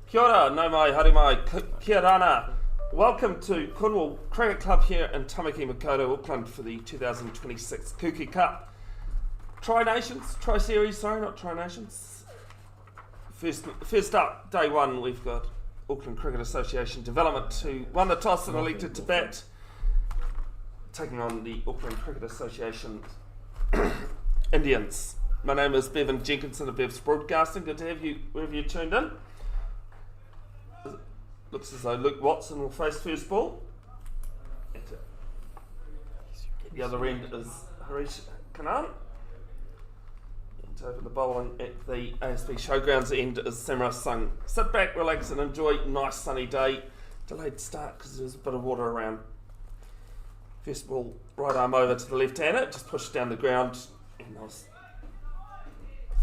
Kia ora, nau mai, haere mai, kia rana. Welcome to Cornwall Cricket Club here in Tamaki Makaurau, Auckland for the 2026 Kuki Cup. Tri-Series, not Tri-Nations. First up, day one, we've got Auckland Cricket Association Development who won the toss and elected to bat, taking on the Auckland Cricket Association Indians. My name is Bevan Jenkinson of Bev's Broadcasting. Good to have you wherever you tuned in. Looks as though Luke Watson will face first ball. At the other end is Harish Kanan. And over the bowling at the ASB Showgrounds end is Samara Sung. Sit back, relax and enjoy. Nice sunny day. Delayed start because there's a bit of water around. First ball, right arm over to the left-hander, just pushed down the ground. And I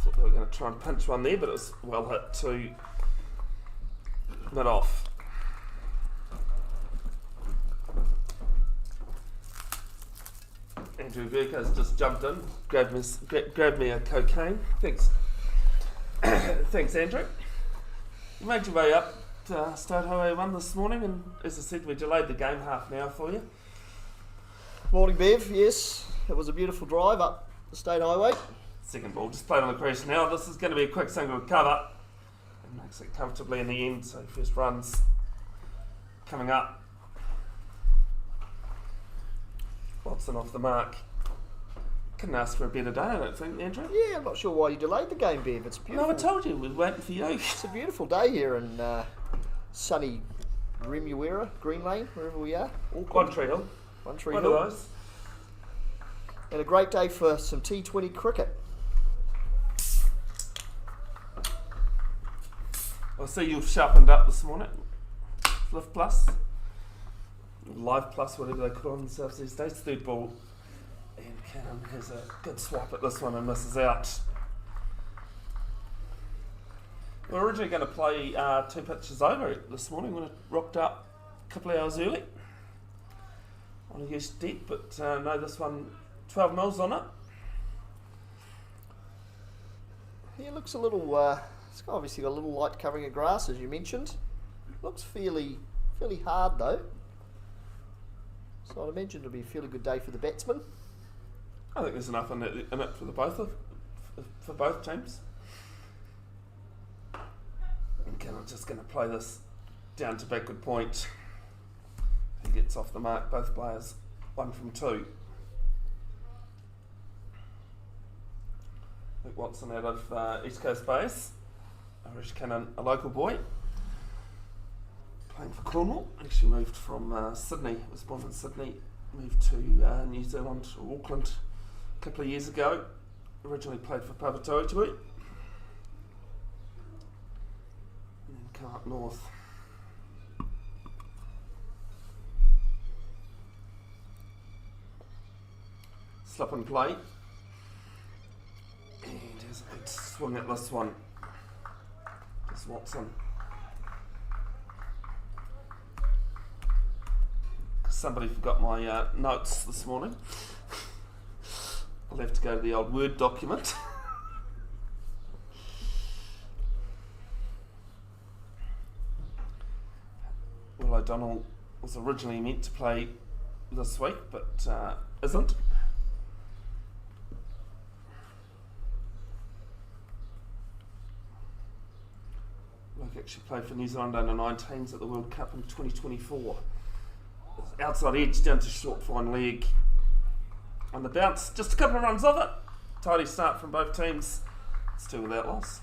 thought they were going to try and pinch one there, but it was well hit to mid-off. Andrew Verka's just jumped in, grabbed me a cocaine. Thanks. Thanks, Andrew. You made your way up to State Highway 1 this morning, and as I said, we delayed the game half an hour for you. Morning, Bev. Yes, it was a beautiful drive up the State Highway. Second ball, just played on the crease now. This is going to be a quick single cover. It makes it comfortably in the end, so first runs coming up. Watson off the mark. Couldn't ask for a better day, I don't think, Andrew. Yeah, I'm not sure why you delayed the game, Bev. It's beautiful. No, I told you, we were waiting for you. It's a beautiful day here in sunny Remuera, Green Lane, wherever we are. One Tree Hill. One Tree One Hill. of those. And a great day for some T20 cricket. I see you've sharpened up this morning. Lift Plus. Live Plus, whatever they call it themselves these days. Third ball. And Cannon has a good swap at this one and misses out. We were originally going to play 2 pitches over this morning when it rocked up a couple of hours early on a used deck, but no, this one 12 mils on it. Yeah, it looks a little, it's obviously got a little light covering of grass, as you mentioned. Looks fairly hard though. So I'd imagine it'll be a fairly good day for the batsmen. I think there's enough in it for both teams. Okay, I'm just going to play this down to backward point. He gets off the mark, both players, 1 from 2. Luke Watson out of East Coast base. Irish Cannon, a local boy, playing for Cornwall. Actually moved from Sydney, was born in Sydney, moved to New Zealand or Auckland a couple of years ago. Originally played for Papatoetoe. And then come up north. Slip and play. And has a good swing at this one. Just Watson. Somebody forgot my notes this morning. I'll have to go to the old Word document. Will O'Donnell was originally meant to play this week, but isn't. Luke actually played for New Zealand under 19s at the World Cup in 2024. Outside edge down to short fine leg on the bounce. Just a couple of runs of it. Tidy start from both teams. Still without loss.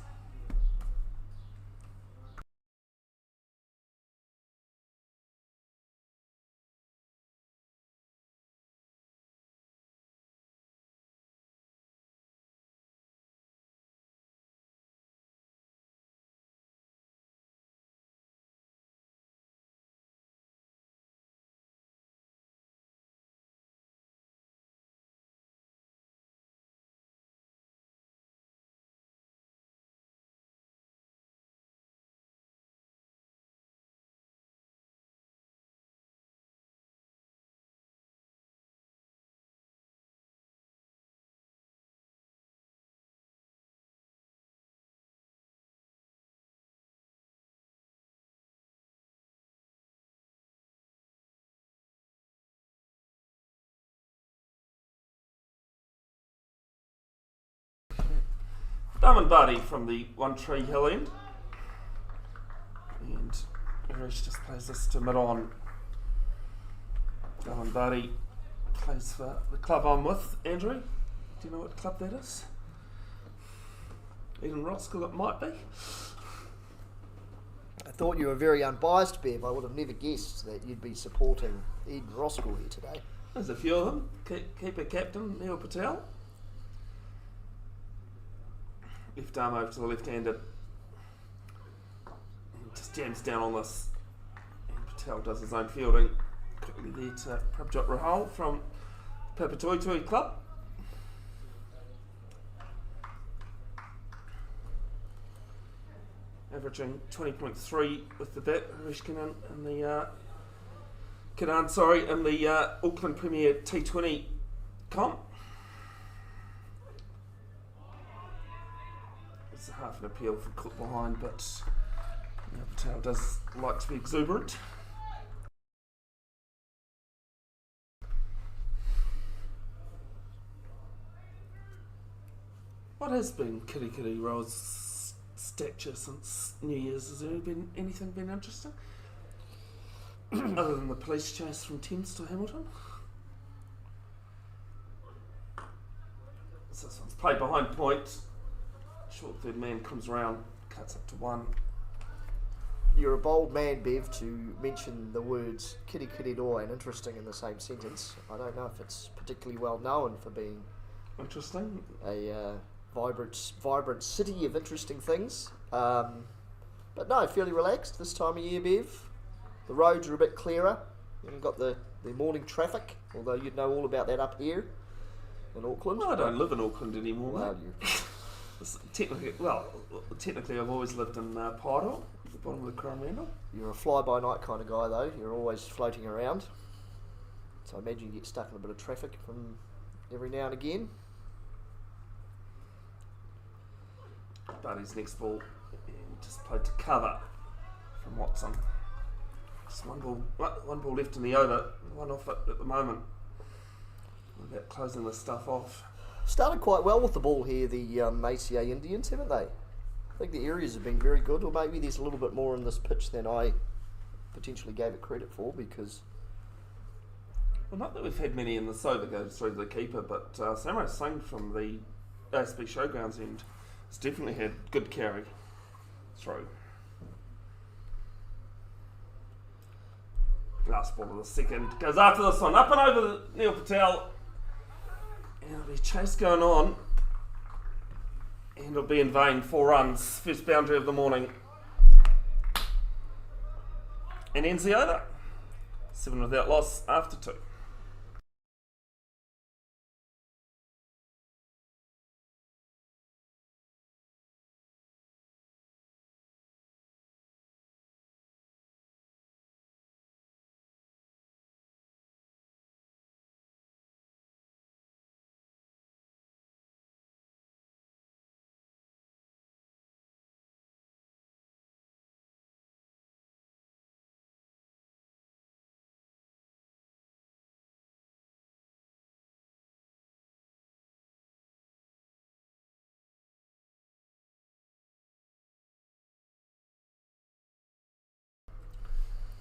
Darman Barty from the One Tree Hill end. And Harish just plays this to mid-on. Darman Barty plays for the club I'm with. Andrew, do you know what club that is? Eden Roskill it might be. I thought you were very unbiased, Bev. I would have never guessed that you'd be supporting Eden Roskill here today. There's a few of them. Keeper captain Neil Patel. Left arm over to the left-handed. Just jams down on this. And Patel does his own fielding. Quickly there to Prabjot Rahal from Papatoetoe Club. Averaging 20.3 with the bat, Harish Kanan in the in the Auckland Premier T20 comp. It's a half an appeal for Cook behind, but Patel does like to be exuberant. What has been Kitty Roll's stature since New Year's? Has there been anything been interesting? Other than the police chase from Thames to Hamilton? So this one's played behind point. Short third man comes around, cuts up to one. You're a bold man, Bev, to mention the words kitty roy and interesting in the same sentence. I don't know if it's particularly well known for being interesting. A vibrant city of interesting things. But no, fairly relaxed this time of year, Bev. The roads are a bit clearer. You haven't got the morning traffic, although you'd know all about that up here in Auckland. Well, I don't live in Auckland anymore. Well, technically I've always lived in Pairo, at the bottom of the Coromandel. You're a fly-by-night kind of guy, though. You're always floating around. So I imagine you get stuck in a bit of traffic from every now and again. Barty's next ball, just played to cover from Watson. Just one ball left in the over, one off it at the moment. We're about closing this stuff off. Started quite well with the ball here, the ACA Indians, haven't they? I think the areas have been very good, or maybe there's a little bit more in this pitch than I potentially gave it credit for, because... Well, not that we've had many in the so that goes through the keeper, but Samurai Singh from the ASB Showgrounds end has definitely had good carry through. Last ball of the second goes after this one, up and over Neil Patel. And there'll be a chase going on. And it'll be in vain. 4 runs. First boundary of the morning. And ends the over. 7 without loss after 2.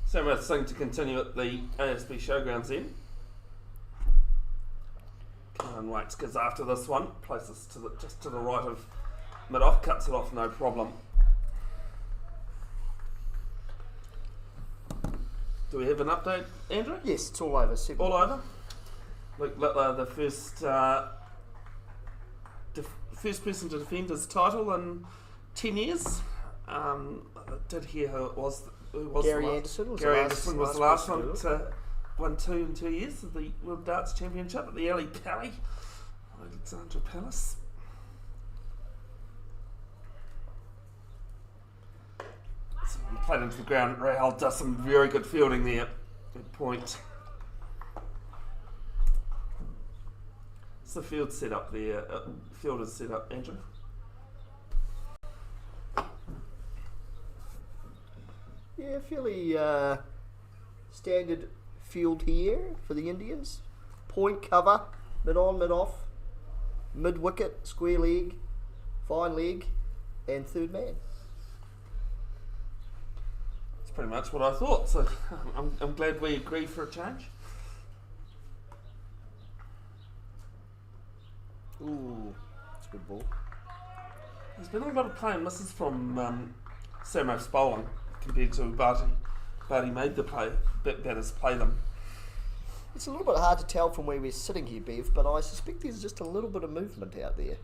Samurai Singh to continue at the ASB Showgrounds end. Karen Waits goes after this one, places just to the right of mid-off, cuts it off no problem. Do we have an update, Andrew? Yes, it's all over. All over? Luke Littler, the first person to defend his title in 10 years. I did hear who it was. Gary Anderson was the last one to win 2 in 2 years of the World Darts Championship at the Ali Pally, Alexandra Palace. So he played into the ground. Rahal does some very good fielding there at point. It's the field set up there. Field is set up, Andrew. Yeah, fairly standard field here for the Indians. Point cover, mid on, mid off, mid wicket, square leg, fine leg, and third man. That's pretty much what I thought, so I'm glad we agree for a change. Ooh, that's a good ball. There's been a lot of play and misses from Samroth's bowling compared to Barty. Barty made the play, batters play them. It's a little bit hard to tell from where we're sitting here, Bev, but I suspect there's just a little bit of movement out there.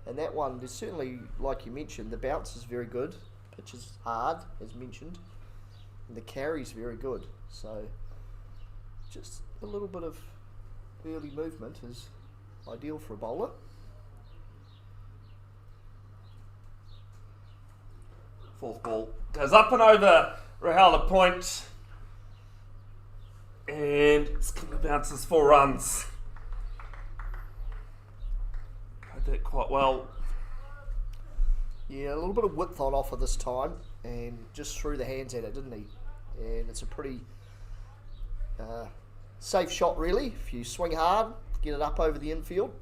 And that one, there's certainly, like you mentioned, the bounce is very good. Pitch is hard, as mentioned. And the carry's very good. So, just a little bit of early movement is ideal for a bowler. Fourth ball goes up and over Rahal point. And Skinner bounces 4 runs. Played that quite well. Yeah, a little bit of width on offer this time, and just threw the hands at it, didn't he? And it's a pretty safe shot, really. If you swing hard, get it up over the infield,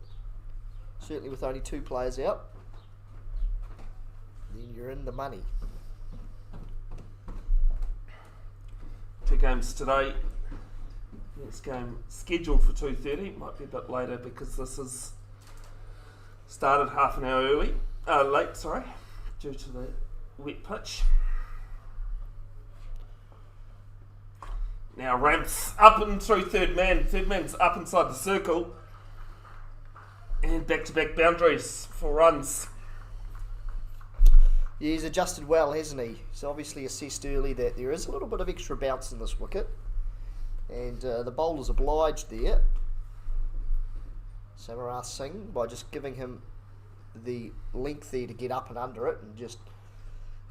certainly with only 2 players out, then you're in the money. 2 games today. Next game scheduled for 2:30. Might be a bit later because this is started half an hour late, due to the wet pitch. Now ramps up and through third man. Third man's up inside the circle. And back-to-back boundaries for runs. Yeah, he's adjusted well, hasn't he? He's obviously assessed early that there is a little bit of extra bounce in this wicket. And the bowler's obliged there, Samarath Singh, by just giving him the length there to get up and under it, and just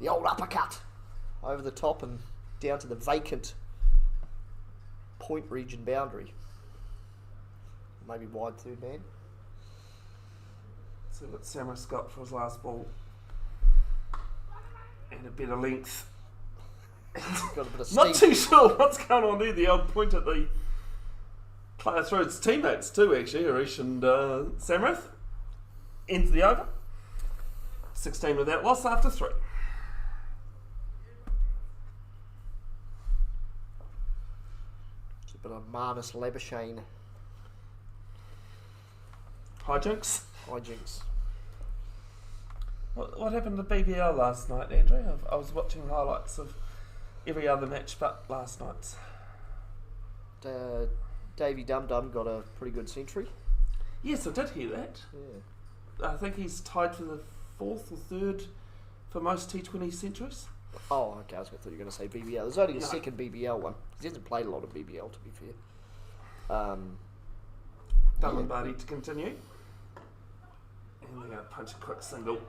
the old uppercut over the top and down to the vacant point region boundary. Maybe wide third man. See what Samarath's got for his last ball. And a bit of length. Got a bit of Not too sure what's going on there. The old point at the player through its teammates too, actually, Harish and Samrath. Into the over. 16 without loss after 3. It's a bit of Marnus Labuschagne Hijinks. hijinks. What happened to BBL last night, Andrew? I was watching highlights of every other match but last night's. Davey Dum Dum got a pretty good century. Yes, I did hear that. Yeah. I think he's tied for the 4th or 3rd for most T20 centuries. Oh, okay. I thought you were going to say BBL. There's only a second BBL one. He hasn't played a lot of BBL, to be fair. Dunlin Barty to continue. And they're going to punch a quick single.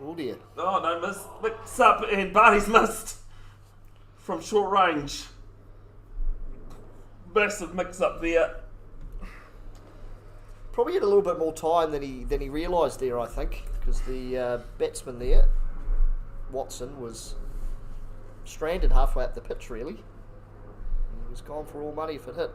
Oh dear. Oh no, mix up, and Barty's missed from short range. Massive mix up there. Probably had a little bit more time than he realised there, I think, because the batsman there, Watson, was stranded halfway up the pitch, really. He was gone for all money if it hit.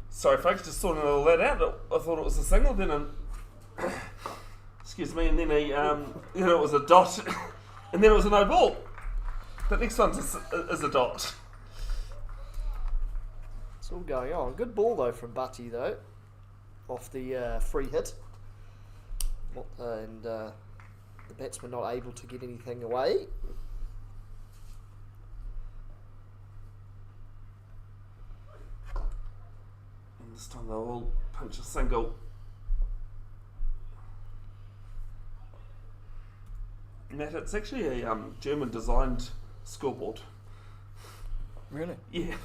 Sorry folks, just sorting all that out. I thought it was a single, then excuse me, and then it was a dot, and then it was a no ball. The next one is a dot. It's all going on. Good ball though from Butty though, off the free hit, and the batsman not able to get anything away. This time they'll all punch a single. Matt, it's actually a German designed scoreboard. Really? Yeah.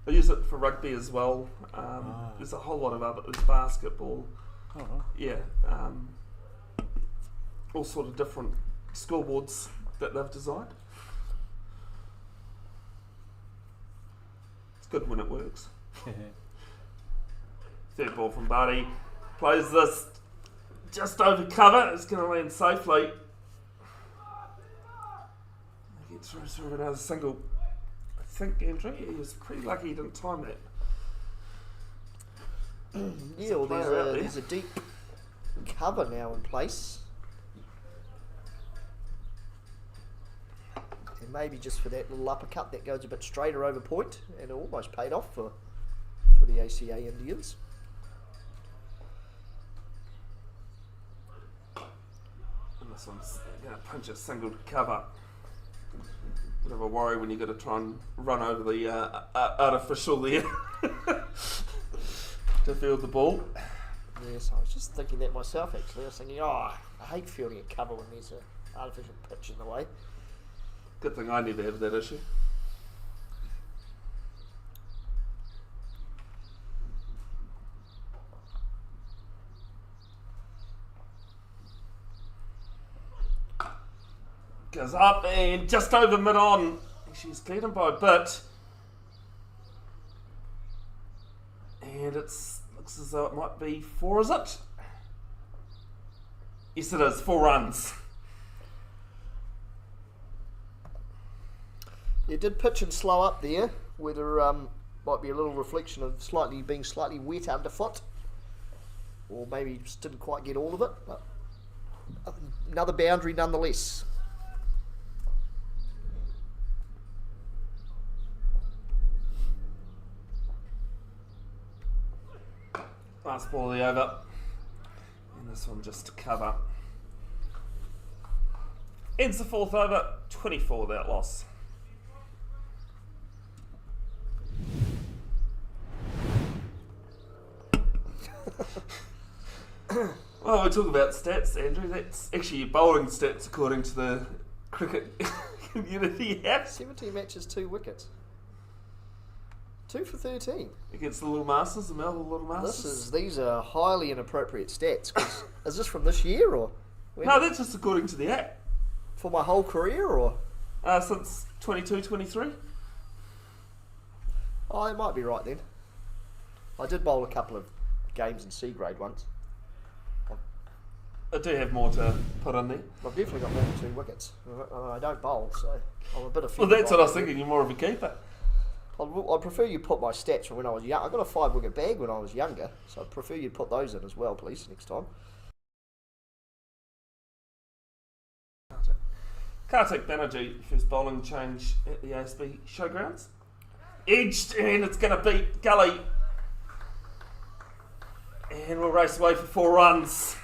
They use it for rugby as well. There's a whole lot of other, there's basketball. Oh. Yeah. all sort of different scoreboards that they've designed. It's good when it works. Third ball from Barty. Plays this just over cover. It's going to land safely. He gets through another single. I think Andrew, he was pretty lucky he didn't time that. Yeah, well, there's a deep cover now in place. And maybe just for that little uppercut that goes a bit straighter over point, and it almost paid off for the ACA Indians. And this one's going to punch a single to cover. Bit of a worry when you've got to try and run over the artificial there to field the ball. Yes, I was just thinking that myself actually. I was thinking, I hate fielding at cover when there's an artificial pitch in the way. Good thing I never have that issue. Goes up and just over mid-on. She's cleared him by a bit. And it looks as though it might be 4, is it? Yes, it is. 4 runs. It did pitch and slow up there, whether might be a little reflection of being slightly wet underfoot, or maybe just didn't quite get all of it. But another boundary nonetheless. Last ball of the over. And this one just to cover. Ends the 4th over, 24 without loss. Well, we talk about stats, Andrew. That's actually your bowling stats according to the cricket community app. 17 matches, 2 wickets. 2 for 13. Against the Little Masters, the Melbourne Little Masters. These are highly inappropriate stats. Is this from this year or? No, that's just according to the app. For my whole career or? Since 22-23. Oh, it might be right then. I did bowl a couple of games in C grade once. I do have more to put in there. I've definitely got more than 2 wickets. I don't bowl, so I'm a bit of. Well, that's what I was thinking. You're more of a keeper. I'd prefer you put my stats from when I was young. I got a 5-wicket bag when I was younger, so I'd prefer you put those in as well, please, next time. Kartik Banerjee, first bowling change at the ASB Showgrounds. Edged, and it's going to beat Gully. And we'll race away for 4 runs.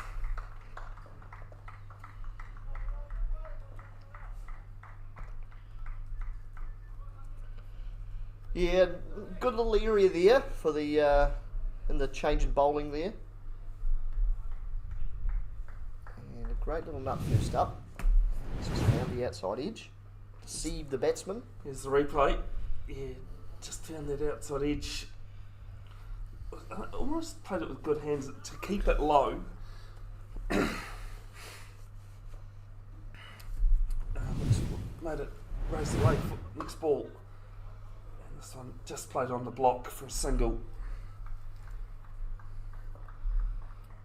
Yeah, good little area there for the in the change in bowling there. And a great little nut first up. Just found the outside edge. Deceived the batsman. Here's the replay. Yeah, just found that outside edge. I almost played it with good hands to keep it low. Which made it race away for next ball. And this one just played on the block for a single.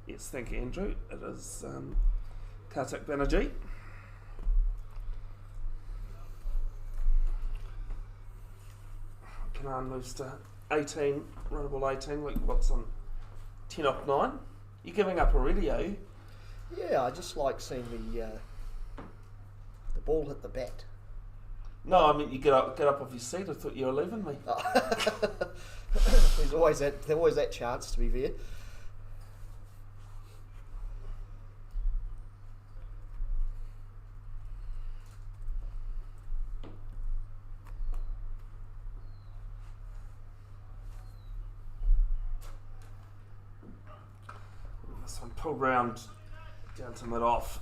Yes, thank you, Andrew. It is Kartik Banerjee. Canaan moves to 18, runnable 18, Luke Watson 10 off 9. You're giving up already, are you? Yeah, I just like seeing the ball hit the bat. No, I mean you get up off your seat. I thought you were leaving me. There's always that chance, to be fair. This one pulled round down to mid off.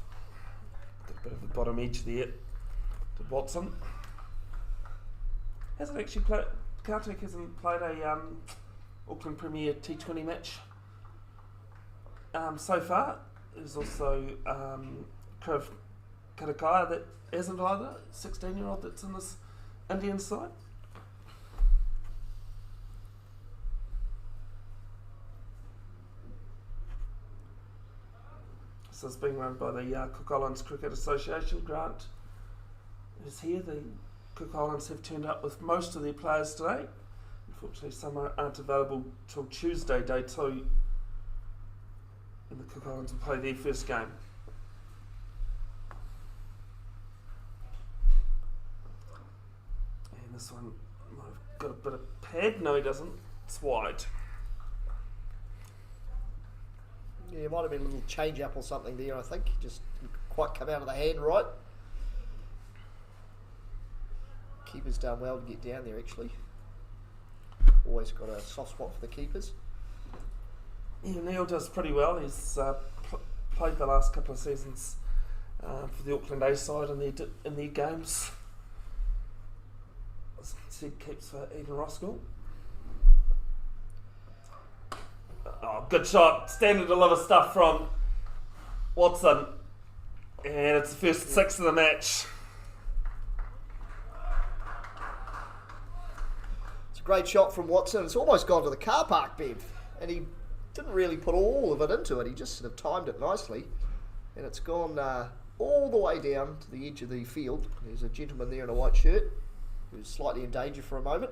Got a bit of the bottom edge there to Watson. Hasn't actually played. Kartik hasn't played a Auckland Premier T20 match so far. There's also Krav Katakaya that isn't either, 16-year-old that's in this Indian side. So it's being run by the Cook Islands Cricket Association. Grant is here. The Cook Islands have turned up with most of their players today. Unfortunately, some aren't available till Tuesday, day 2, and the Cook Islands will play their first game. And this one might have got a bit of pad. No, he doesn't. It's wide. Yeah, it might have been a little change up or something there, I think. Just didn't quite come out of the hand right. Keeper's done well to get down there, actually. Always got a soft spot for the keepers. Yeah, Neil does pretty well. He's played the last couple of seasons for the Auckland A side in their games. Sid keeps for Eden Roskill. Oh, good shot. Stand and deliver stuff from Watson. And it's the first 6 of the match. It's a great shot from Watson. It's almost gone to the car park, Bev. And he didn't really put all of it into it. He just sort of timed it nicely. And it's gone all the way down to the edge of the field. There's a gentleman there in a white shirt who's slightly in danger for a moment.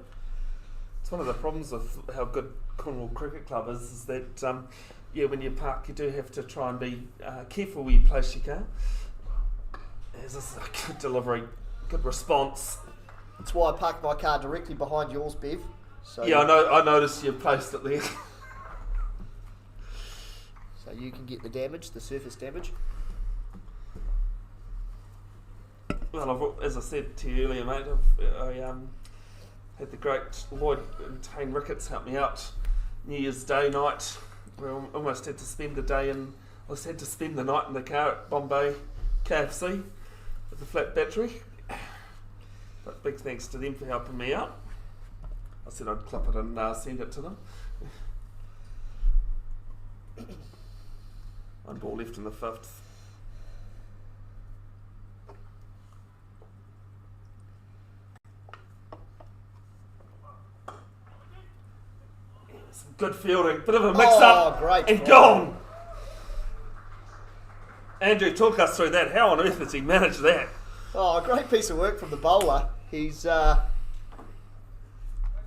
It's one of the problems with how good Cornwall Cricket Club is that, when you park, you do have to try and be careful where you place your car. This is a good delivery, good response. That's why I parked my car directly behind yours, Bev. So yeah, I noticed you placed it there. So you can get the damage, the surface damage. Well, as I said to you earlier, mate, I had the great Lloyd and Tane Ricketts help me out New Year's Day night. We almost had to spend the day had to spend the night in the car at Bombay KFC with a flat battery. But big thanks to them for helping me out. I said I'd clip it and send it to them. One ball left in the 5th. Some good fielding, bit of a mix-up, great and gone. Andrew, talk us through that. How on earth has he managed that? Oh, a great piece of work from the bowler. He's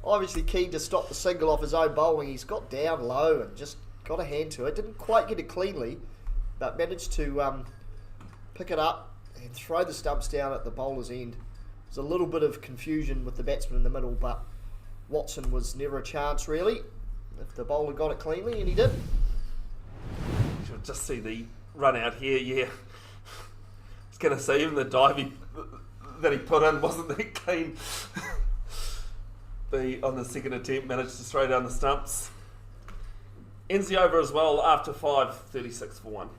obviously keen to stop the single off his own bowling. He's got down low and just got a hand to it. Didn't quite get it cleanly, but managed to pick it up and throw the stumps down at the bowler's end. There's a little bit of confusion with the batsman in the middle, but Watson was never a chance really if the bowler got it cleanly, and he did. You should just see the run out here, yeah. I was going to say, even the dive that he put in wasn't that clean. On the second attempt, managed to throw down the stumps. Ends the over as well after 5, 36 for 1.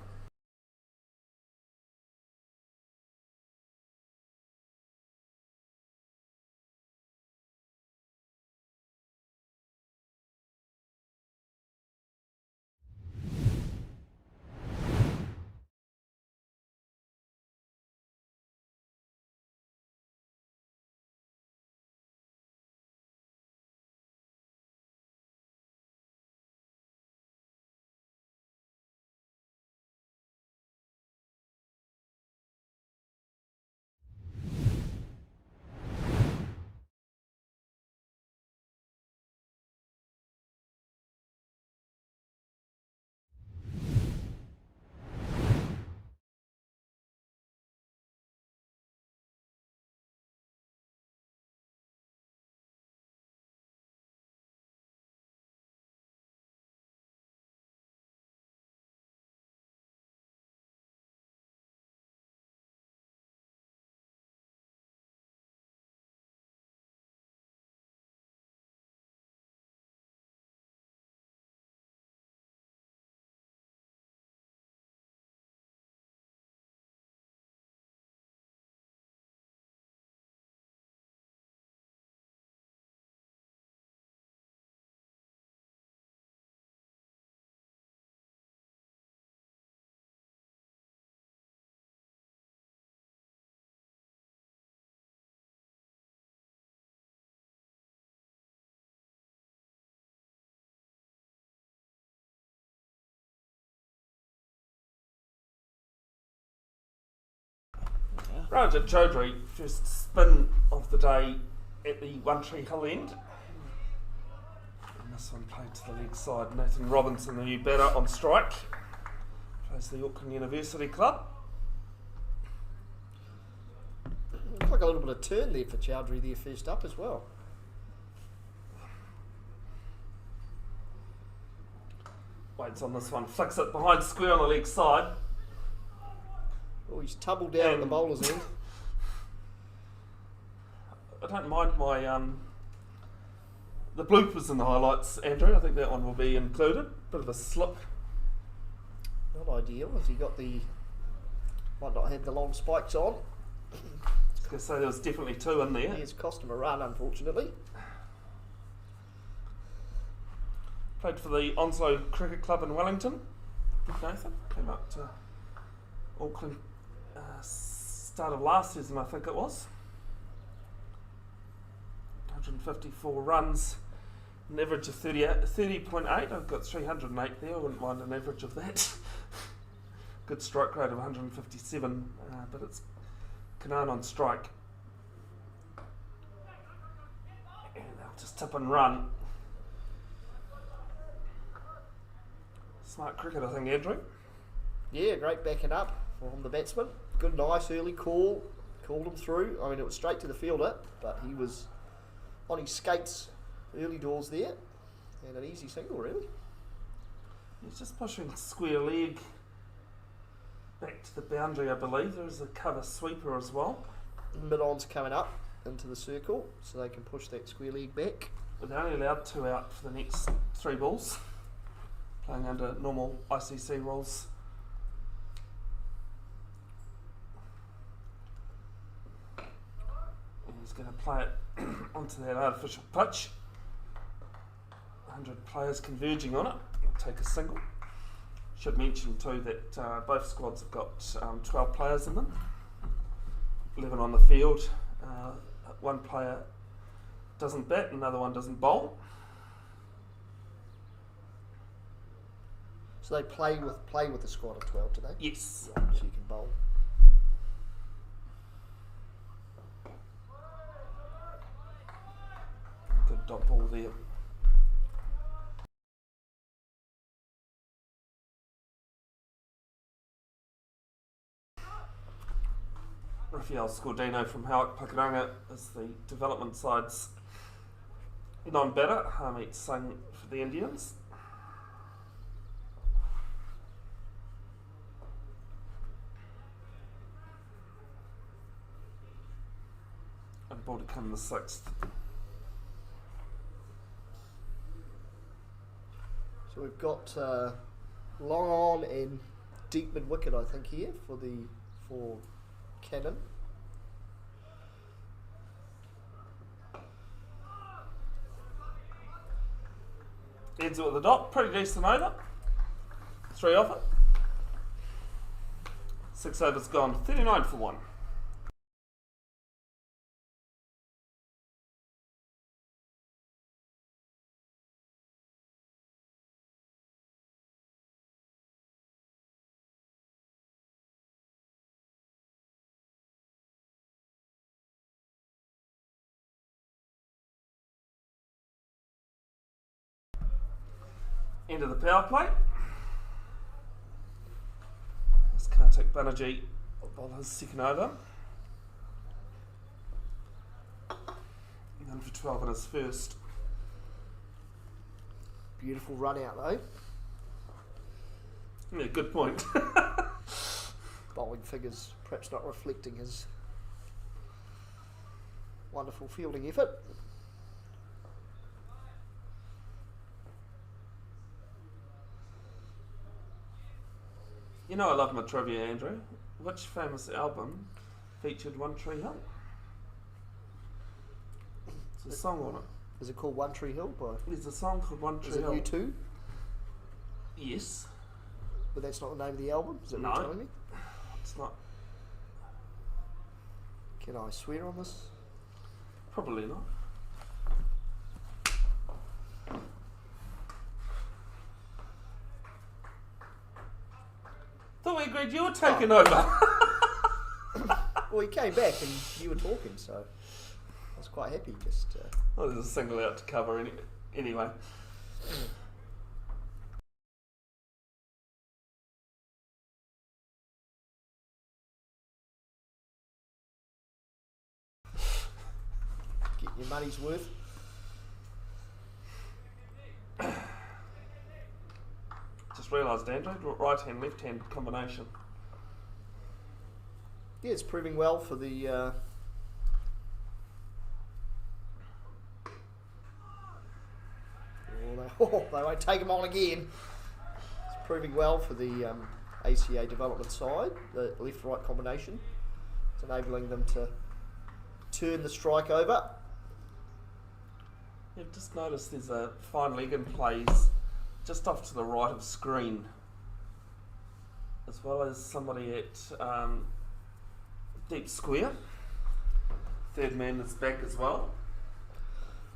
Rajat Chaudhary, first spin of the day at the One Tree Hill end. And this one played to the leg side. Nathan Robinson, the new batter, on strike. Plays the Auckland University Club. Looks like a little bit of turn there for Chowdhury there first up as well. Waits on this one, flicks it behind square on the leg side. Oh, he's tumbled down at the bowler's end. I don't mind my the bloopers in the highlights, Andrew. I think that one will be included. Bit of a slip. Not ideal. Has he got the... Might not have the long spikes on. I was going to say there was definitely two in there. It's cost him a run, unfortunately. Played for the Onslow Cricket Club in Wellington. Nathan came up to Auckland start of last season, I think it was. 154 runs, an average of 30.8. I've got 308 there. I wouldn't mind an average of that. Good strike rate of 157, but it's Kanaan on strike. And they'll just tip and run. Smart cricket, I think, Andrew. Yeah, great backing up from the batsman. Good, nice early call. Called him through. I mean, it was straight to the fielder, but he was on his skates early doors there. And an easy single, really. He's just pushing square leg back to the boundary, I believe. There's a cover sweeper as well. Mid-on's coming up into the circle, so they can push that square leg back. But they're only allowed 2 out for the next 3 balls. Playing under normal ICC rules. And he's going to play it onto that artificial pitch. 100 players converging on it. He'll take a single. Should mention too that both squads have got 12 players in them. 11 on the field. One player doesn't bat, another one doesn't bowl. So they play with the squad of 12 today? Yes. Right, so you can bowl. Good dot ball there. Rafael Scordino from Howick Pakuranga is the development side's non-batter. Harmeet Singh for the Indians. And ball to come the 6th. So we've got long on and deep mid wicket, I think, here for Cannon. Ends it with the dot, pretty decent over. 3 off it. 6 overs gone, 39 for 1. End of the power play. As Kartik Banerjee will bowl his second over. 1 for 12 in his first. Beautiful run out though. Yeah, good point. Bowling figures perhaps not reflecting his wonderful fielding effort. You know I love my trivia, Andrew. Which famous album featured One Tree Hill? There's a song on it. Is it called One Tree Hill? There's a song called One Tree Hill. Is it U2? Yes. But that's not the name of the album? Is it No. what you're telling me? It's not. Can I swear on this? Probably not. Thought we agreed you were taking over. Well, he came back and you were talking, so I was quite happy. Just Well, there's a single out to cover anyway. get your money's worth. Just realised, Andrew, right hand, left hand combination. Yeah, it's proving well for the. They won't take them on again. It's proving well for the ACA development side, the left-right combination. It's enabling them to turn the strike over. You've just noticed there's a fine leg in plays just off to the right of screen, as well as somebody at deep square. Third man is back as well.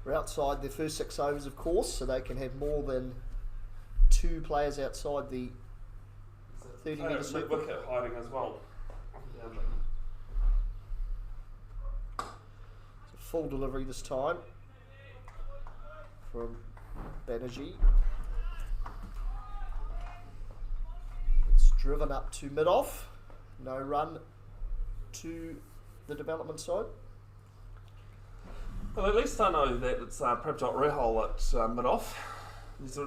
We're outside their first 6 overs, of course, so they can have more than 2 players outside the 30-metre circle. Wicket hiding as well. It's a full delivery this time from Banerjee. It's driven up to mid-off. No run to the development side. Well, at least I know that it's Prabjot Rahul at mid-off. There's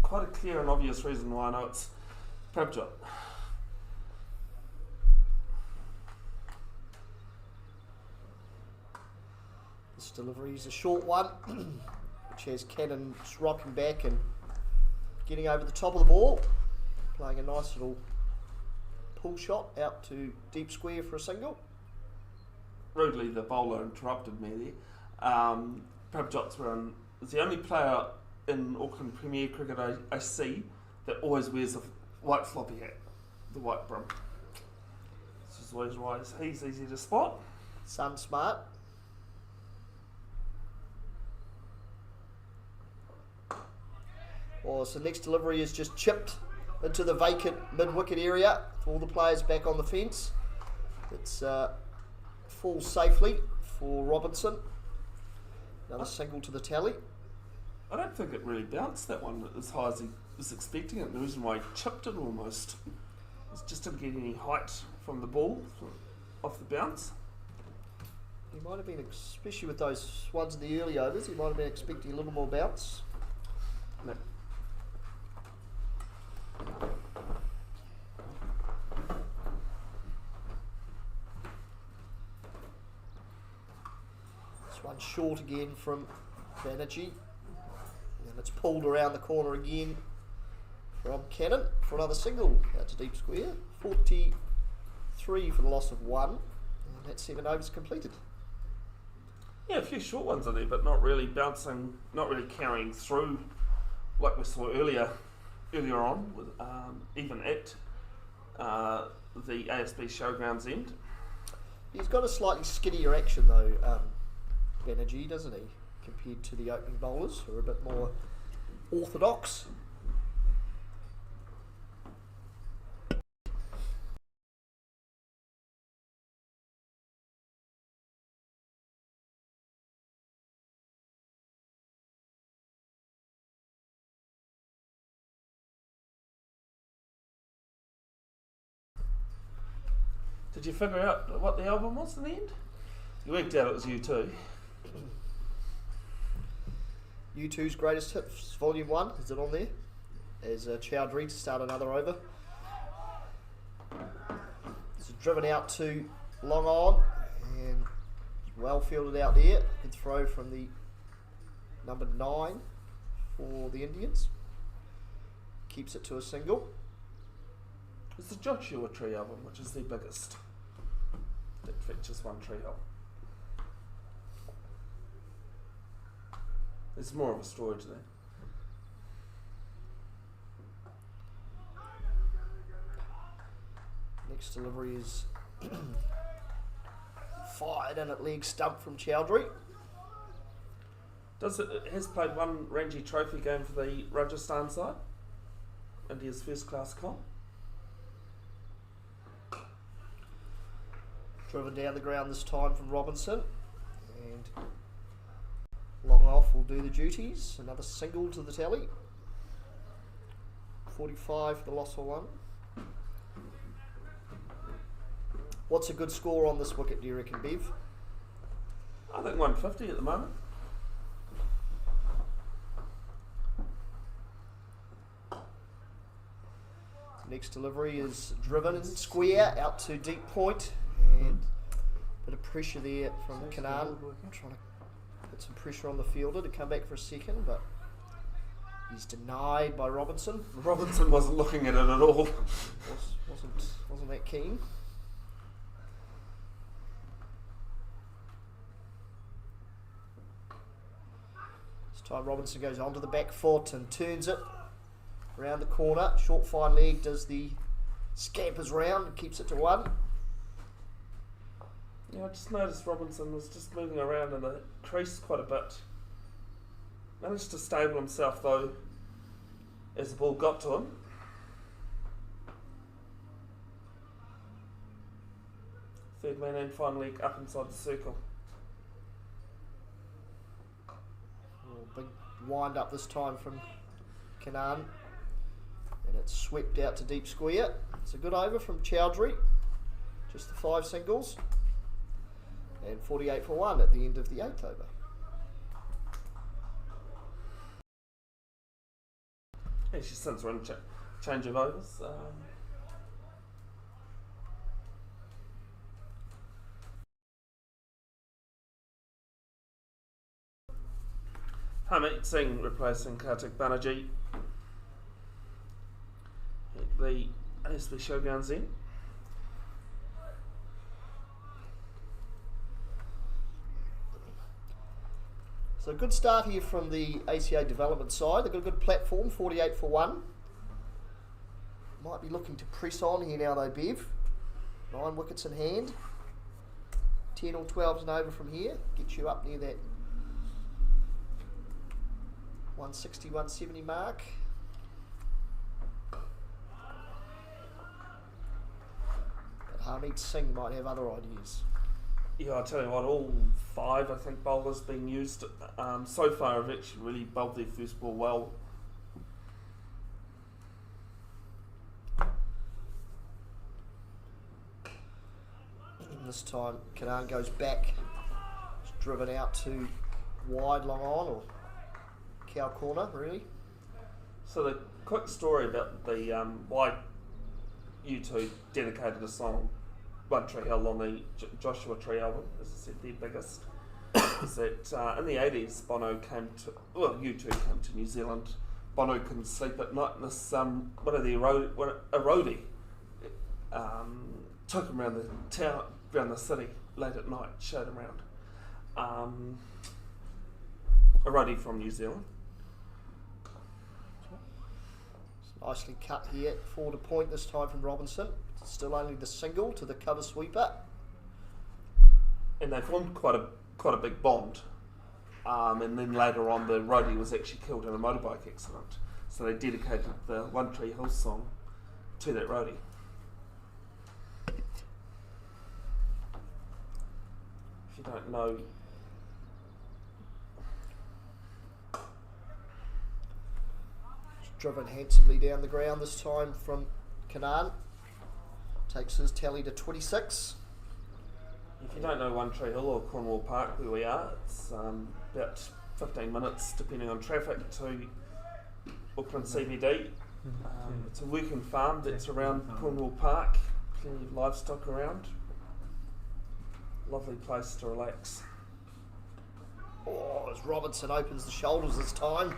quite a clear and obvious reason why I know it's Prabjot. This delivery is a short one, which has Cannon rocking back and getting over the top of the ball, playing a nice little pull shot out to deep square for a single. Rudely, the bowler interrupted me there. Prabjot's is the only player in Auckland Premier Cricket I see that always wears a white floppy hat, the white brim. This is always why he's easy to spot. Sun smart. Well, so next delivery is just chipped into the vacant mid-wicket area with all the players back on the fence. It's falls safely for Robinson. Another single to the tally. I don't think it really bounced that one as high as he was expecting it. The reason why he chipped it almost was just didn't get any height from the ball off the bounce. He might have been, especially with those ones in the early overs, he might have been expecting a little more bounce. No. This one short again from Banerjee. And it's pulled around the corner again from Cannon for another single out to deep square. 43 for the loss of 1. And that's 7 overs completed. Yeah, a few short ones in there, but not really bouncing, not really carrying through like we saw earlier on, with even at the ASB Showgrounds end. He's got a slightly skinnier action though, Banerjee, doesn't he? Compared to the opening bowlers, who are a bit more orthodox. Did you figure out what the album was in the end? You worked out it was U2. U2's Greatest Hits, Volume 1, is it on there? As Chowdhury to start another over. It's driven out to long on, and well fielded out there. Good throw from the number 9 for the Indians. Keeps it to a single. It's the Joshua Tree album, which is the biggest. That features one tree hole. There's more of a storage there. Next delivery is fired in at leg stump from Chowdhury. It has played one Ranji Trophy game for the Rajasthan side, India's first class comp. Driven down the ground this time from Robinson. And long off will do the duties. Another single to the tally. 45 for the loss of one. What's a good score on this wicket, do you reckon, Bev? I think 150 at the moment. Next delivery is driven square out to deep point, and a bit of pressure there from Kanan, trying to put some pressure on the fielder to come back for a second, but he's denied by Robinson. Robinson wasn't looking at it at all. Wasn't that keen. This time Robinson goes onto the back foot and turns it around the corner. Short fine leg does the scampers round and keeps it to one. Yeah, I just noticed Robinson was just moving around in the crease quite a bit. Managed to stable himself though as the ball got to him. Third man and fine leg up inside the circle. Big wind up this time from Kanan. And it's swept out to deep square. It's a good over from Chowdhury. Just the 5 singles. And 48 for 1 at the end of the 8th over. Actually, since we're in change of overs. Harmeet Singh replacing Kartik Banerjee. The ASB Showgrounds in. So a good start here from the ACA development side. They've got a good platform, 48 for 1. Might be looking to press on here now though, Bev. 9 wickets in hand. 10 or 12s and over from here. Gets you up near that 160, 170 mark. Harmeet Singh might have other ideas. Yeah, I'll tell you what, all 5, I think, bowlers being used so far have actually really bowled their first ball well. And this time, Kanan goes back. It's driven out to wide, long on, or cow corner, really. So the quick story about the why U2 dedicated a song, One Tree Hill, on the Joshua Tree album, as I said, their biggest, is that in the 80s, U2 came to New Zealand. Bono couldn't sleep at night, and this, a roadie took him around the town, around the city late at night, showed him around. A roadie from New Zealand. Nicely cut here, 4 to point this time from Robinson. Still only the single to the cover sweeper. And they formed quite a big bond. And then later on, the roadie was actually killed in a motorbike accident. So they dedicated the One Tree Hill song to that roadie. If you don't know, driven handsomely down the ground this time from Kanan. Takes his tally to 26. if you don't know One Tree Hill or Cornwall Park, where we are, it's about 15 minutes, depending on traffic, to Auckland CBD. It's a working farm that's around Cornwall Park. Plenty of livestock around. Lovely place to relax. Oh, as Robinson opens the shoulders this time.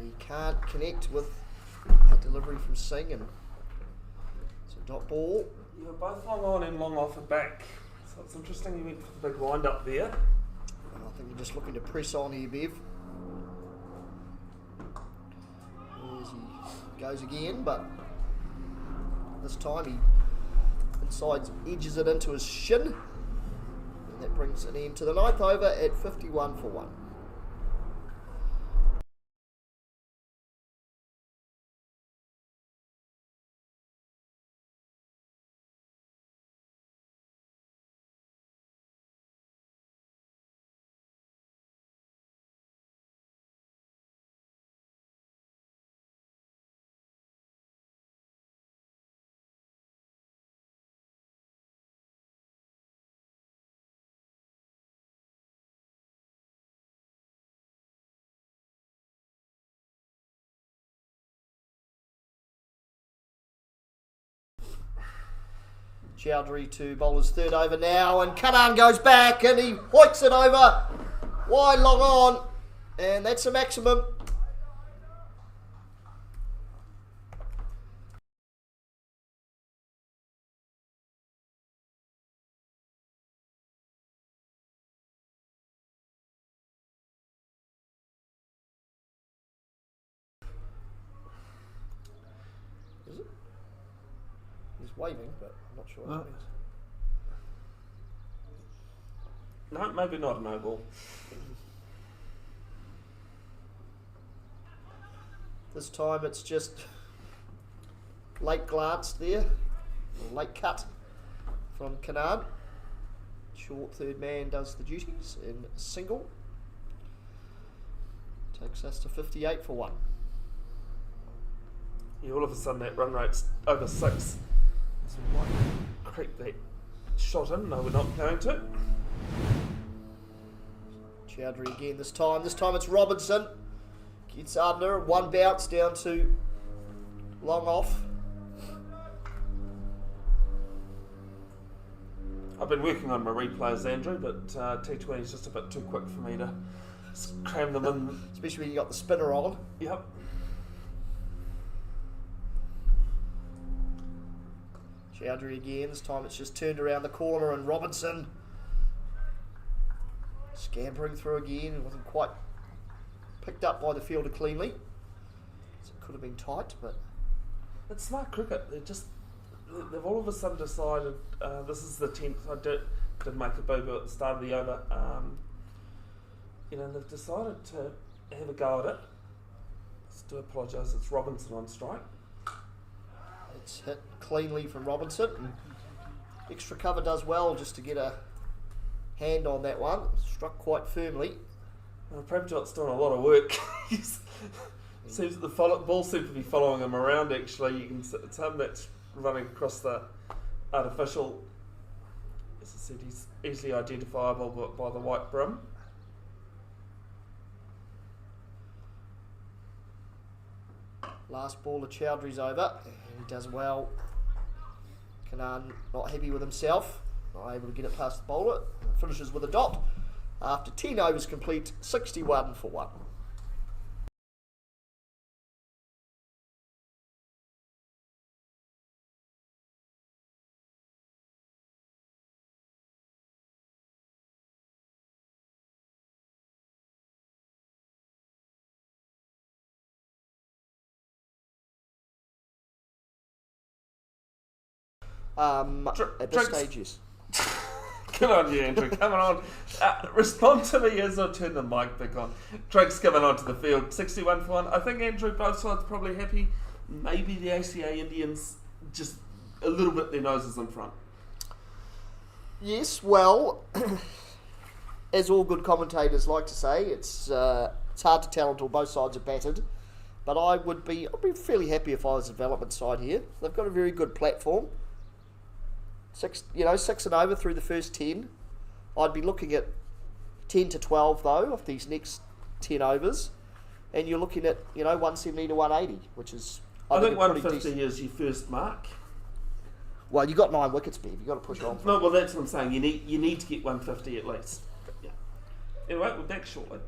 He can't connect with that delivery from Singh, and it's a dot ball. You were both long on and long off at back, so it's interesting you went for the big wind up there. I think you're just looking to press on here, Bev. As he goes again, but this time he edges it into his shin, and that brings an end to the 9th over at 51 for 1. Chowdhury to bowl his third over now, and Kanan goes back and he hoiks it over. Wide long on, and that's a maximum. Is it? He's waving, but I'm not sure what it means. No, maybe not a no ball. This time it's just late glance there, or late cut from Kanan. Short third man does the duties in a single. Takes us to 58 for 1. Yeah, all of a sudden that run rate's over 6. So we might creep that shot in. No, we're not going to. Chowdhury again this time. This time it's Robinson. Gets under. One bounce down to long off. I've been working on my replays, Andrew, but T20 is just a bit too quick for me to cram them in. Especially when you got the spinner on. Yep. Chowdhury again. This time it's just turned around the corner and Robinson scampering through again. It wasn't quite picked up by the fielder cleanly. So it could have been tight, but It's smart cricket. They've all of a sudden decided this is the 10th. I did make a boo-boo at the start of the over. They've decided to have a go at it. I do apologise. It's Robinson on strike. it's hit cleanly from Robinson. And extra cover does well just to get a hand on that one. Struck quite firmly. Well, Prabjot's doing a lot of work. Seems that the ball seems to be following him around. Actually, it's him that's running across the artificial. As I said, he's easily identifiable by the white brim. Last ball of Chowdhury's over. And he does well. Kanan not happy with himself. Not able to get it past the bowler. Finishes with a dot. After 10 overs complete, 61 for 1. At this stage, yes. Come on, you Andrew, come on. Respond to me as I turn the mic back on. Drake's coming onto the field, 61 for 1. I think, Andrew, both sides probably happy. Maybe the ACA Indians just a little bit their noses in front. Yes, well, as all good commentators like to say, it's hard to tell until both sides are battered. But I'd be fairly happy if I was the development side here. They've got a very good platform. 6 and over through the first 10. I'd be looking at 10 to 12 though of these next 10 overs, and you're looking at 170 to 180, which is I think a pretty 150 decent. is your first mark. Well, you got 9 wickets, Bev. You got to push on. No, well that's what I'm saying. You need to get 150 at least. Yeah. Anyway, we're back shortly.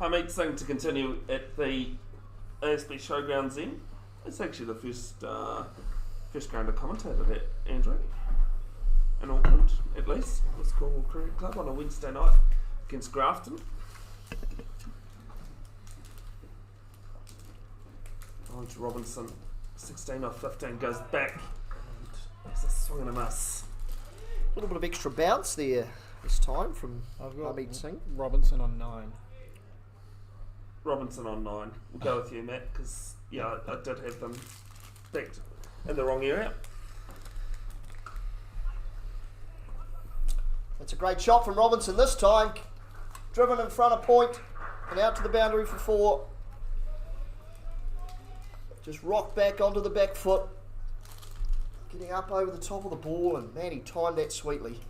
Harmeet Singh to continue at the ASB Showgrounds in. It's actually the first ground I commentated at, Andrew. In Auckland, at least. It was Cornwall Cricket Club on a Wednesday night against Grafton. On to Robinson, 16 off 15, goes back. And there's a swing and a miss. A little bit of extra bounce there this time from I've got Harmeet Singh. Robinson on 9. Robinson on 9. We'll go with you, Matt, because I did have them backed in the wrong area. That's a great shot from Robinson this time. Driven in front of point and out to the boundary for 4. Just rocked back onto the back foot. Getting up over the top of the ball, and man, he timed that sweetly.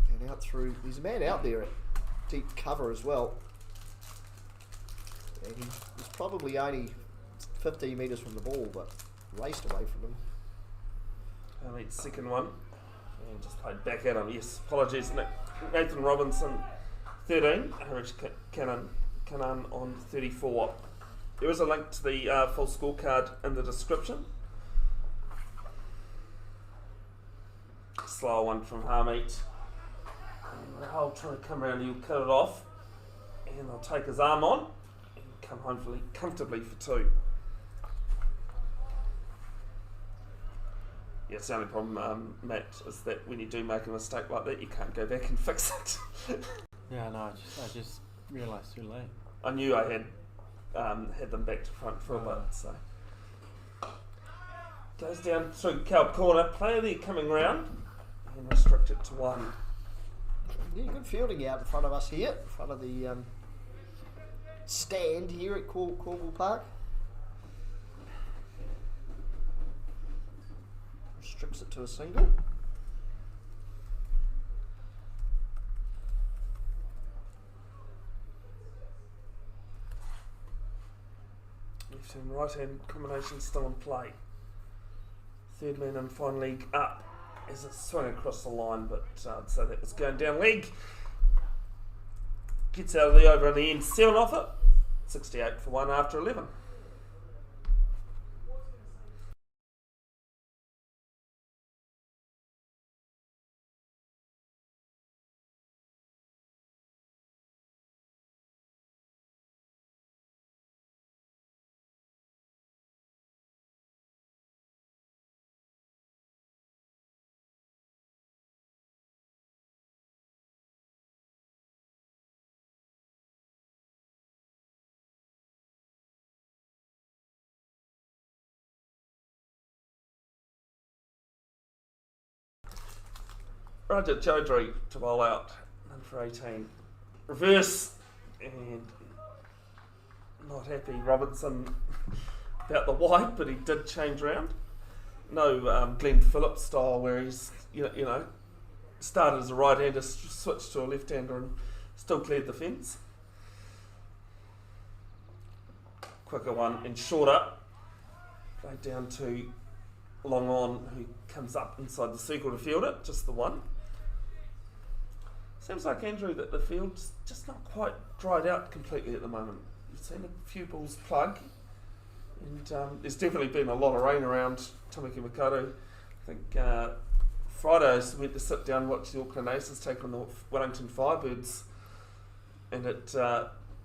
And out through, there's a man out there at deep cover as well. And he was probably only 15 metres from the ball, but raced away from him. Harmeet's second one. And just played back at him. Yes, apologies, Nick. Nathan Robinson, 13. Harish Kanan on 34. There is a link to the full scorecard in the description. Slow one from Harmeet. And Rahul trying to come around, he'll cut it off. And they'll take his arm on and come home comfortably for 2. Yeah, it's the only problem, Matt, is that when you do make a mistake like that, you can't go back and fix it. Yeah, no, I just realised too late. I knew I had them back to front for a bit, so. Goes down through Kelp corner, player there coming round, and restrict it to 1. Yeah, good fielding out in front of us here, in front of the stand here at Cornwall Park. Restricts it to a single. Left and right hand combination still in play. Third man in fine leg up as it swung across the line, but so that was going down leg. Gets out of the over in the end, 7 off it. 68 for 1 after 11. Rajat Chaudhary to bowl out, none for 18. Reverse, and not happy Robinson about the wide, but he did change round. No Glenn Phillips style where he's started as a right-hander, switched to a left-hander and still cleared the fence. Quicker one and shorter. Played down to Long On, who comes up inside the circle to field it, just the one. Seems like, Andrew, that the field's just not quite dried out completely at the moment. You've seen a few balls plug, and there's definitely been a lot of rain around Tamaki Makaurau. I think Friday I went to sit down and watch the Auckland Aces take on the Wellington Firebirds, and it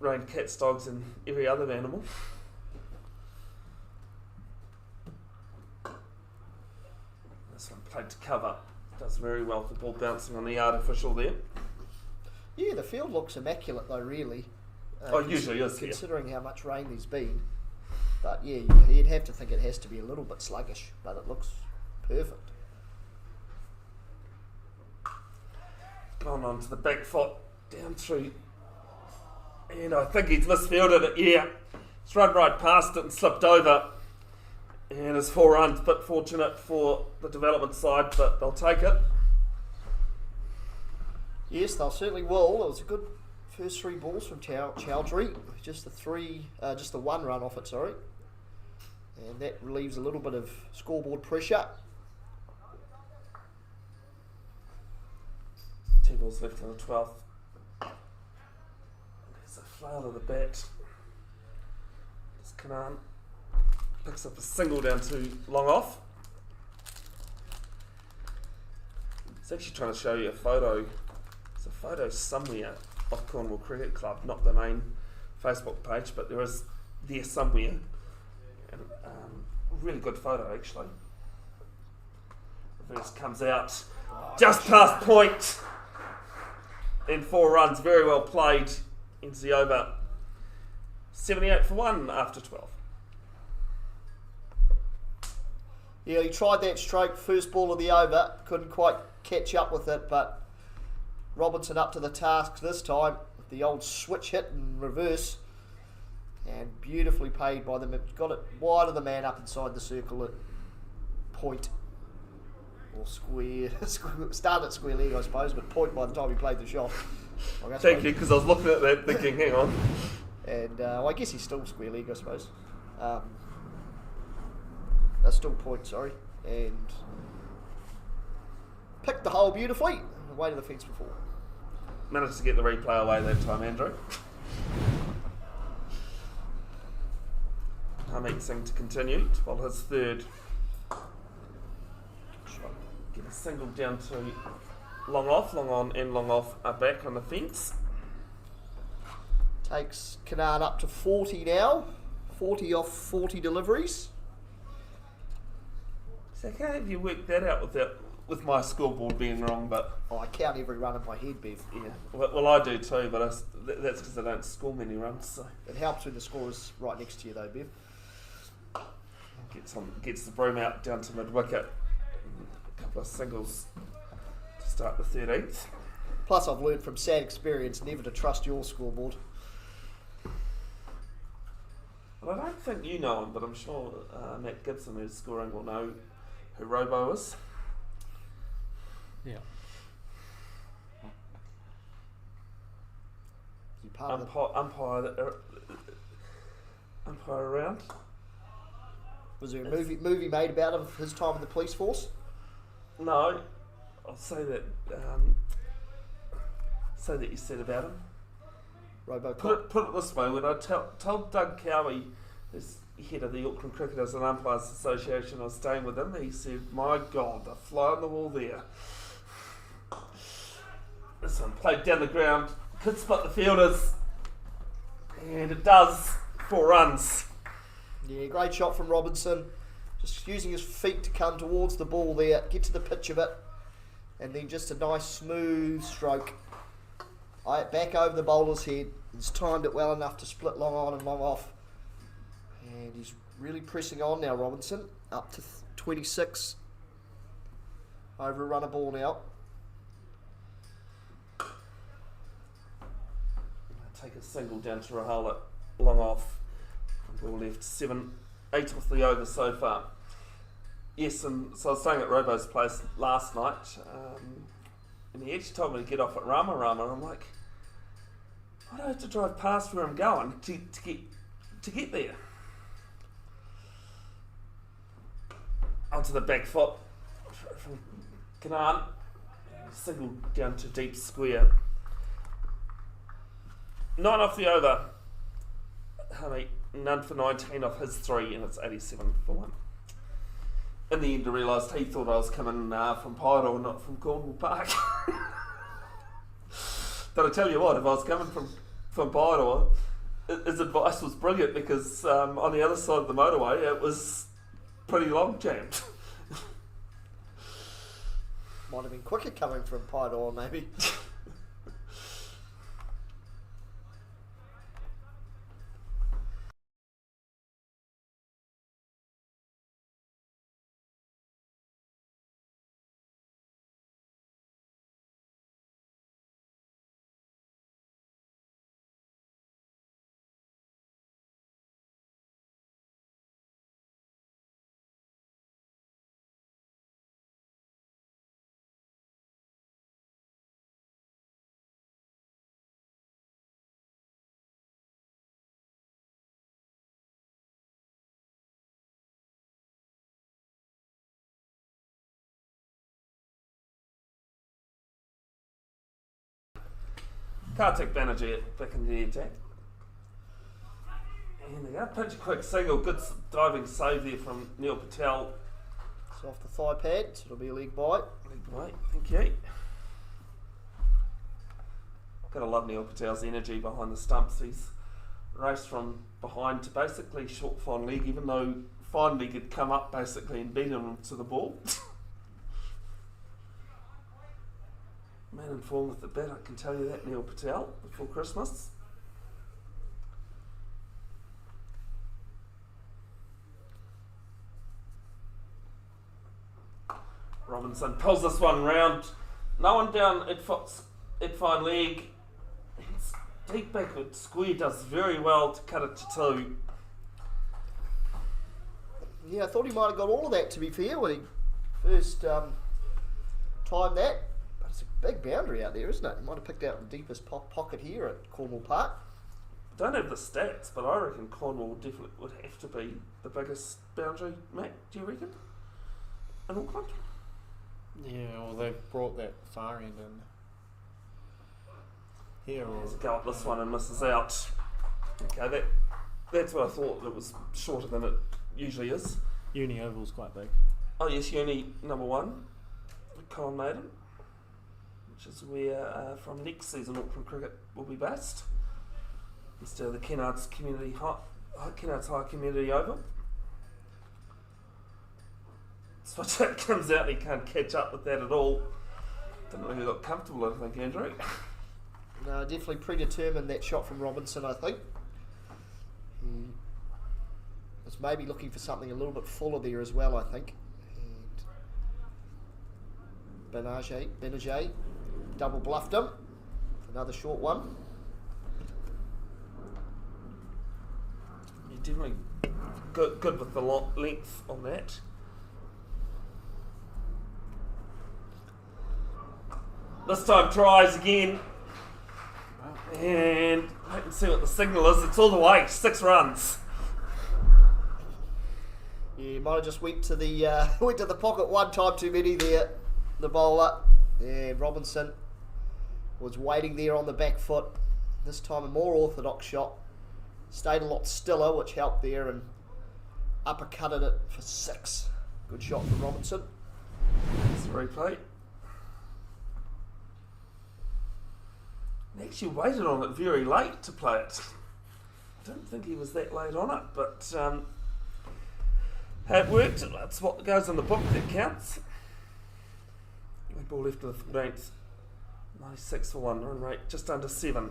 rained cats, dogs and every other animal. This one played to cover. Does very well with the ball bouncing on the artificial there. Yeah, the field looks immaculate though, really. Usually is, considering how much rain there's been. But yeah, you'd have to think it has to be a little bit sluggish, but it looks perfect. Gone on to the back foot, down through, and I think he's misfielded it, yeah. It's run right past it and slipped over. And his 4 runs, bit fortunate for the development side, but they'll take it. Yes, they'll certainly will. It was a good first 3 balls from Chowdhury. Just the 1 run off it, sorry. And that relieves a little bit of scoreboard pressure. 2 balls left on the 12th. flail of the bat. Just Canaan picks up a single down to long off. It's actually trying to show you a photo. There's a photo somewhere of Cornwall Cricket Club, not the main Facebook page, but there is there somewhere. And, really good photo actually. Reverse comes out just past point. In 4 runs, very well played. Ends the over 78 for 1 after 12. Yeah, he tried that stroke, first ball of the over, couldn't quite catch up with it, but Robinson up to the task this time with the old switch hit in reverse, and beautifully paid by them. It got it wide of the man up inside the circle at point, or square, started at square leg I suppose, but point by the time he played the shot. Thank you, because I was looking at that thinking, hang on. And I guess he's still square leg I suppose. That's still point, sorry. And picked the hole beautifully, away to the fence before. Managed to get the replay away that time, Andrew. Harmeet Singh to continue to bowl his third. Get a single down to long off, long on and long off are back on the fence. Takes Canaan up to 40 now. 40 off 40 deliveries. So how have you worked that out with my scoreboard being wrong? But I count every run in my head, Bev. yeah, well I do too, but that's because I don't score many runs. So It helps when the score is right next to you though, Bev. gets the broom out down to mid wicket. A couple of singles to start the 13th. Plus I've learned from sad experience never to trust your scoreboard. Well, I don't think you know him, but I'm sure Matt Gibson, who's scoring, will know who Robo is. Yeah. You part of the, Umpire around. was there a movie made about of his time in the police force? No, I'll say that. Say that you said about him. Robocop. Put it this way: when I told Doug Cowie, who's head of the Auckland Cricketers and Umpires Association, I was staying with him. He said, "My God, the fly on the wall there." This one played down the ground, could split the fielders, and it does. 4 runs. Yeah, great shot from Robinson. Just using his feet to come towards the ball there, get to the pitch of it, and then just a nice smooth stroke. Back over the bowler's head. He's timed it well enough to split long on and long off. And he's really pressing on now, Robinson. Up to 26. Over a run of ball now. Take a single down to Rahal at long off. Ball left 7, 8 off the over so far. Yes, and so I was staying at Robo's place last night, and he actually told me to get off at Rama, and I'm like, I don't have to drive past where I'm going to get there. Onto the back foot from Canaan, single down to deep square. 9 off the over. Honey, none for 19 off his 3, and it's 87 for 1. In the end, I realised he thought I was coming from Pyro, not from Cornwall Park. But I tell you what, if I was coming from Pyro, his advice was brilliant, because on the other side of the motorway, it was pretty long jammed. Might have been quicker coming from Pyro, maybe. Kartik Banerjee back in the attack. And they go. Pitch a quick single. Good diving save there from Neil Patel. It's off the thigh pad, so it'll be a leg bite. Leg bite, thank you. Gotta love Neil Patel's energy behind the stumps. He's raced from behind to basically short fine leg, even though fine leg had come up basically and beaten him to the ball. Man in form with the bat, I can tell you that, Neil Patel, before Christmas. Robinson pulls this one round. No one down at fine leg. It's deep backward square, does very well to cut it to 2. Yeah, I thought he might have got all of that, to be fair, when he first timed that. But it's a big boundary out there, isn't it? He might have picked out the deepest pocket here at Cornwall Park. Don't have the stats, but I reckon Cornwall definitely would have to be the biggest boundary. Matt, do you reckon? In Auckland? Yeah, well, they've brought that far end in here. Or Let's go up this one and misses out. Okay, that's what I thought. It was shorter than it usually is. Uni Oval's quite big. Oh yes, Uni number 1, Colin Maiden, which is where from next season Auckland cricket will be based. Instead of the Kennards High Community Oval. Switch comes out and he can't catch up with that at all. Didn't really look comfortable, I think, Andrew. No, definitely predetermined that shot from Robinson, I think. He was maybe looking for something a little bit fuller there as well, I think. And Benajay double bluffed him. Another short one. You're definitely good with the length on that. This time tries again. And I can see what the signal is. It's all the way, 6 runs. Yeah, he might have just went to the pocket one time too many there, the bowler. Yeah, Robinson was waiting there on the back foot. This time a more orthodox shot. Stayed a lot stiller, which helped there, and uppercutted it for 6. Good shot from Robinson. It's a replay. He actually waited on it very late to play it. I don't think he was that late on it, but it worked. That's what goes in the book that counts. The ball left with ranked 96 for 1, run rate just under 7.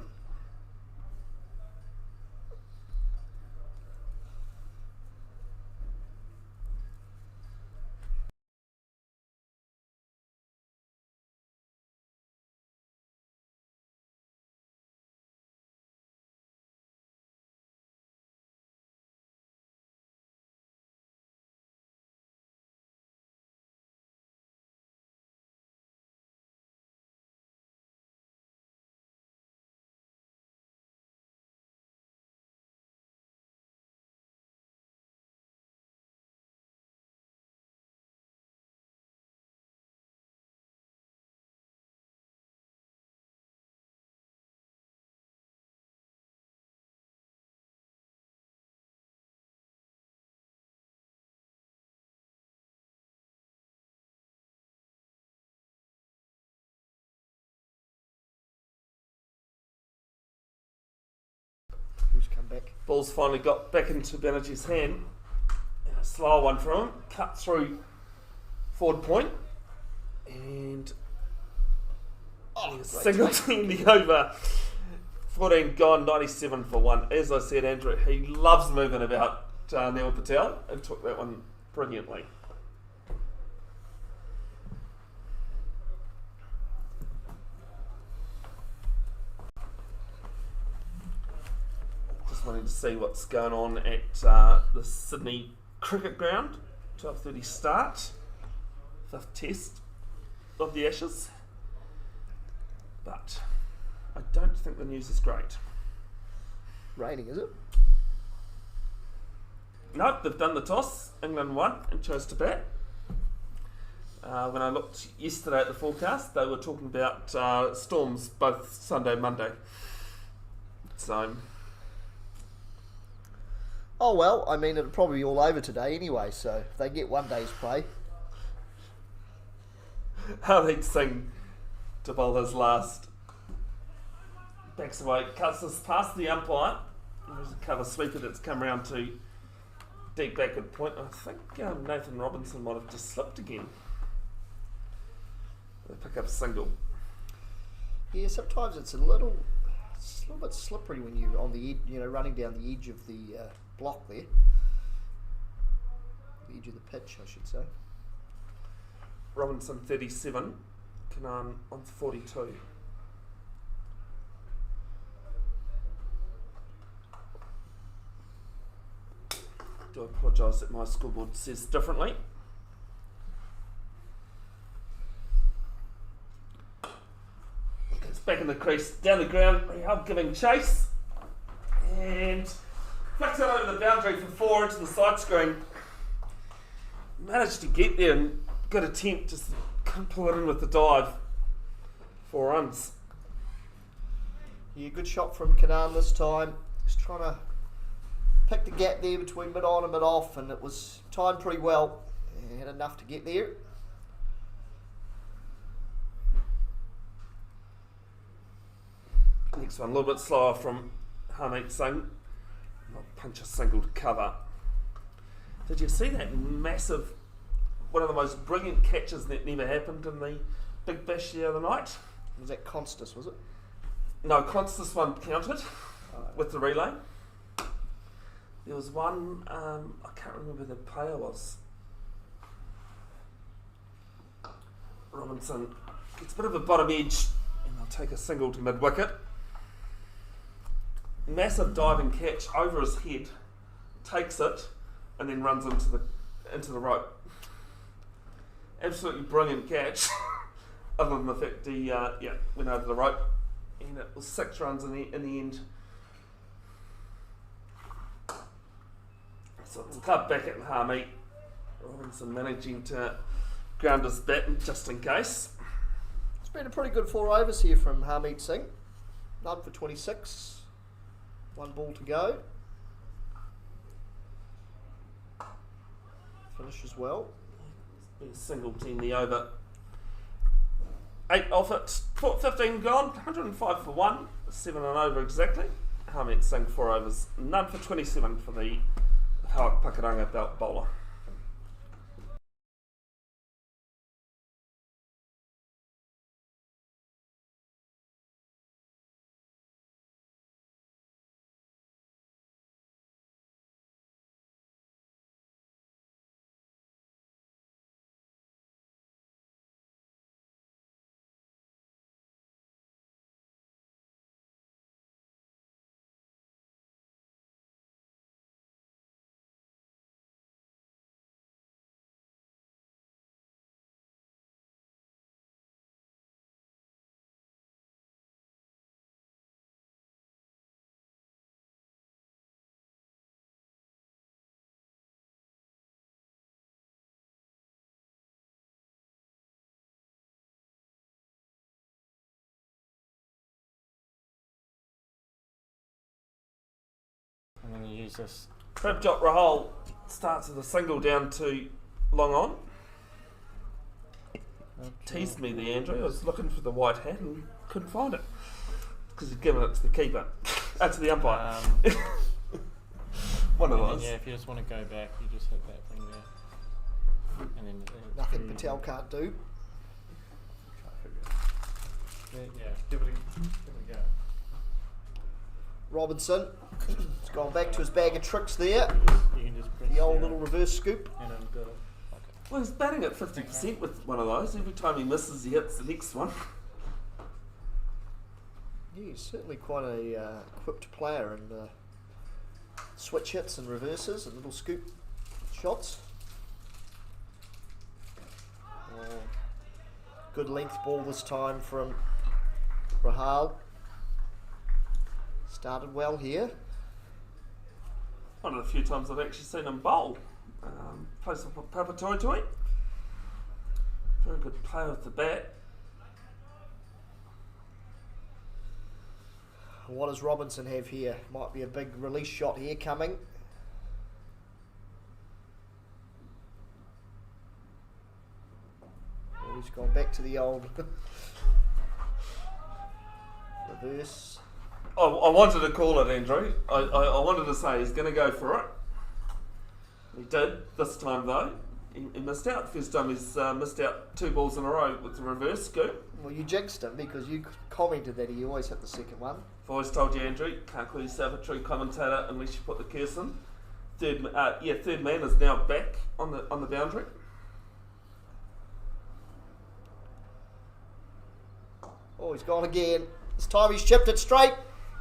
Who's come back? Ball's finally got back into Banerjee's hand. And a slow one from him. Cut through forward point. And singleting the over. 14 gone, 97 for 1. As I said, Andrew, he loves moving about Neil Patel and took that one brilliantly. Wanting to see what's going on at the Sydney Cricket Ground. 12:30 start, 5th test of the Ashes. But I don't think the news is great. Raining, is it? Nope, they've done the toss. England won and chose to bat. When I looked yesterday at the forecast, they were talking about storms both Sunday and Monday. So Oh well, I mean it'll probably be all over today anyway, so if they get one day's play. Harmeet Singh to bowl his last. Backs away, cuts this past the umpire. There's a cover sweeper that's come round to deep backward point. I think Nathan Robinson might have just slipped again. They pick up a single. Yeah, sometimes it's a little bit slippery when you're on the edge, running down the edge of the block there. The edge of the pitch, I should say. Robinson 37, Kanan on 42. Do apologise that my scoreboard says differently. It's back in the crease, down the ground, Rehab giving chase. And flicks it over the boundary for 4 into the side screen. Managed to get there and good attempt, just couldn't pull it in with the dive. 4 runs. Yeah, good shot from Kanan this time. Just trying to pick the gap there between mid on and mid off, and it was timed pretty well. He had enough to get there. Next one, a little bit slower from Harmeet Singh. Not punch a single to cover. Did you see that massive, one of the most brilliant catches that never happened in the Big Bash the other night? Was that Constas, was it? No, Constance one counted with the relay. There was one, I can't remember who the player was. Robinson gets a bit of a bottom edge and they'll take a single to mid wicket. Massive diving catch over his head, takes it, and then runs into the rope. Absolutely brilliant catch, other than the fact he went over the rope, and it was 6 runs in the end. So it's a club back at Harmeet. Robinson managing to ground his bat just in case. It's been a pretty good 4 overs here from Harmeet Singh. None for 26. 1 ball to go. Finish as well. Been a single 10 the over. 8 off it. 15 gone. 105 for 1. 7 and over exactly. Harmeet Singh 4 overs. None for 27 for the Hawak Pakaranga belt bowler. I'm going to use this. Prabjot Rahul starts with a single down to long on. Teased me the Andrew. I was looking for the white hat and couldn't find it because he'd given it to the keeper, to the umpire. One of those. Yeah, if you just want to go back, you just hit that thing there, and then Nothing Patel can't do. Yeah, give it a go. Robinson has gone back to his bag of tricks there. You can just press The old little reverse scoop. and then go. Okay. Well, he's batting at 50% with one of those. Every time he misses, he hits the next one. Yeah, he's certainly quite a equipped player and switch hits and reverses and little scoop shots. Good length ball this time from Rahal. Started well here. One of the few times I've actually seen him bowl. Plays for Papatoetoe. Very good player with the bat. What does Robinson have here? Might be a big release shot here coming. He's gone back to the old reverse. I wanted to call it, Andrew. I wanted to say he's going to go for it. He did this time though. He missed out. First time he's missed out 2 balls in a row with the reverse scoop. Well, you jinxed him because you commented that he always hit the second one. I've always told you, Andrew, can't call yourself a true commentator unless you put the curse in. Third man is now back on the boundary. Oh, he's gone again. This time he's chipped it straight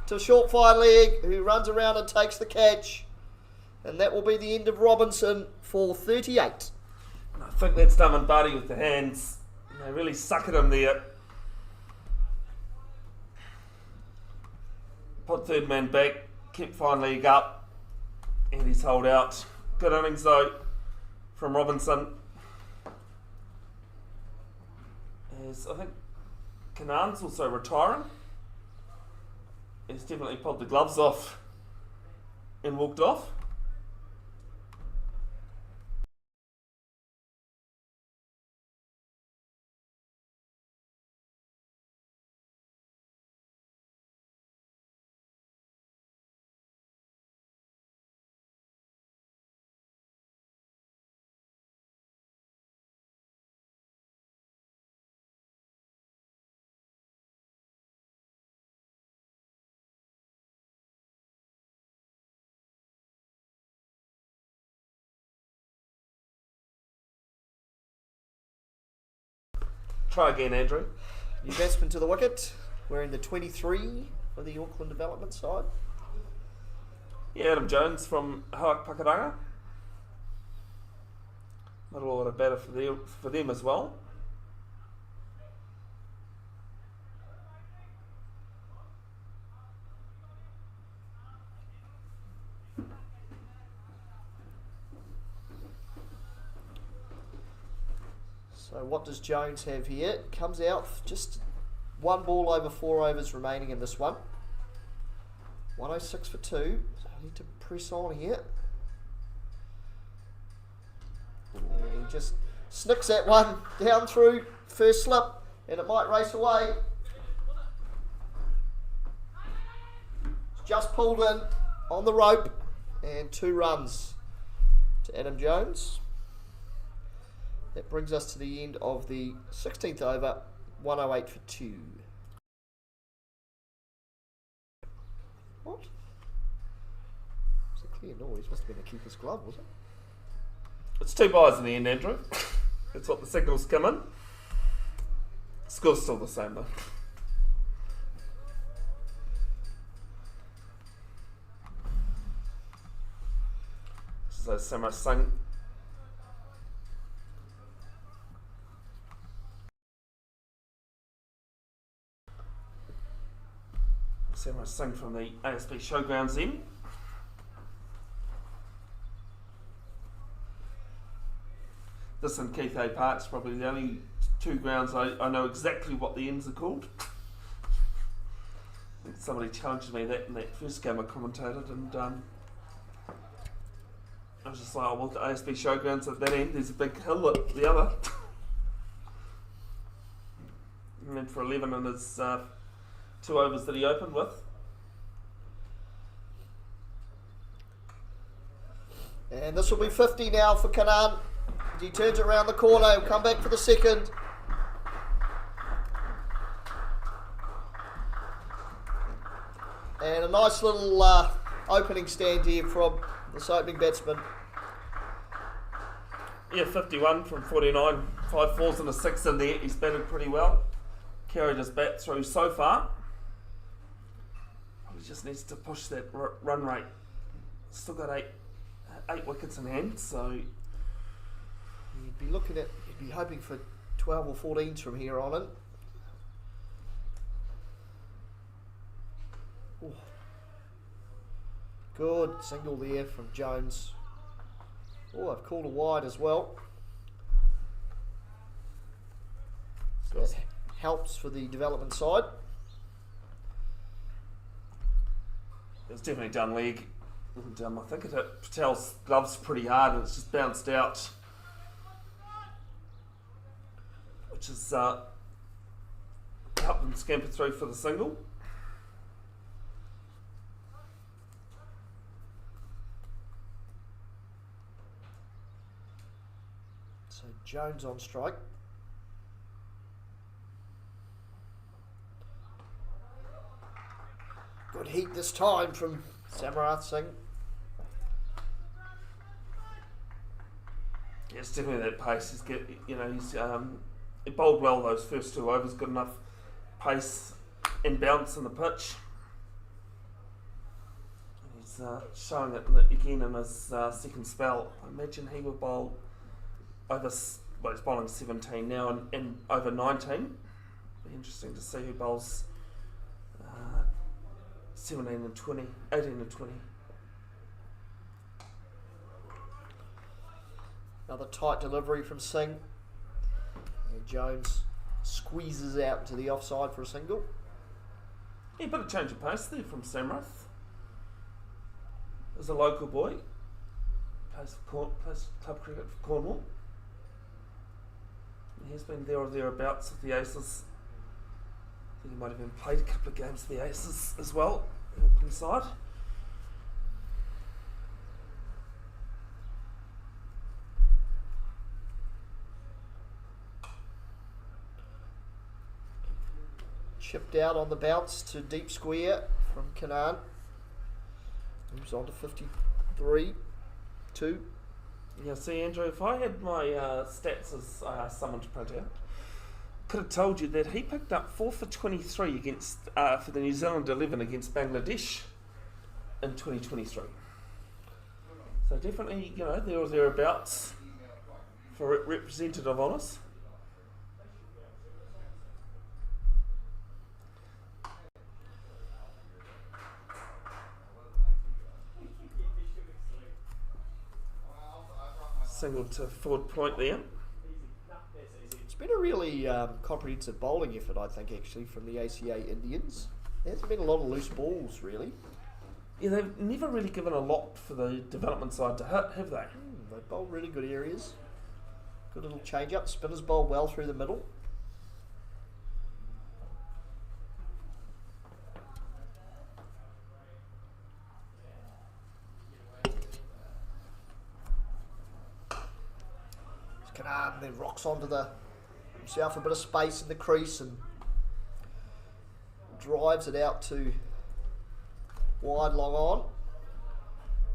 to short fine leg, who runs around and takes the catch. And that will be the end of Robinson for 38. I think that's Barty with the hands. They really suck at him there. Put third man back, kept fine leg up, and he's holed out. Good innings though from Robinson. As I think Kanan's also retiring. He's definitely pulled the gloves off and walked off. Try again, Andrew. New batsman to the wicket, wearing the 23 for the Auckland development side. Yeah, Adam Jones from Hawak Pakaranga. Not a lot of better for them as well. So what does Jones have here? Comes out just 1 ball over 4 overs remaining in this one. 106 for 2. So I need to press on here. And he just snicks that one down through first slip, and it might race away. It's just pulled in on the rope, and 2 runs to Adam Jones. That brings us to the end of the 16th over, 108 for 2. What? It's a clear noise. Must have been a keeper's glove, was it? It's 2 byes in the end, Andrew. That's what the signals come in. Score's still the same though. So Samar Singh. Samar Singh from the ASB Showgrounds in. This and Keith A Park's probably the only 2 grounds I know exactly what the ends are called. Somebody challenged me that in that first game I commentated, and I was just like, oh, well, the ASB Showgrounds at that end, there's a big hill at the other. And then for 11 in his 2 overs that he opened with. And this will be 50 now for Kanan. He turns it around the corner. He'll come back for the second. And a nice little opening stand here from this opening batsman. Yeah, 51 from 49. 5 fours and a 6 in there. He's batted pretty well. Carried his bat through so far. He just needs to push that run rate. Still got eight wickets in hand, so you'd be hoping for 12 or 14s from here on in. Ooh. Good single there from Jones. Oh, I've called a wide as well. So that helps for the development side. it's definitely done leg. And I think it hit Patel's gloves pretty hard and it's just bounced out. which has helped them scamper through for the single. So Jones on strike. Good heat this time from Samarath Singh. Yeah, it's definitely that pace. He's he bowled well those first 2 overs. Good enough pace and bounce on the pitch. He's showing it again in his second spell. I imagine he will bowl over. Well, he's bowling 17 now and over 19. Be interesting to see who bowls 17 and 20, 18 and 20. Another tight delivery from Singh. And Jones squeezes out to the offside for a single. Yeah, a bit of change of pace there from Samrath. As a local boy, plays club cricket for Cornwall. He's been there or thereabouts with the Aces. I think he might have even played a couple of games for the Aces as well, the Auckland side. Chipped out on the bounce to deep square from Kanan. Moves on to 53, 2. Yeah, see, Andrew, if I had my stats as someone to print out, could have told you that he picked up 4 for 23 against for the New Zealand 11 against Bangladesh in 2023. So definitely, there or thereabouts for representative honours. Single to forward point there. It's been a really comprehensive bowling effort, I think, actually, from the ACA Indians. There hasn't been a lot of loose balls, really. Yeah, they've never really given a lot for the development side to hit, have they? They've bowled really good areas. Good little change up. Spinners bowl well through the middle. Kanan then rocks onto himself a bit of space in the crease and drives it out to wide long on.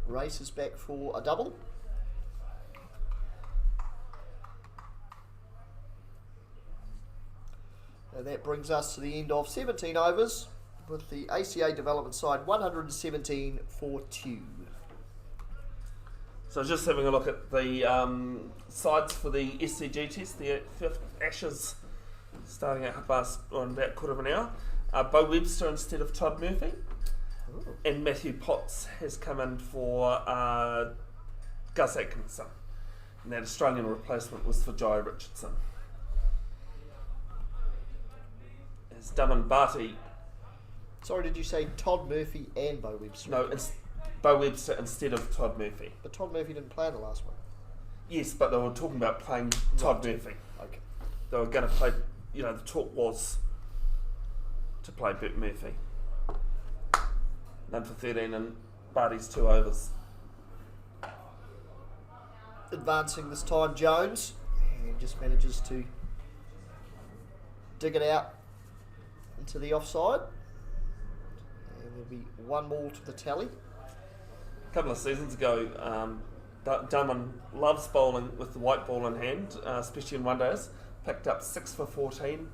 Races back for a double. And that brings us to the end of 17 overs with the ACA development side 117 for 2. So just having a look at the sides for the SCG test, the 5th Ashes starting at about quarter of an hour. Bo Webster instead of Todd Murphy. Ooh. And Matthew Potts has come in for Gus Atkinson. And that Australian replacement was for Jai Richardson. As Daman Bharti. Sorry, did you say Todd Murphy and Bo Webster? No, it's Bo Webster instead of Todd Murphy. But Todd Murphy didn't play in the last one. Yes, but they were talking about playing Todd Murphy. Okay. They were going to play, the talk was to play Bert Murphy. None for 13 and Barty's 2 overs. Advancing this time, Jones. And just manages to dig it out into the offside. And there'll be one more to the tally. A couple of seasons ago, Daman loves bowling with the white ball in hand, especially in one days. Picked up 6 for 14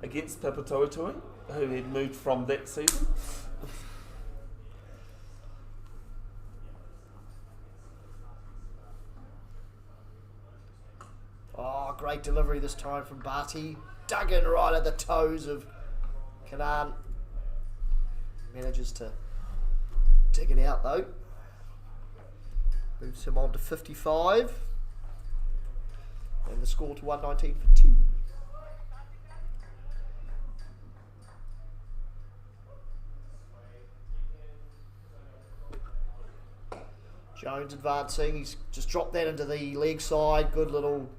against Papatoetoe, who had moved from that season. Oh, great delivery this time from Bharti. Dug in right at the toes of Kanan. Manages to dig it out though. Moves him on to 55. And the score to 119 for 2. Jones advancing. He's just dropped that into the leg side. Good little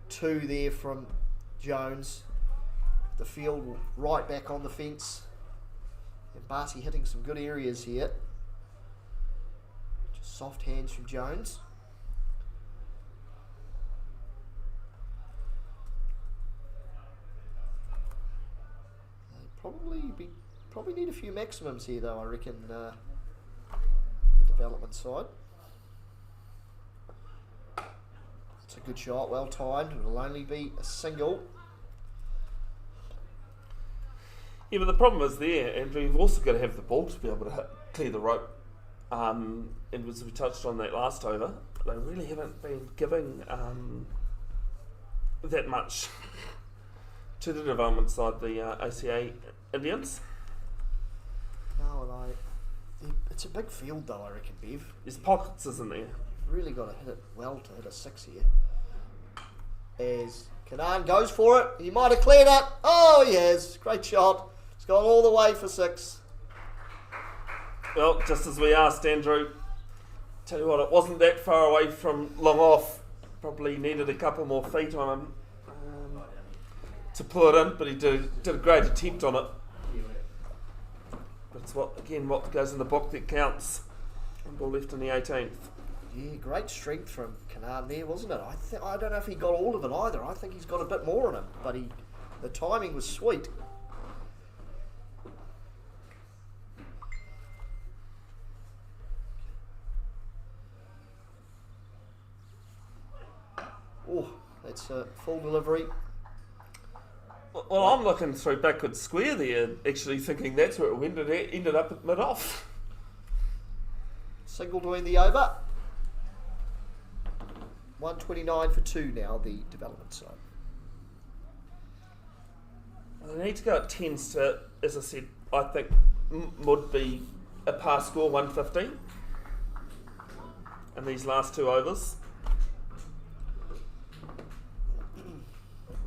2 there from Jones. The field right back on the fence. And Barty hitting some good areas here. Just soft hands from Jones. They probably need a few maximums here though, I reckon, the development side. It's a good shot, well timed. It'll only be a single. Yeah, but the problem is there, Andrew, you've also got to have the ball to be able to clear the rope. And as we touched on that last over, they really haven't been giving that much to the development side, the ACA Indians. No, it's a big field though, I reckon, Bev. There's pockets, isn't there? You've really got to hit it well to hit a 6 here. As Kanan goes for it, he might have cleared it. Oh, he has. Great shot. It's gone all the way for 6. Well, just as we asked Andrew, tell you what, it wasn't that far away from long off. Probably needed a couple more feet on him to pull it in, but he did a great attempt on it. But it's what goes in the book that counts. And ball left in the 18th. Yeah, great strength from Kanan there, wasn't it? I don't know if he got all of it either. I think he's got a bit more on him, but the timing was sweet. Oh, that's a full delivery. Well, I'm looking through backward square there, actually thinking that's where it ended up at mid-off. Single to end the over. 129 for 2 now, the development side. They need to go at 10s to, as I said, I think would be a pass score 150 in these last 2 overs.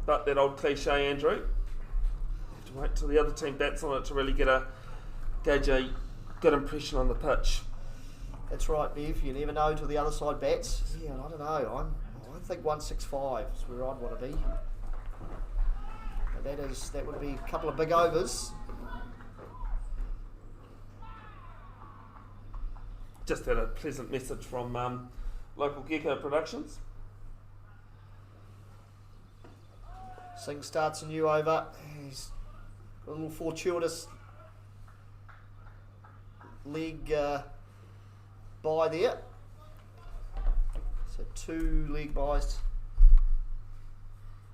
But that old cliche, Andrew, you have to wait till the other team bats on it to really gauge a good impression on the pitch. That's right, Bev. You never know till the other side bats. Yeah, I don't know. I think 165 is where I'd want to be. And that would be a couple of big overs. Just had a pleasant message from local Gecko Productions. Singh starts a new over. He's got a little fortuitous leg bye there. So 2 leg byes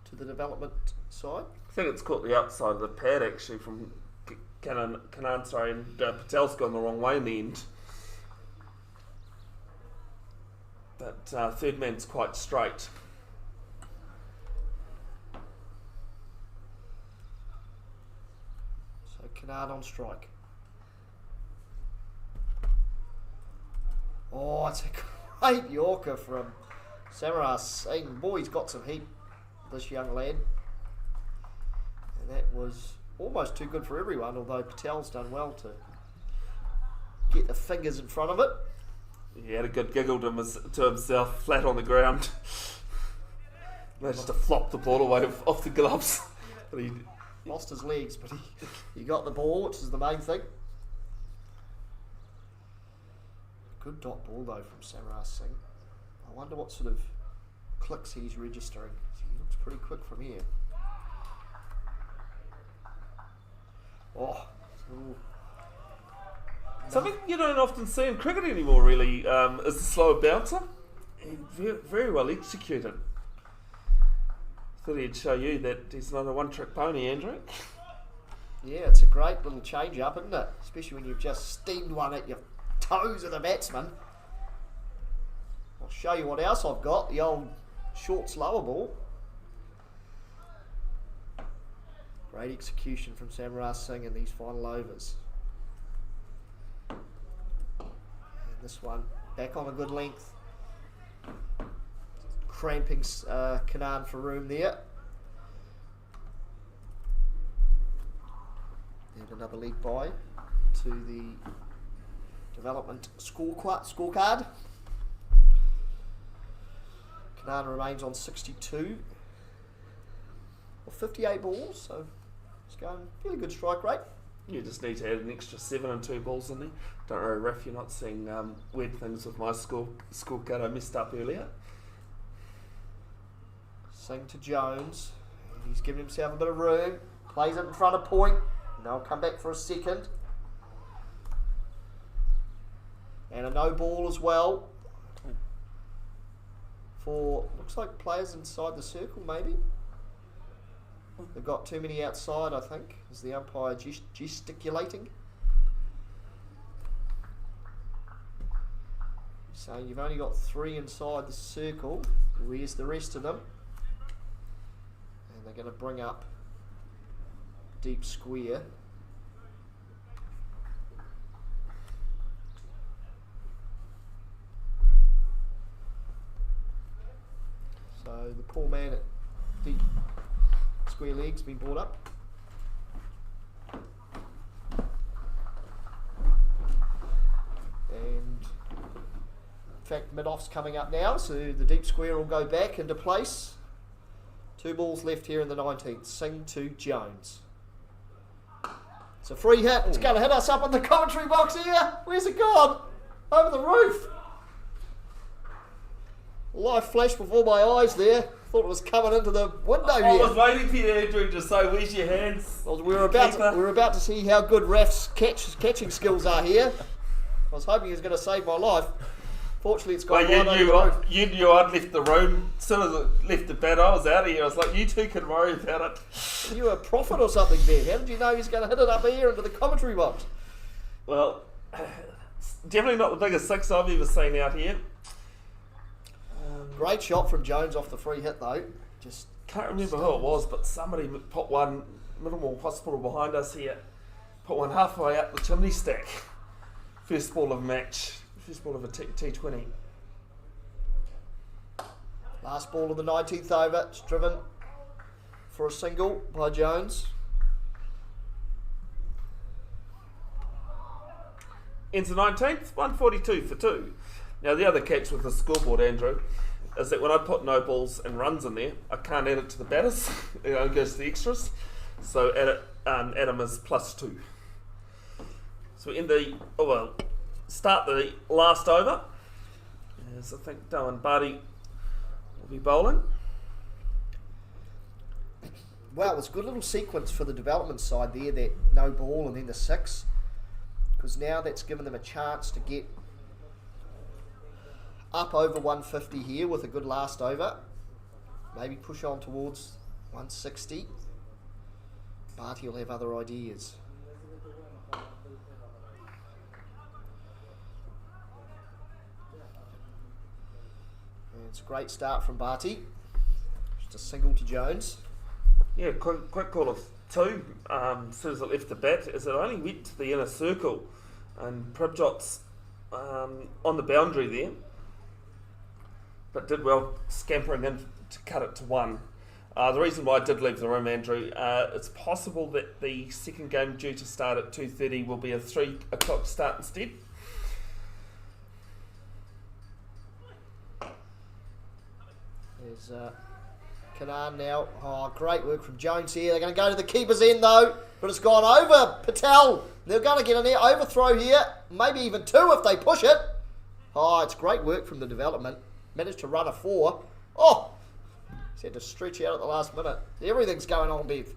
to the development side. I think it's caught the outside of the pad actually from Kanan, and Patel's gone the wrong way in the end. But third man's quite straight. So Kanan on strike. Oh, it's a great Yorker from Samara Singh. Boy, he's got some heat, this young lad. And that was almost too good for everyone, although Patel's done well to get the fingers in front of it. He had a good giggle to himself, flat on the ground. Managed to flop the ball away off the gloves. But he lost his legs, but he got the ball, which is the main thing. Good dot ball though from Samara Singh. I wonder what sort of clicks he's registering. He looks pretty quick from here. Oh. Ooh. Something you don't often see in cricket anymore really is the slower bouncer. Very, very well executed. Thought he'd show you that he's not a one-trick pony, Andrew. Yeah, it's a great little change-up, isn't it? Especially when you've just steamed one at your toes of the batsman. I'll show you what else I've got. The old short slower ball. Great execution from Samara Singh in these final overs. And this one back on a good length. Cramping Kanan for room there. And another leg bye to the development scorecard. Kanan remains on 62. Well, 58 balls, so it's going fairly good strike rate. You just need to add an extra 7 and 2 balls in there. Don't worry, Ref, you're not seeing weird things with my score card I messed up earlier. Sing to Jones. He's giving himself a bit of room. Plays it in front of point. And they'll come back for a second. And a no ball as well. For, looks like players inside the circle maybe. They've got too many outside, I think. Is the umpire gesticulating? Saying you've only got 3 inside the circle. Where's the rest of them? And they're going to bring up deep square. So the poor man at deep square leg's been brought up. And in fact mid-off's coming up now, so the deep square will go back into place. 2 balls left here in the 19th. Sing to Jones. It's a free hit. It's going to hit us up in the commentary box here. Where's it gone? Over the roof. Live flash before my eyes there. Thought it was coming into the window here. I was waiting for you, Andrew, to say, where's your hands? Well, we were about to see how good Raf's catching skills are here. I was hoping he was going to save my life. Fortunately, it's gone right over the roof. You knew I'd left the room. As soon as it left the bat, I was out of here. I was like, you two can worry about it. You were a prophet or something, Ben. How did you know he was going to hit it up here into the commentary box? Well, it's definitely not the biggest 6 I've ever seen out here. Great shot from Jones off the free hit, though. Just can't remember who it was, but somebody put one, Minimal Hospital behind us here, put one halfway up the chimney stack. First ball of match. First ball of a T20. Last ball of the 19th over. It's driven for a single by Jones. Ends the 19th, 142 for 2. Now the other catch with the scoreboard, Andrew, is that when I put no balls and runs in there, I can't add it to the batters. It only goes to the extras. So add them as +2. So we end start the last over. As I think Darwin Barty will be bowling. Well, it's a good little sequence for the development side there, that no ball and then the 6. Because now that's given them a chance to get up over 150 here with a good last over. Maybe push on towards 160. Barty will have other ideas. And it's a great start from Barty. Just a single to Jones. Yeah, quick call of 2. As soon as it left the bat, as it only went to the inner circle, and Pribjot's on the boundary there, but did well scampering in to cut it to 1. The reason why I did leave the room, Andrew, it's possible that the second game due to start at 2:30 will be a 3 o'clock start instead. There's Kanan now. Oh, great work from Jones here. They're going to go to the keeper's end though, but it's gone over Patel. They're going to get an overthrow here, maybe even 2 if they push it. Oh, it's great work from the development. Managed to run a 4. Oh, he's had to stretch out at the last minute. Everything's going on, Bev.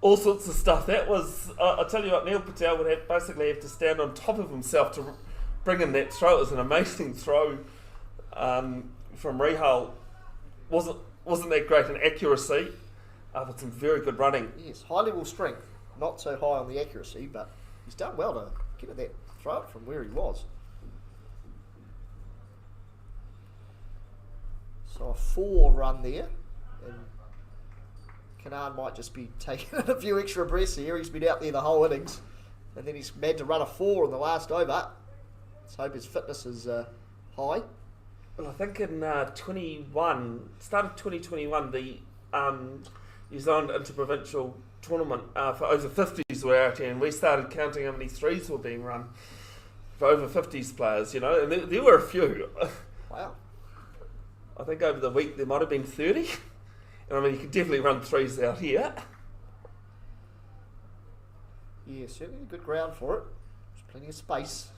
All sorts of stuff. That was, I tell you what, Neil Patel would basically have to stand on top of himself to bring in that throw. It was an amazing throw from Rehal. Wasn't that great in accuracy, but some very good running. Yes, high level strength. Not so high on the accuracy, but he's done well to get at that throw it from where he was. So a 4 run there, and Kanan might just be taking a few extra breaths here. He's been out there the whole innings, and then he's made to run a 4 in the last over. Let's hope his fitness is high. Well, I think in start of 2021, the New Zealand Interprovincial Tournament for over 50s were out here, and we started counting how many 3s were being run for over 50s players, you know, and there were a few. Wow. I think over the week there might have been 30, And I mean, you can definitely run threes out here. Yeah, certainly good ground for it. There's plenty of space.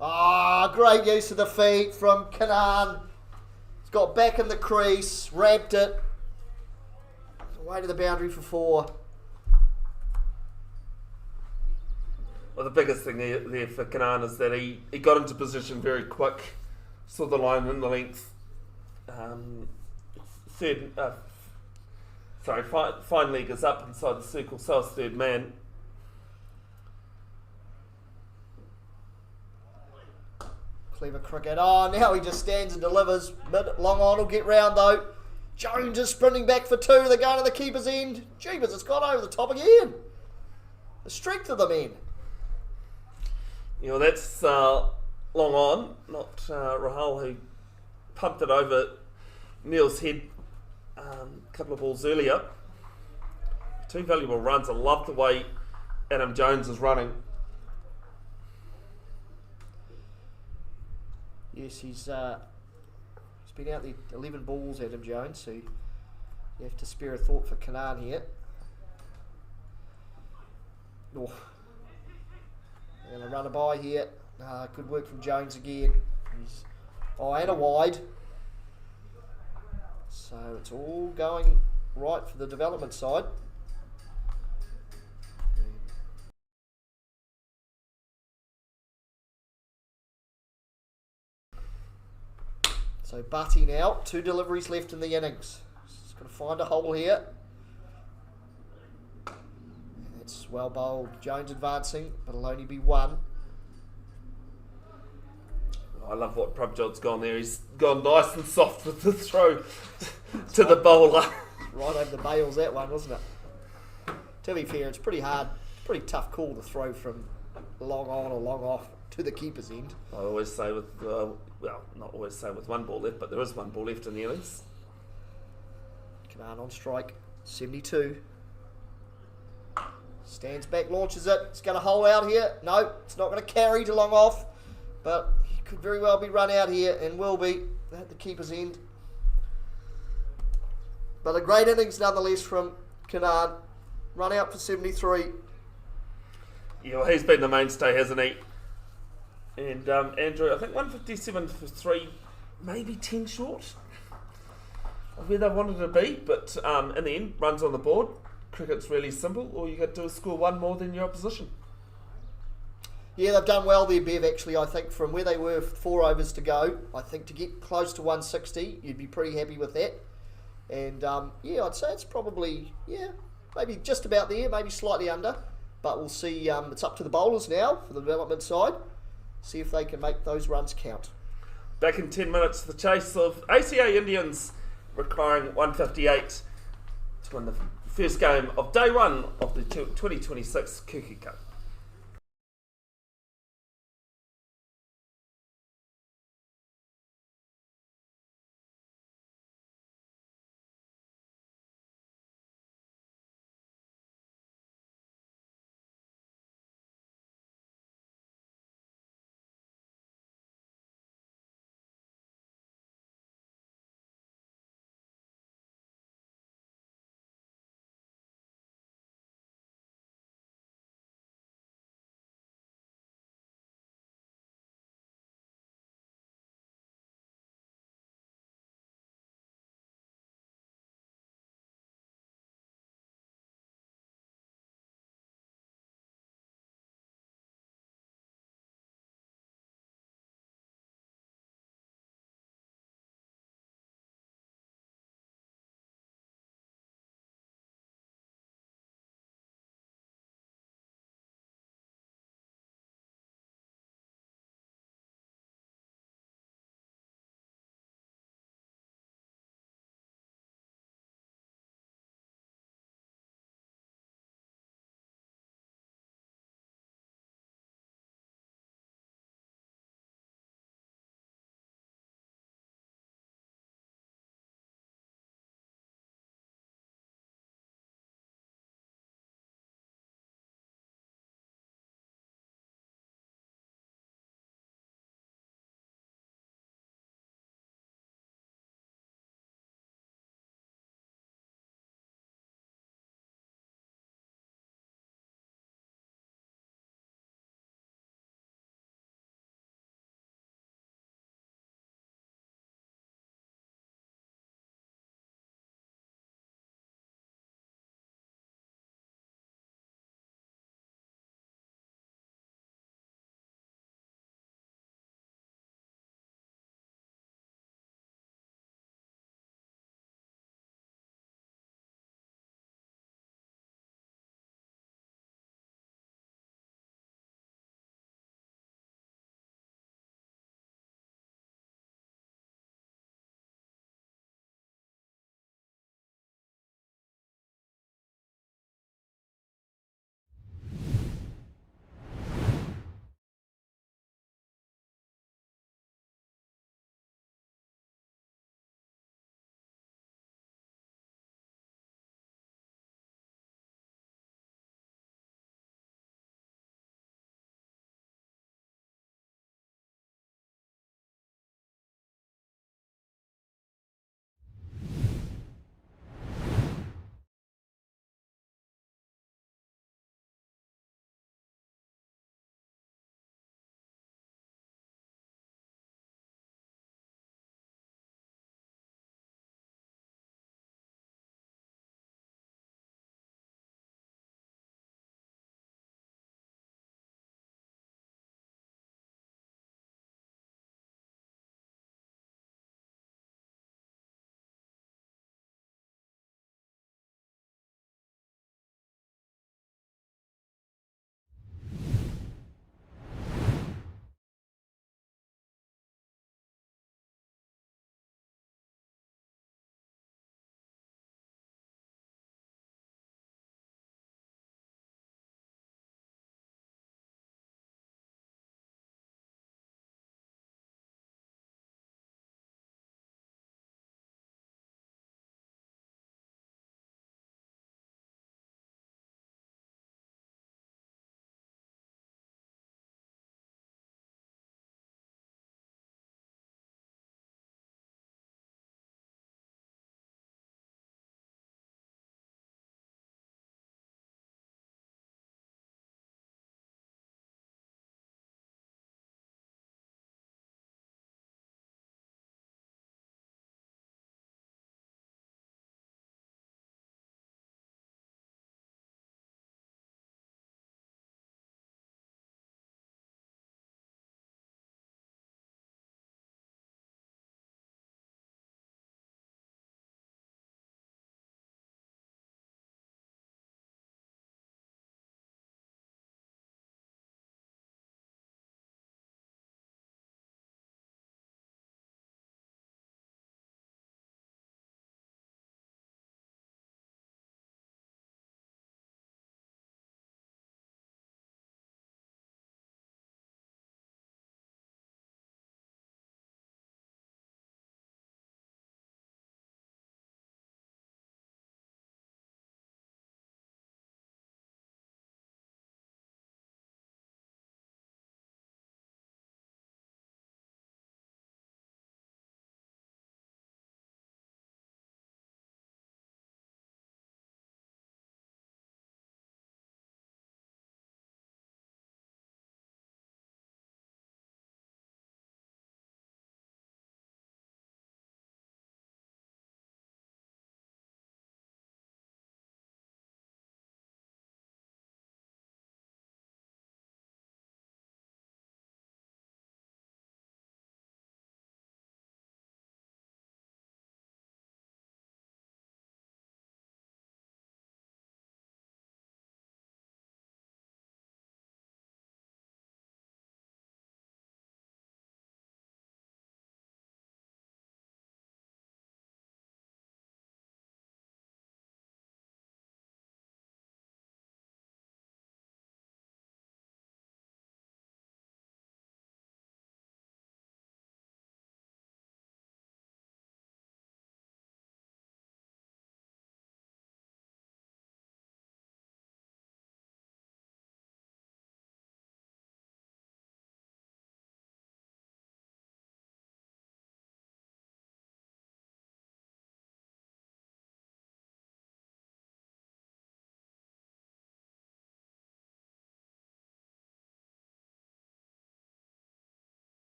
Ah, great use of the feet from Kanan. He's got back in the crease, ramped it. Away to the boundary for 4. Well, the biggest thing there for Kanan is that he got into position very quick, saw the line in the length. Fine leg is up inside the circle, so is third man. Clever cricket. Oh, now he just stands and delivers. Long on will get round though. Jones is sprinting back for 2. They're going to the keeper's end. Jeepers, it's gone over the top again. The strength of the men. You know, that's long on, not Rahul, who pumped it over Neil's head a couple of balls earlier. 2 valuable runs. I love the way Adam Jones is running. Yes, he's been out the 11 balls, Adam Jones, so you have to spare a thought for Kanan here. Oh. They're going to run a by here. Good work from Jones again. And a wide. So it's all going right for the development side. So Butty now, 2 deliveries left in the innings. He's got to find a hole here. It's well bowled. Jones advancing, but it'll only be 1. I love what Prabjot's gone there. He's gone nice and soft with the throw to the bowler. Right over the bails, that one, wasn't it? To be fair, it's pretty hard, pretty tough call to throw from long on or long off to the keeper's end. I always say with, not always say with 1 ball left, but there is 1 ball left in the innings. Kanan on strike, 72. Stands back, launches it. It's going to hole out here. No, it's not going to carry to long off, but he could very well be run out here and will be at the keeper's end. But a great innings nonetheless from Kanan. Run out for 73. Yeah, well, he's been the mainstay, hasn't he? And Andrew, I think 157 for 3, maybe 10 short of where they wanted to be, but in the end, runs on the board. Cricket's really simple. All you got to do is score 1 more than your opposition. Yeah, they've done well there, Bev, actually. I think from where they were 4 overs to go, I think to get close to 160, you'd be pretty happy with that. And I'd say it's probably, maybe just about there, maybe slightly under. But we'll see. It's up to the bowlers now for the development side. See if they can make those runs count. Back in 10 minutes, the chase of ACA Indians requiring 158 to win the first game of day 1 of the 2026 Kuki Cup.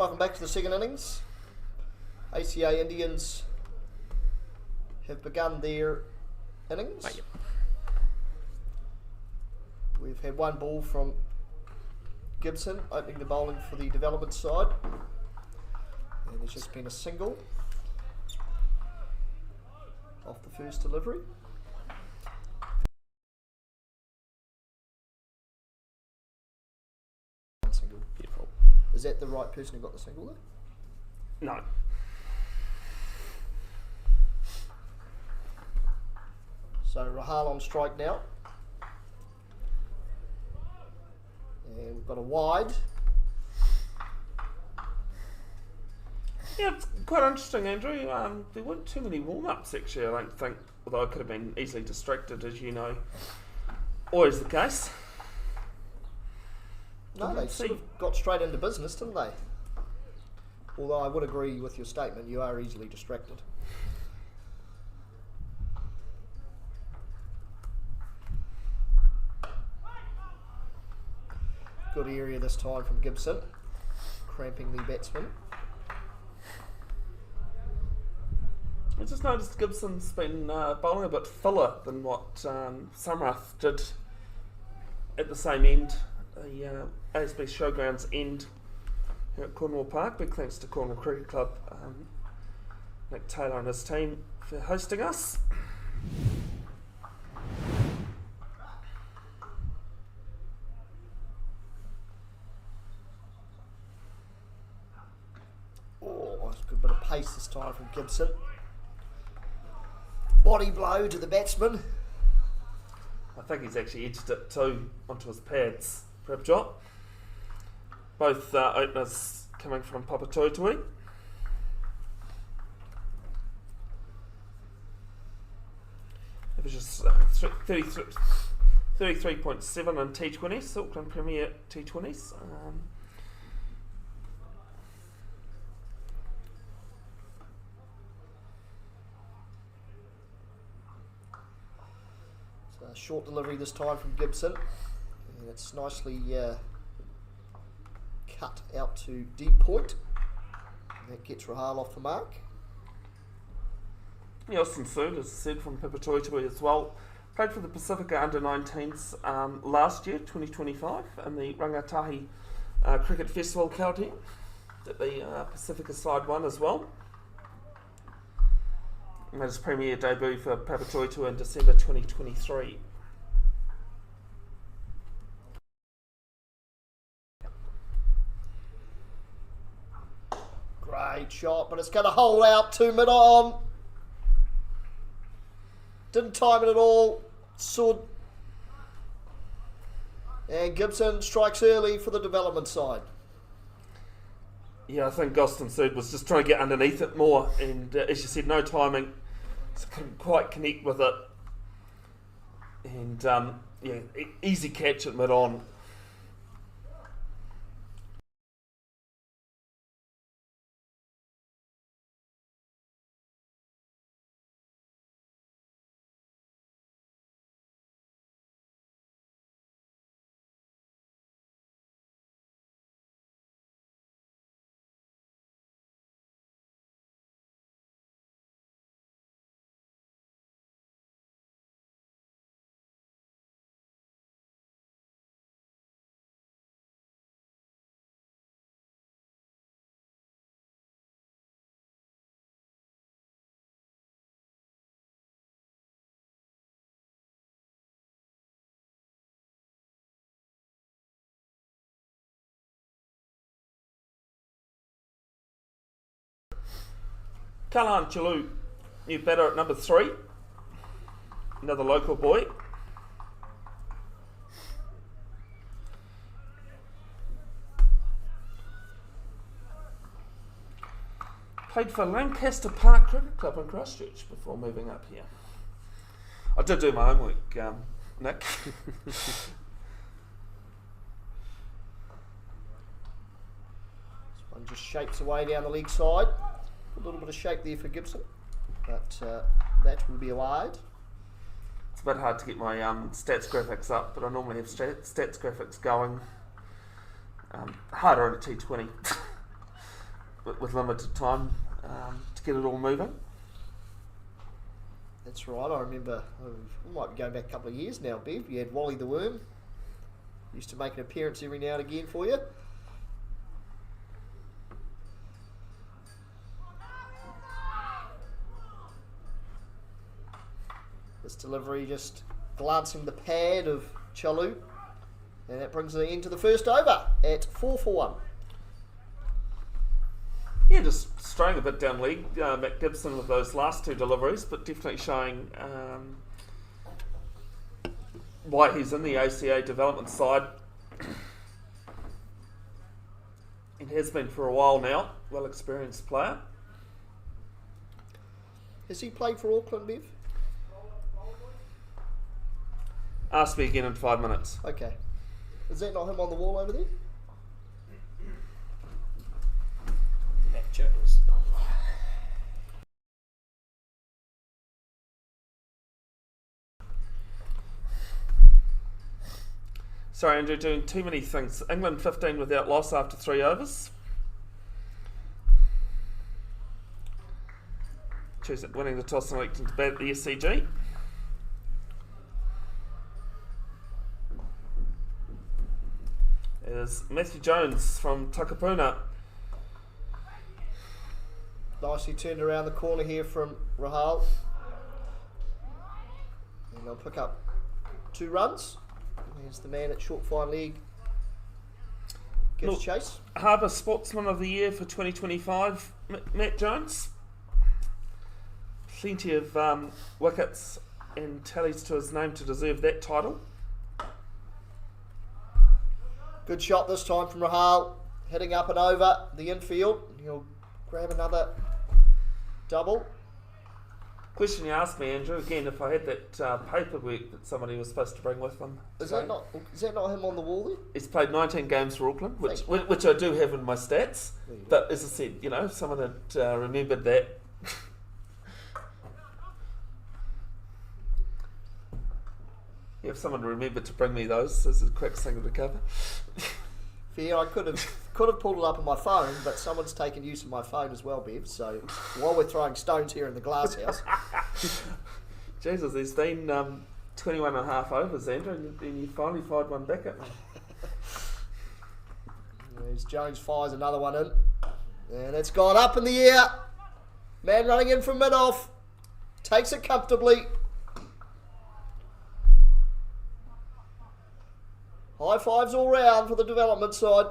Welcome back to the second innings. ACA Indians have begun their innings. Yep. We've had one ball from Gibson opening the bowling for the development side, and there's just been a single off the first delivery. One single. Beautiful. Is that the right person who got the single though? No. So Rahal on strike now. And we've got a wide. Yeah, it's quite interesting, Andrew. There weren't too many warm-ups actually, I don't think, although I could have been easily distracted, as you know. Always the case. No, they sort of got straight into business, didn't they? Although I would agree with your statement, you are easily distracted. Good area this time from Gibson, cramping the batsman. I just noticed Gibson's been bowling a bit fuller than what Samrath did at the same end, the ASB Showgrounds end here at Cornwall Park. Big thanks to Cornwall Cricket Club, Nick Taylor and his team for hosting us. Oh, it's a good bit of pace this time from Gibson. Body blow to the batsman. I think he's actually edged it too onto his pads, Prabjot. Both openers coming from Papatoetui. It was just 33.7 in T20s, Auckland Premier T20s. Short delivery this time from Gibson, and it's nicely cut out to deep point. And that gets Rahal off the mark. Austin Sood, as I said, from Papatoetui as well. Played for the Pacifica under-19s last year, 2025, in the Rangatahi Cricket Festival county that the Pacifica side won as well. Made his premier debut for Papatoetui in December 2023. Great shot, but it's going to hold out to mid-on. Didn't time it at all. Sood. And Gibson strikes early for the development side. Yeah, I think Austin Sood was just trying to get underneath it more, and as you said, no timing, so couldn't quite connect with it. And yeah, easy catch at mid-on. Kalan Chalu, new batter at number 3. Another local boy. Played for Lancaster Park Cricket Club in Christchurch before moving up here. I did do my homework, Nick. This one just shapes away down the leg side. A little bit of shape there for Gibson, but that will be a wide. It's a bit hard to get my stats graphics up, but I normally have stats graphics going. Harder in a T20. with limited time to get it all moving. That's right. I remember, we might be going back a couple of years now, Bev. You had Wally the Worm. Used to make an appearance every now and again for you. This delivery just glancing the pad of Chalu. And that brings the end to the first over at 4-1. Yeah, just straying a bit down league. Matt Gibson with those last two deliveries, but definitely showing why he's in the ACA development side. It has been for a while now. Well experienced player. Has he played for Auckland, Bev? Ask me again in 5 minutes. Okay. Is that not him on the wall over there? Sorry, Andrew, doing too many things. England 15 without loss after 3 overs. Choose it, winning the toss and electing to bat at the SCG. Is Matthew Jones from Takapuna. Nicely turned around the corner here from Rahal. And they'll pick up 2 runs. There's the man at short fine leg. Gives chase. Harbour Sportsman of the Year for 2025, Matt Jones. Plenty of wickets and tallies to his name to deserve that title. Good shot this time from Rahal. Hitting up and over the infield. He'll grab another double. Question you asked me, Andrew, again, if I had that paperwork that somebody was supposed to bring with them. Is that not him on the wall there? He's played 19 games for Auckland, which I do have in my stats. But as I said, if someone had remembered that. If someone remembered to bring me those, this is a quick thing to cover. Fair, I could have pulled it up on my phone, but someone's taken use of my phone as well, Bev. So while we're throwing stones here in the glass house. Jesus, there's been 21 and a half overs, Andrew, and you finally fired one back at me. As Jones fires another one in. And it's gone up in the air. Man running in from mid-off. Takes it comfortably. High fives all round for the development side.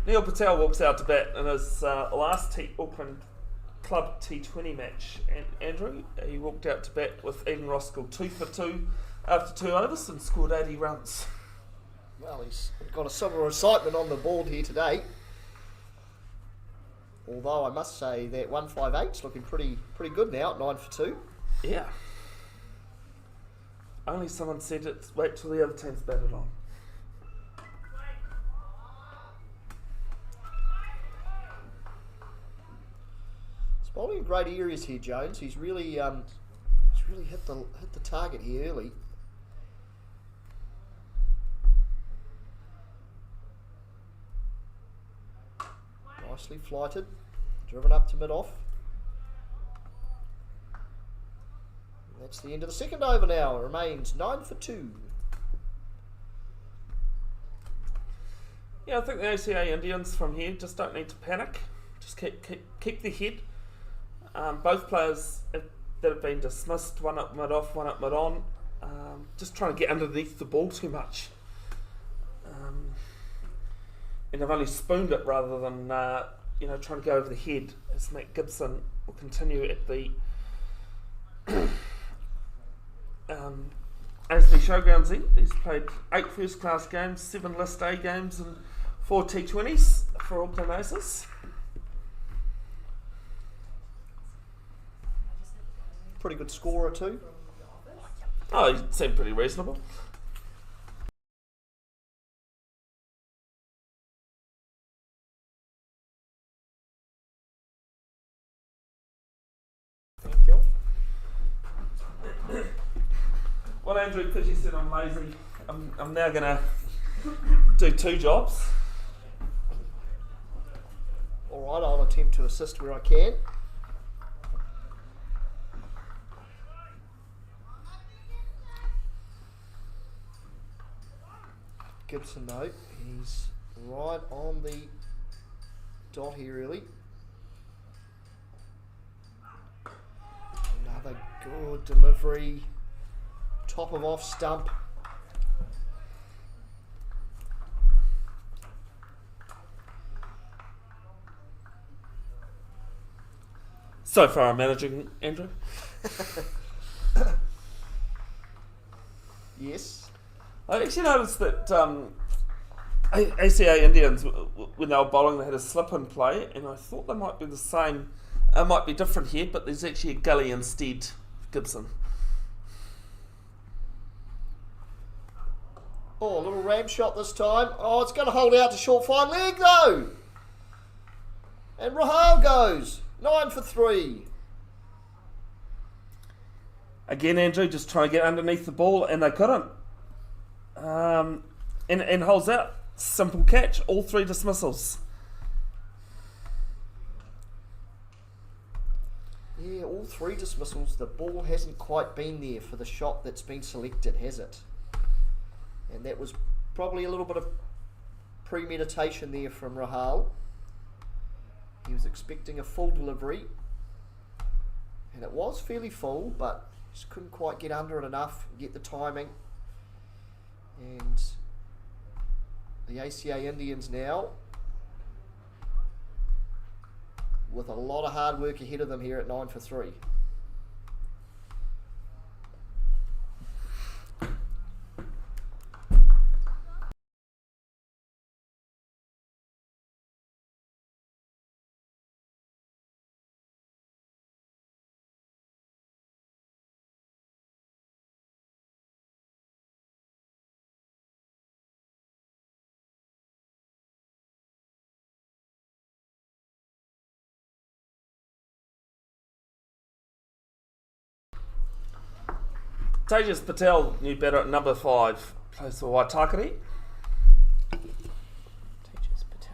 Neil Patel walks out to bat in his last Auckland Club T20 match. And Andrew, he walked out to bat with Eden Roskill 2 for 2 after 2 overs and scored 80 runs. Well, he's got a silver excitement on the board here today. Although I must say that 158's looking pretty good now at 9 for 2. Yeah. Only someone said it's wait till the other team's batted on. Bowling in great areas here, Jones. He's really hit the target here early. Nicely flighted, driven up to mid-off. That's the end of the second over now. It remains 9 for 2. Yeah, I think the ACA Indians from here just don't need to panic. Just keep their head. Both players that have been dismissed, one up mid-off, one up mid-on, just trying to get underneath the ball too much. And they've only spooned it rather than trying to go over the head, as Matt Gibson will continue at the ACA Showgrounds end. He's played 8 first-class games, 7 List A games, and 4 T20s for Auckland Aces. Pretty good scorer too. Oh, he seemed pretty reasonable. Thank you. Well, Andrew, because you said I'm lazy, I'm now going to do 2 jobs. Alright, I'll attempt to assist where I can. Gibson, though, he's right on the dot here, really. Another good delivery. Top of off stump. So far I'm managing, Andrew. Yes. I actually noticed that ACA Indians, when they were bowling, they had a slip-in play, and I thought they might be the same. It might be different here, but there's actually a gully instead of Gibson. Oh, a little ram shot this time. Oh, it's going to hold out to short fine leg, though. And Rahal goes. 9 for 3. Again, Andrew just trying to get underneath the ball, and they couldn't. And holds out. Simple catch. All 3 dismissals. Yeah, all 3 dismissals. The ball hasn't quite been there for the shot that's been selected, has it? And that was probably a little bit of premeditation there from Rahal. He was expecting a full delivery, and it was fairly full, but just couldn't quite get under it enough, get the timing. And the ACA Indians now, with a lot of hard work ahead of them here at 9 for 3. Tejas Patel knew better at number 5. Plays for Waitakere. Tejas Patel.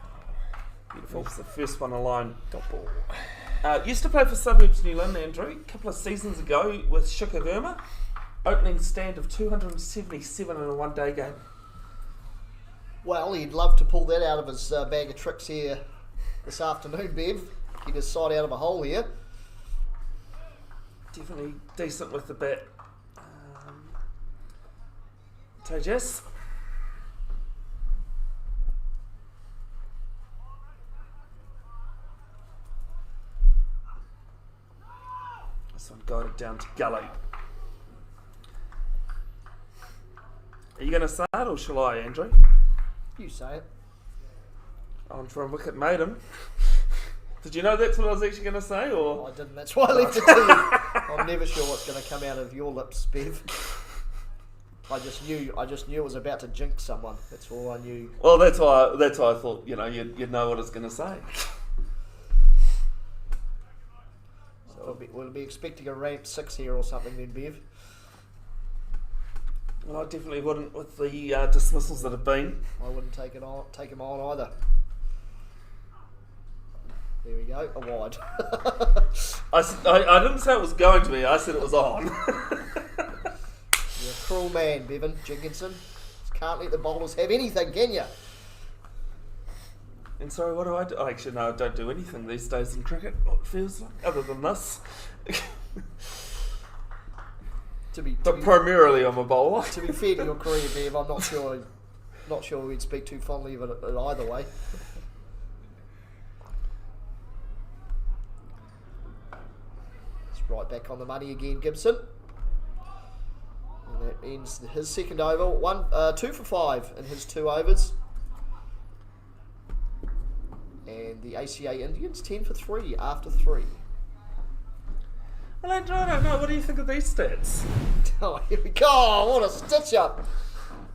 Beautiful. It's the first one alone. Double. Used to play for Suburbs New Zealand, Andrew, a couple of seasons ago with Shikagurma. Opening stand of 277 in a one-day game. Well, he'd love to pull that out of his bag of tricks here this afternoon, Bev. Get his side out of a hole here. Definitely decent with the bat. Tejas. This one got it down to gully. Are you going to say it or shall I, Andrew? You say it. I'm from Wicket Maiden. Did you know that's what I was actually going to say, or? I didn't, that's why I left it to you. I'm never sure what's going to come out of your lips, Bev. I just knew it was about to jinx someone. That's all I knew. Well, that's why I thought, you'd know what it's going to say. So we'll be expecting a ramp 6 here or something then, Bev. Well, I definitely wouldn't with the dismissals that have been. I wouldn't take him on either. There we go, a wide. I didn't say it was going to be, I said it was on. You're a cruel man, Bevan Jenkinson. Can't let the bowlers have anything, can you? And sorry, what do I do? Actually, no, I don't do anything these days in cricket, what it feels like, other than this. But primarily I'm a bowler. To be fair to your career, Bev, I'm not sure we'd speak too fondly of it either way. It's right back on the money again, Gibson. And that ends his second over. 2 for 5 in his 2 overs. And the ACA Indians 10 for 3 after 3. Well, Andrew, I don't know. What do you think of these stats? Oh, here we go. Oh, what a stitch up.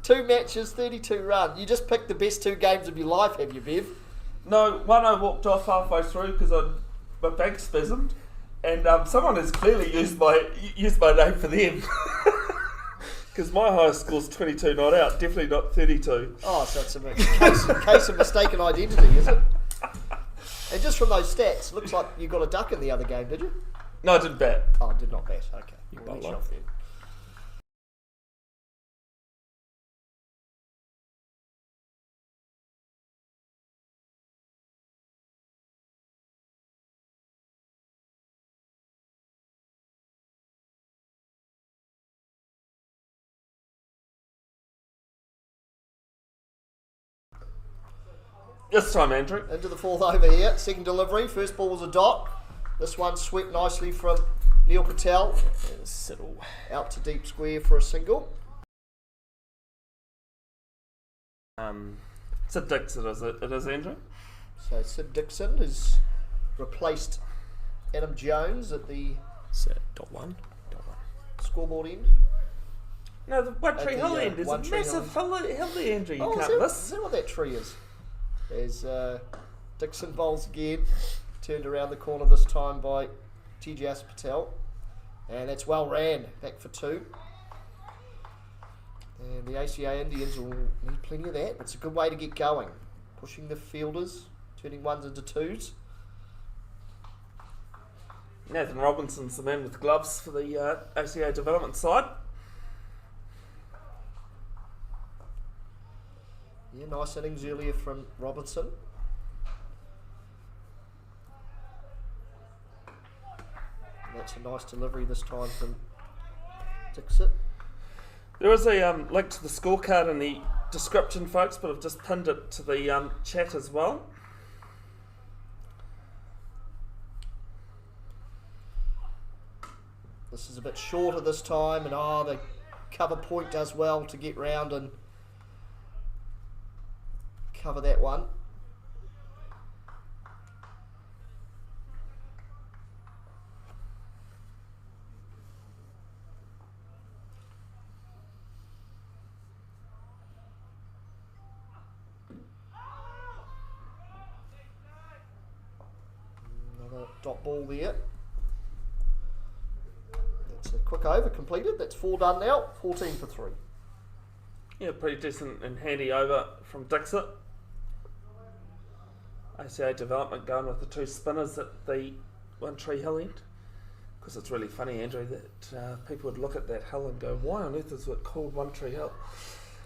2 matches, 32 runs. You just picked the best 2 games of your life, have you, Bev? No, one I walked off halfway through because my back spasmed, and someone has clearly used my name for them. Because my highest score's 22 not out, definitely not 32. Oh, so it's a case of mistaken identity, is it? And just from those stats, looks like you got a duck in the other game, did you? No, I didn't bat. Oh, I did not bat. Okay. You We'll let you butler. off then. This time, Andrew. Into the 4th over here. Second delivery. First ball was a dot. This one swept nicely from Neil Patel. Settle. Out to deep square for a single. Sid Dixon, it is, Andrew. So Sid Dixon has replaced Adam Jones at the .1. scoreboard end. No, the One Tree the, Hill end is a One Tree massive hill there, Andrew. You Oh, can't is miss. that what that tree is? There's Dixon bowls again. Turned around the corner this time by TJS Patel. And that's well ran. Back for 2. And the ACA Indians will need plenty of that. It's a good way to get going. Pushing the fielders, turning 1s into 2s. Nathan Robinson's the man with gloves for the ACA development side. Yeah, nice innings earlier from Robinson. And that's a nice delivery this time from Dixon. There is a link to the scorecard in the description, folks, but I've just pinned it to the chat as well. This is a bit shorter this time, and the cover point does well to get round and cover that one. Another dot ball there. That's a quick over completed. That's 4 done now. 14 for 3. Yeah, pretty decent and handy over from Dixon. ACA development going with the 2 spinners at the One Tree Hill end. Because it's really funny, Andrew, that people would look at that hill and go, why on earth is it called One Tree Hill?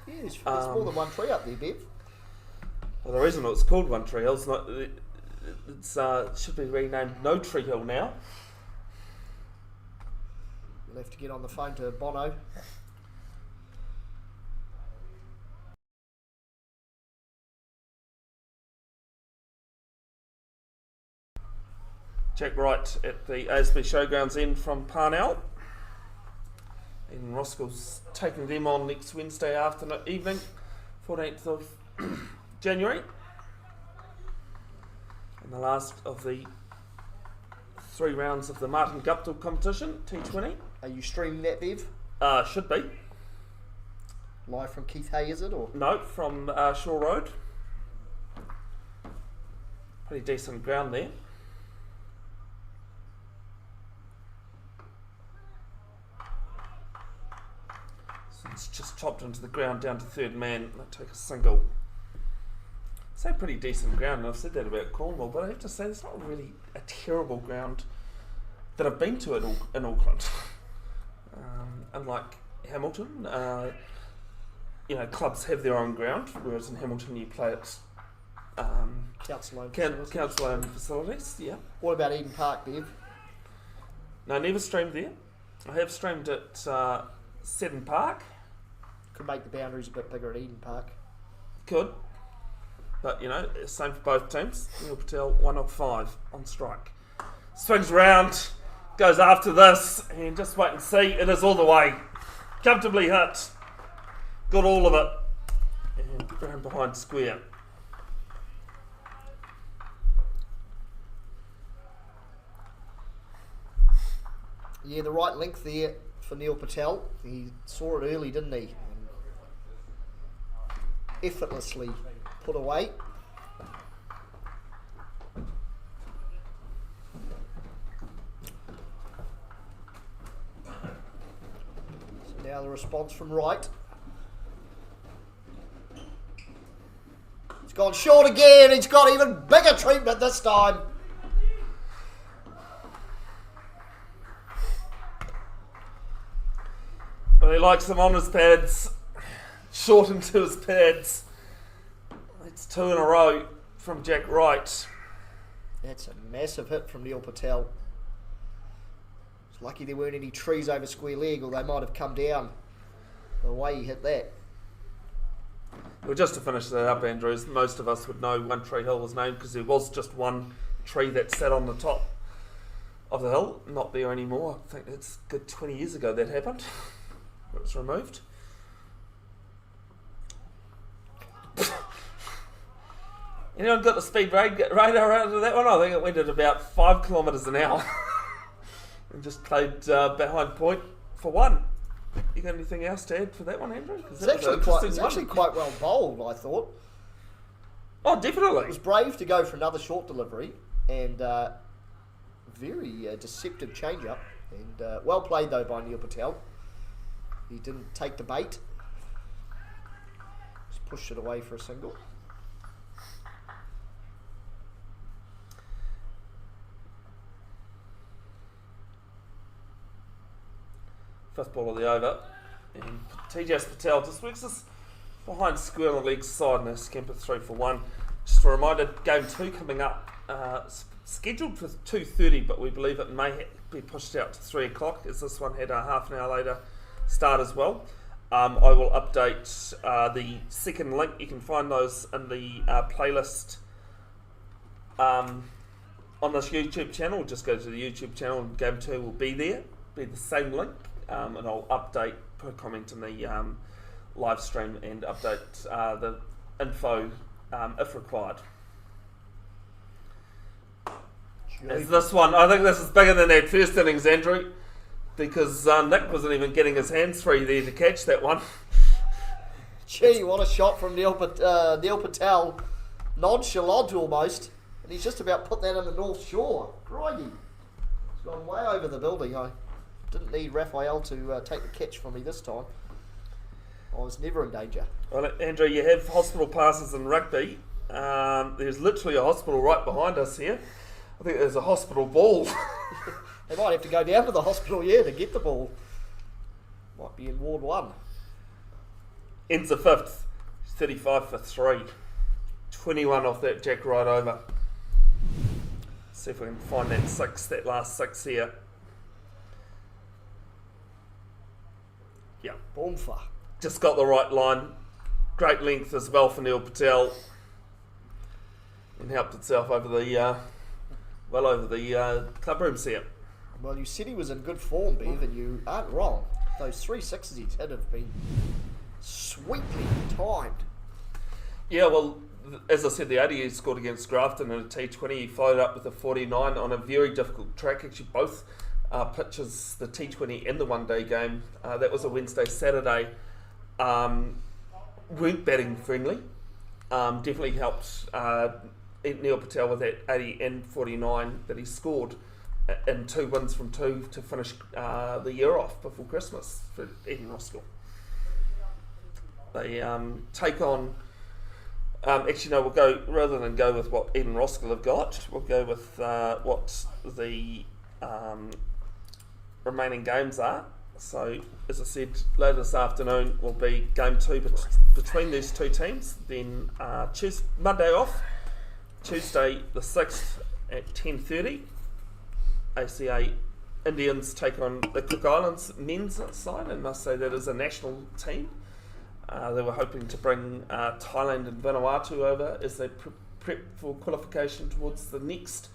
Yeah, there's more than one tree up there, Bev. Well, the reason it's called One Tree Hill is not. It should be renamed No Tree Hill now. We'll have to get on the phone to Bono. Jack Wright at the ASB Showgrounds end from Parnell. And Roscoe's taking them on next Wednesday evening, 14th of January. And the last of the 3 rounds of the Martin Guptill competition, T20. Are you streaming that, Bev? Should be. Live from Keith Hay, is it? Or No, from Shore Road. Pretty decent ground there. So it's just chopped into the ground down to third man. They take a single. Say pretty decent ground, and I've said that about Cornwall, but I have to say it's not really a terrible ground that I've been to in Auckland. Unlike Hamilton, clubs have their own ground, whereas in Hamilton you play at council-owned facilities. Yeah. what about Eden Park, Bev? No, I never streamed there. I have streamed at Seddon Park. Could make the boundaries a bit bigger at Eden Park. Could. But, same for both teams. Neil Patel, 1 of 5 on strike. Swings round. goes after this, and just wait and see. It is all the way. Comfortably hit. Got all of it. And round behind square. Yeah, the right length there for Neil Patel. He saw it early, didn't he? And effortlessly put away. So now the response from Wright. He's gone short again. He's got even bigger treatment this time. But he likes them on his pads, short into his pads. It's 2 in a row from Jack Wright. That's a massive hit from Neil Patel. It's lucky there weren't any trees over square leg, or they might have come down the way he hit that. Well, just to finish that up, Andrews, most of us would know One Tree Hill was named because there was just one tree that sat on the top of the hill, not there anymore. I think it's a good 20 years ago that happened. It was removed. Anyone got the speed radar out of that one? I think it went at about 5 kilometres an hour. And just played behind point for 1. You got anything else to add for that one, Andrew? It's actually quite well bowled, I thought. Oh, definitely. It was brave to go for another short delivery, and very deceptive change-up. And well played, though, by Neil Patel. He didn't take the bait. Just pushed it away for a single. Fifth ball of the over. And TJS Patel just works us behind square on the leg side and a scamper 3 for 1. Just a reminder, game 2 coming up. Scheduled for 2:30, but we believe it may be pushed out to 3 o'clock as this one had a half an hour later start as well. I will update the second link. You can find those in the playlist on this YouTube channel. Just go to the YouTube channel and game 2 will be there. Be the same link, and I'll update, put a comment in the live stream and update the info if required. As this one, I think this is bigger than that first innings, Andrew, because Nick wasn't even getting his hands free there to catch that one. Gee, what a shot from Neil Patel. Nonchalant almost. And he's just about put that in the North Shore. Crikey. He's gone way over the building. I didn't need Raphael to take the catch for me this time. I was never in danger. Well, Andrew, you have hospital passes in rugby. There's literally a hospital right behind us here. I think there's a hospital ball. They might have to go down to the hospital, to get the ball. Might be in Ward 1. Ends the 5th. 35 for 3. 21 off that Jack Wright over. See if we can find that 6, that last 6 here. Yeah. Boomfa. Just got the right line. Great length as well for Neil Patel. And helped itself over the, well over the club rooms here. Well, you said he was in good form, Bev, and you aren't wrong. Those 3 sixes he's hit have been sweetly timed. Yeah, well, as I said, the ADU scored against Grafton in a T20. He followed up with a 49 on a very difficult track. Actually, both pitches, the T20 and the one-day game, that was a Wednesday, Saturday, weren't batting friendly. Definitely helped Neil Patel with that 80 and 49 that he scored in 2 wins from 2 to finish the year off before Christmas for Eden Roskill. They take on... actually, no, we'll go, rather than go with what Eden Roskill have got, we'll go with what the remaining games are. So, as I said, later this afternoon will be game 2 between these 2 teams. Then Monday off, Tuesday the 6th at 10:30. ACA Indians take on the Cook Islands men's side, and must say that is a national team. They were hoping to bring Thailand and Vanuatu over as they prep for qualification towards the next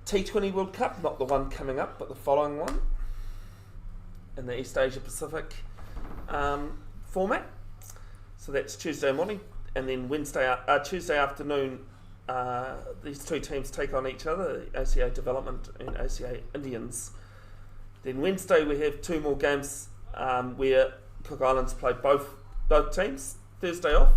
T20 World Cup, not the one coming up, but the following one in the East Asia Pacific format. So that's Tuesday morning, and then Tuesday afternoon, these two teams take on each other, ACA Development and ACA Indians. Then Wednesday we have two more games where Cook Islands play both teams. Thursday off.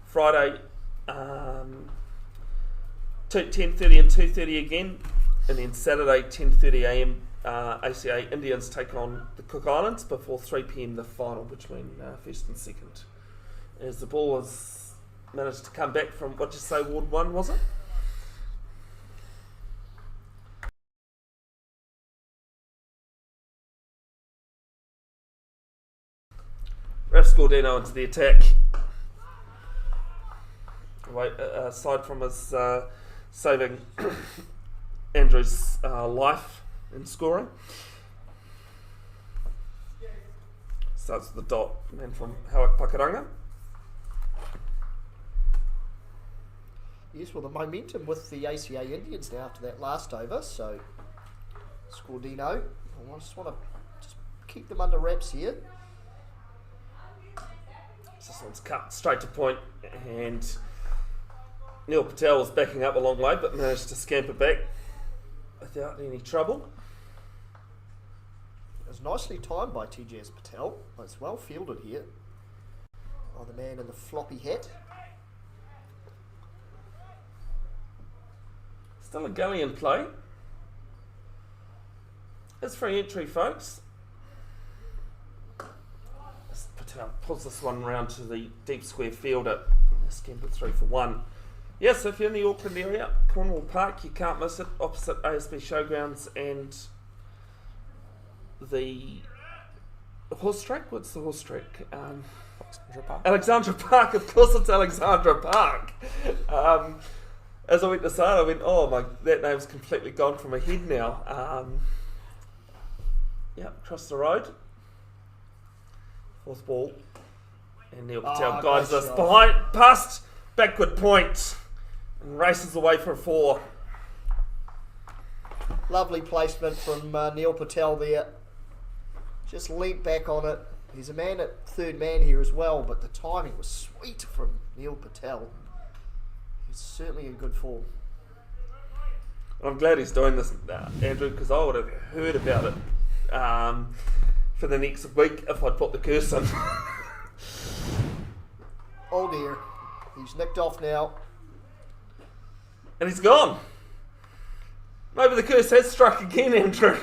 Friday, 10:30 and 2:30 again, and then Saturday 10:30 a.m. ACA Indians take on the Cook Islands before 3 p.m. the final between first and second. As the ball has managed to come back from, what did you say, Ward 1 was it? Raf Scordino into the attack. Aside from his saving Andrew's life in scoring. Starts with the dot, man from Hawak Pakaranga. Yes, well, the momentum with the ACA Indians now after that last over, so Scordino, I just want to keep them under wraps here. This one's cut straight to point, and Neil Patel was backing up a long way but managed to scamper back without any trouble. It was nicely timed by TJS Patel. It's well fielded here by the man in the floppy hat. Still a gully in play. It's free entry, folks. Patel pulls this one round to the deep square field at Scamper 3 for 1. Yes, if you're in the Auckland area, Cornwall Park, you can't miss it, opposite ASB Showgrounds and the horse track. What's the horse track? Alexandra Park. Alexandra Park, of course it's Alexandra Park. As I went to say it, I went, oh my, that name's completely gone from my head now. Across the road. Fourth ball. And Neil Patel guides us behind, past backward point, and races away for a 4. Lovely placement from Neil Patel there. Just leant back on it. He's a man at third man here as well, but the timing was sweet from Neil Patel. He's certainly in good form. I'm glad he's doing this, Andrew, because I would have heard about it for the next week if I'd put the curse in. Oh dear. He's nicked off now. And he's gone. Maybe the curse has struck again, Andrew.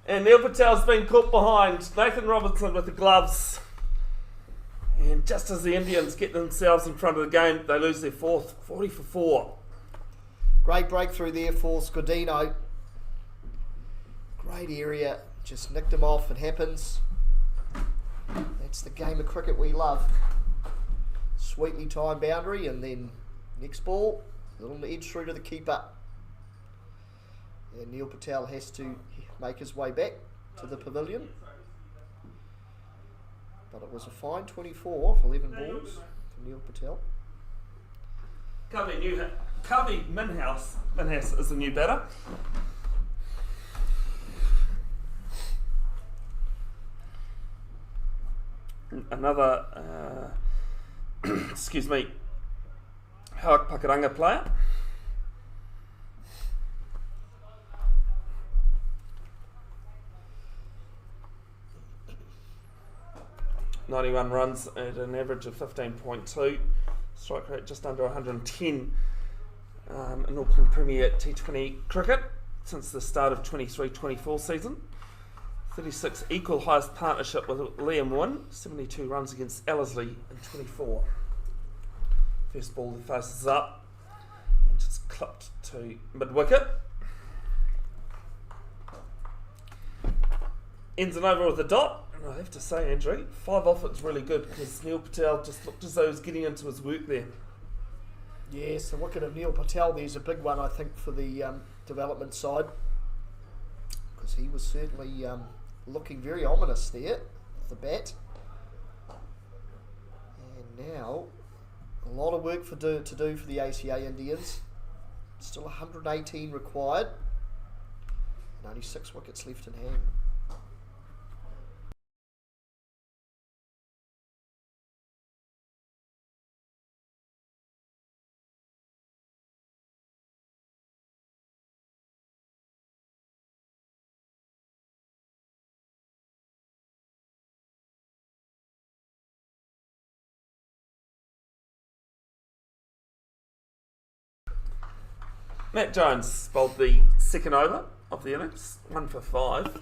And Neil Patel's been caught behind. Nathan Robertson with the gloves. And just as the Indians get themselves in front of the game, they lose their fourth, 40 for 4. Great breakthrough there for Scordino. Great area. Just nicked him off. It happens. That's the game of cricket we love. Sweetly timed boundary, and then next ball, little edge through to the keeper. And Neil Patel has to make his way back to the pavilion. But it was a fine 24 off 11 balls for Neil Patel. Covey Minhouse is the new batter. Another, excuse me, Hawak Pakaranga player. .91 runs at an average of 15.2, strike rate just under 110 in Auckland Premier T20 cricket since the start of 23-24 season. 36 equal highest partnership with Liam Wynne, 72 runs against Ellerslie in 24. First ball that faces up and just clipped to mid-wicket. Ends and over with a dot, and I have to say, Andrew, 5 off it's really good because Neil Patel just looked as though he was getting into his work there. Yes, the wicket of Neil Patel there's a big one, I think, for the development side, because he was certainly looking very ominous there with the bat. And now a lot of work to do for the ACA Indians. Still 118 required. And only 6 wickets left in hand. Matt Jones bowled the second over of the innings, 1 for 5.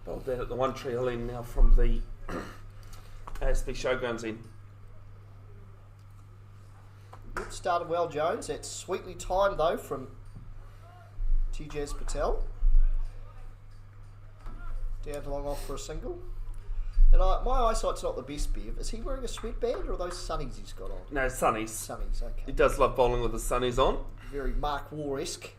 Bowled that at the One Tree Hill end now from the ASB Showgrounds end. Good, started well, Jones. That's sweetly timed though from T.J. Patel. Down to long off for a single. And my eyesight's not the best, Bev. Is he wearing a sweatband or are those sunnies he's got on? No, sunnies. Sunnies, okay. He does love bowling with the sunnies on. Very Mark War-esque.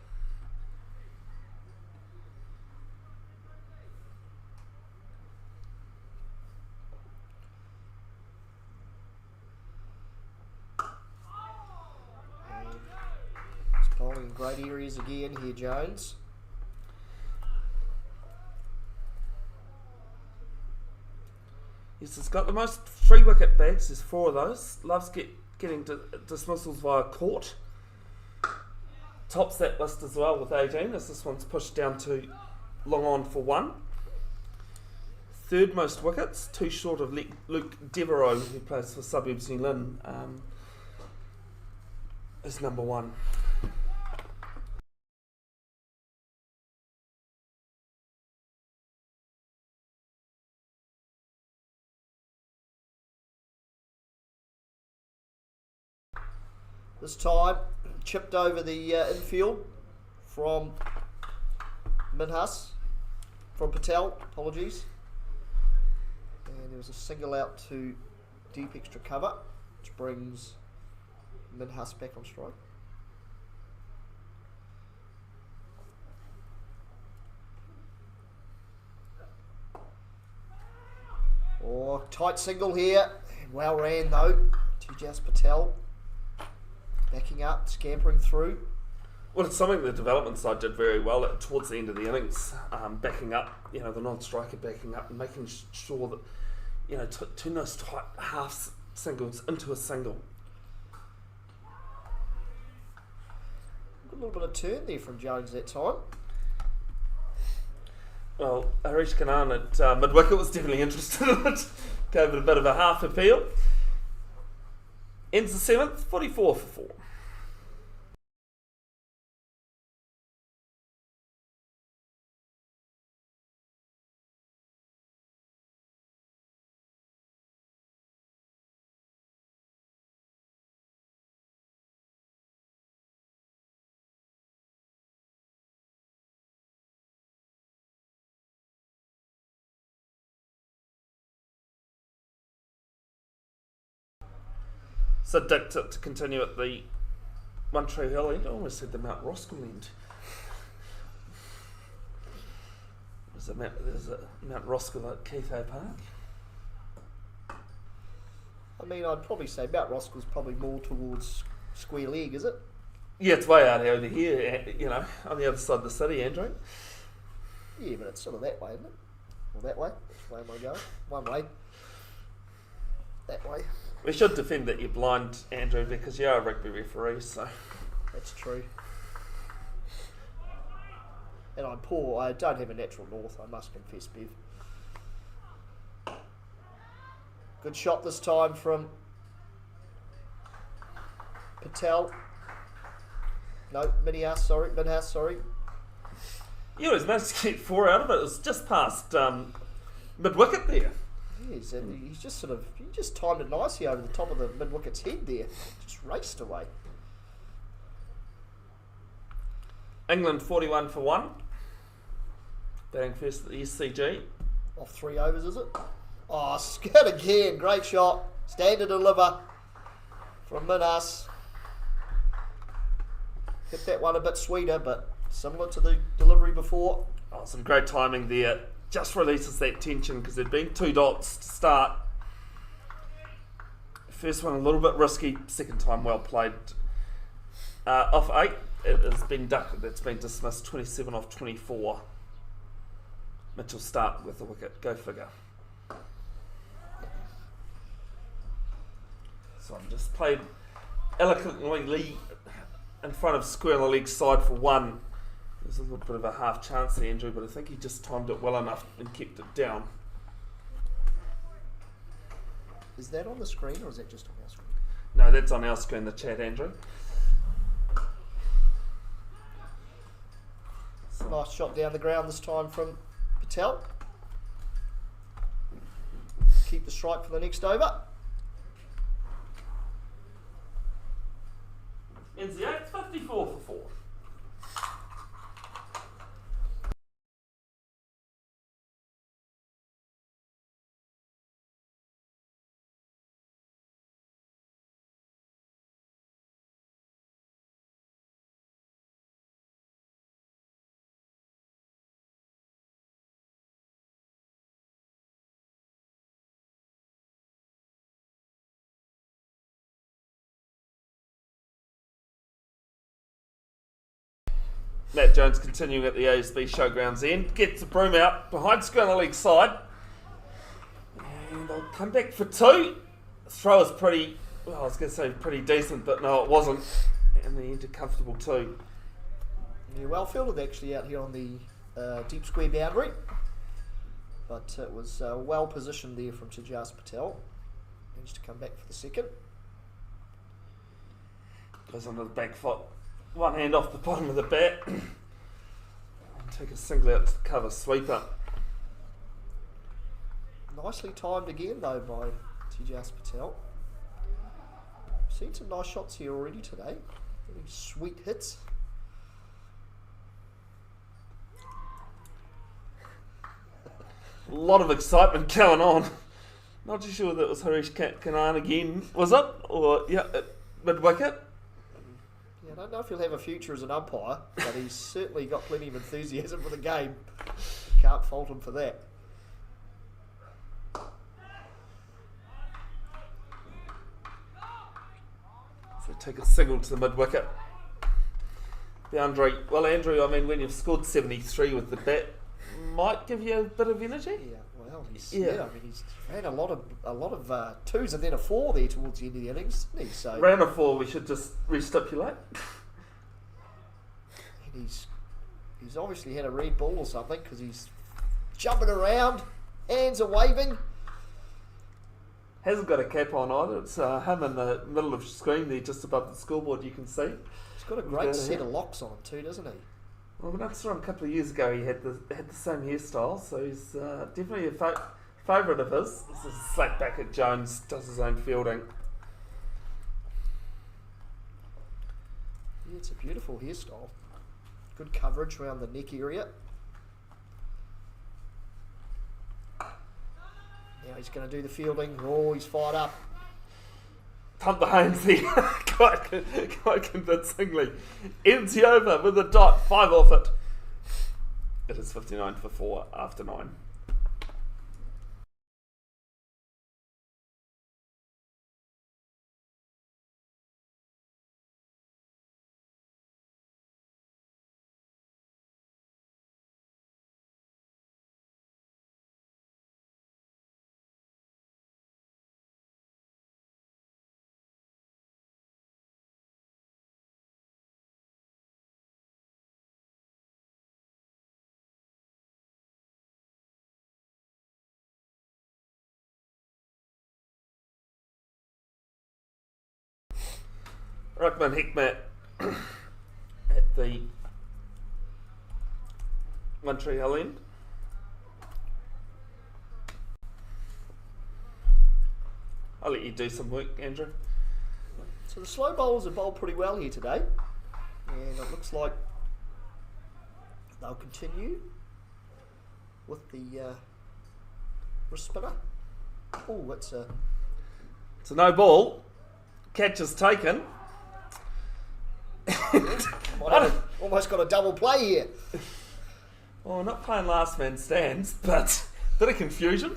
And he's bowling in great areas again here, Jones. Yes, he's got the most 3 wicket bags. There's 4 of those. Loves getting dismissals via court. Tops that list as well with 18, as this one's pushed down to long on for 1. 3rd most wickets, 2 short of Luke Devereaux, who plays for Suburbs New Lynn, is number 1. This time, chipped over the infield from Minhas, from Patel, apologies. And there was a single out to deep extra cover, which brings Minhas back on strike. Oh, tight single here. Well ran though, T.J. Patel. Backing up, scampering through. Well, it's something the development side did very well towards the end of the innings, backing up, the non-striker backing up and making sure that, turn those tight half singles into a single. A little bit of turn there from Jones that time. Well, Harish Kanan at mid-wicket was definitely interested in it. Gave it a bit of a half appeal. Ends the 7th, 44 for 4. So Dick to continue at the One Tree Hill end. I almost said the Mount Roskill end. There's a Mount Roskill at Keithay Park. I mean, I'd probably say Mount Roskill's probably more towards Square Leg, is it? Yeah, it's way out over here, on the other side of the city, Andrew. Yeah, but it's sort of that way, isn't it? Or that way? Which way am I going? One way. That way. We should defend that you're blind, Andrew, because you are a rugby referee, so... That's true. And I'm poor. I don't have a natural north, I must confess, Bev. Good shot this time from Patel. No, Minhas, sorry. You always managed to get 4 out of it. It was just past mid-wicket there. Yes, and he just timed it nicely over the top of the mid-wicket's head there. Just raced away. England 41 for 1. Batting first at the SCG. Off 3 overs, is it? Oh, skid again. Great shot. Stand to deliver from Minhas. Hit that one a bit sweeter, but similar to the delivery before. Oh, some great timing there. Just releases that tension because there'd been 2 dots to start. First one a little bit risky, second time well played. Off 8, it has been ducked. It's been dismissed 27 off 24. Mitchell Stark with the wicket. Go figure. So I'm just played eloquently in front of square on the leg side for one. There's a little bit of a half chance there, Andrew, but I think he just timed it well enough and kept it down. Is that on the screen or is that just on our screen? No, that's on our screen, the chat, Andrew. Nice shot down the ground this time from Patel. Keep the strike for the next over. NZ8, 54 for 4. Matt Jones continuing at the ASB Showgrounds end. Gets the broom out behind square on the leg side. And they'll come back for 2. Throw is pretty, well, I was going to say pretty decent, but no, it wasn't. And the end a comfortable 2. Yeah, well fielded actually out here on the deep square boundary. But it was well positioned there from Tejas Patel. Managed to come back for the second. Goes onto the back foot. One hand off the bottom of the bat. And take a single out to the cover sweeper. Nicely timed again though by Tejas Patel. Seen some nice shots here already today. Really sweet hits. A lot of excitement going on. Not too sure that was Harish Kanan again, was it? Or, yeah, mid wicket. I don't know if he'll have a future as an umpire, but he's certainly got plenty of enthusiasm for the game. Can't fault him for that. So take a single to the mid wicket. Boundary. Well, Andrew, I mean, when you've scored 73 with the bat, might give you a bit of energy. Yeah, well, he's, I mean, he's had a lot of 2s and then a 4 there towards the end of the innings, didn't he? So Round of 4, we should just restipulate. and he's obviously had a red ball or something because he's jumping around, hands are waving. Hasn't got a cap on either. It's him in the middle of the screen there, just above the scoreboard. You can see. He's got a great set of locks on him too, doesn't he? Well, when I saw him a couple of years ago, he had the same hairstyle, so he's definitely a favourite of his. This is a slap back at Jones, does his own fielding. Yeah, it's a beautiful hairstyle. Good coverage around the neck area. Now he's going to do the fielding. Oh, he's fired up. Pump the hands here, quite convincingly. Ends the over with a dot, 5 off it. It is 59 for 4 after 9. Ruckman Hikmat at the One Tree Hill end. I'll let you do some work, Andrew. So the slow bowlers have bowled pretty well here today. And it looks like they'll continue with the wrist spinner. Oh, it's a no ball. Catch is taken. almost got a double play here. Oh, not playing last man stands, but bit of confusion.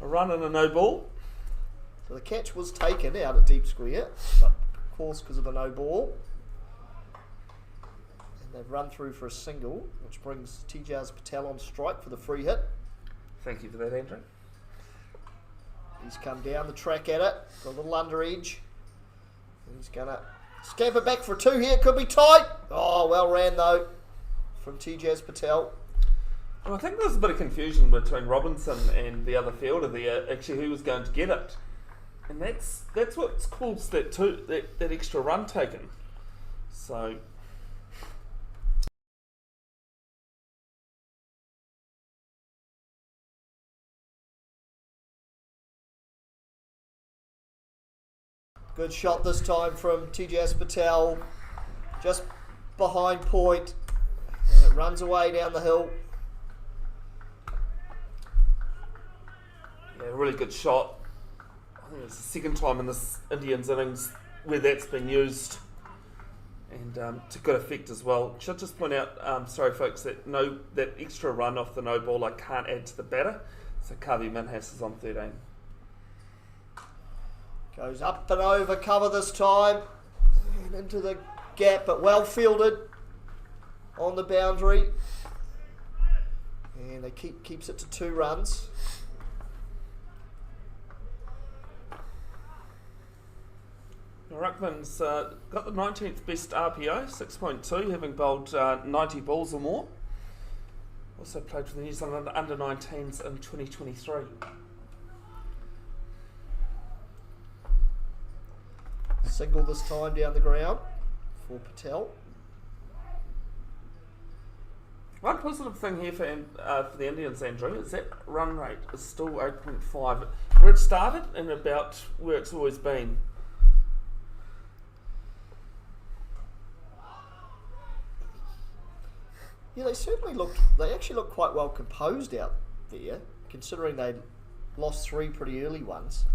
A run and a no ball. So the catch was taken out at deep square, but of course because of the no ball, They've run through for a single, which brings Tijaz Patel on strike for the free hit. Thank you for that, Andrew. He's come down the track at it, got a little under edge. He's going to scamper back for 2 here, could be tight. Oh, well ran though from Tijaz Patel. Well, I think there's a bit of confusion between Robinson and the other fielder there, actually who was going to get it. And that's what's caused that extra run taken. So good shot this time from Tijaz Patel, just behind point, and it runs away down the hill. yeah, really good shot. I think it's the second time in this Indians innings where that's been used, and to good effect as well. Should just point out, sorry folks, that extra run off the no ball I can't add to the batter. So Kavi Minhas is on 13. Goes up and over cover this time, and into the gap, but well fielded on the boundary. And they keeps it to 2 runs. Ruckman's got the 19th best RPO, 6.2, having bowled 90 balls or more. Also played for the New Zealand under-19s in 2023. Single this time down the ground for Patel. One positive thing here for the Indians, Andrew, is that run rate is still 8.5, where it started and about where it's always been. Yeah, they actually looked quite well composed out there, considering they lost 3 pretty early ones.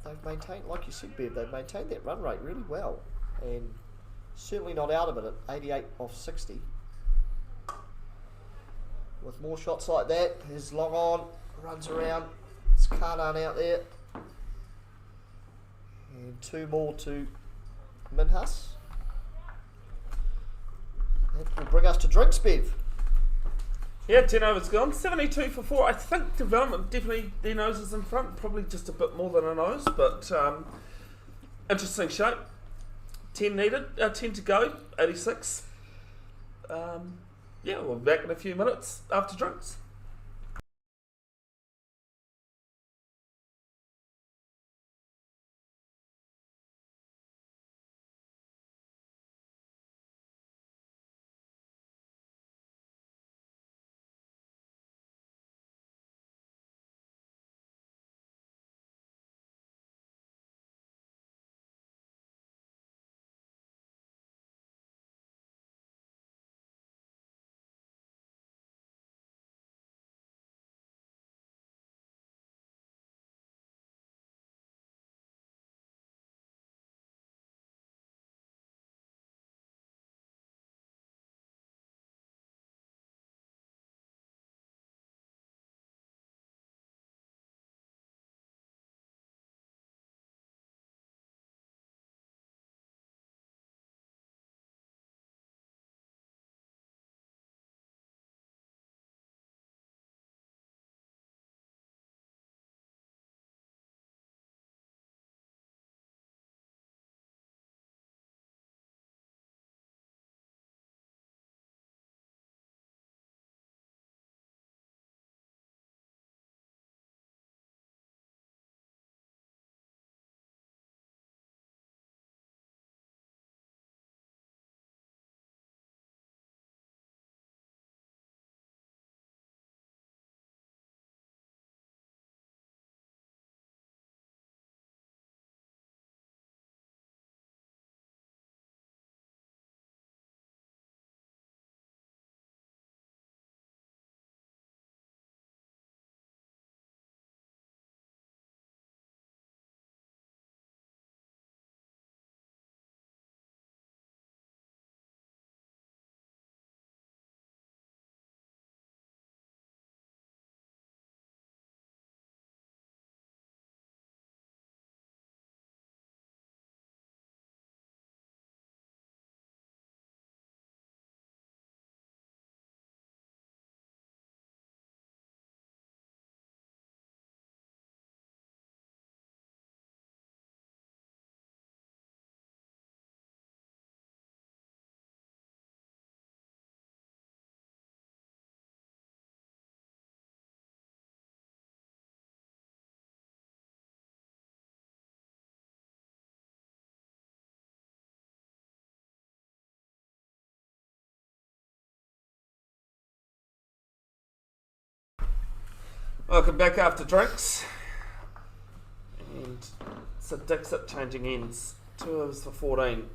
They've maintained, like you said, Bev, they've maintained that run rate really well, and certainly not out of it at 88 off 60. With more shots like that, here's long on, runs around, it's Kanan out there, and 2 more to Minhas. That will bring us to drinks, Bev. Yeah, 10 overs gone, 72 for 4. I think development definitely their nose is in front, probably just a bit more than a nose, but interesting shape. 10 needed, 10 to go, 86. Yeah, we'll be back in a few minutes after drinks. welcome back after drinks. And so Dixit changing ends. 2 overs for 14.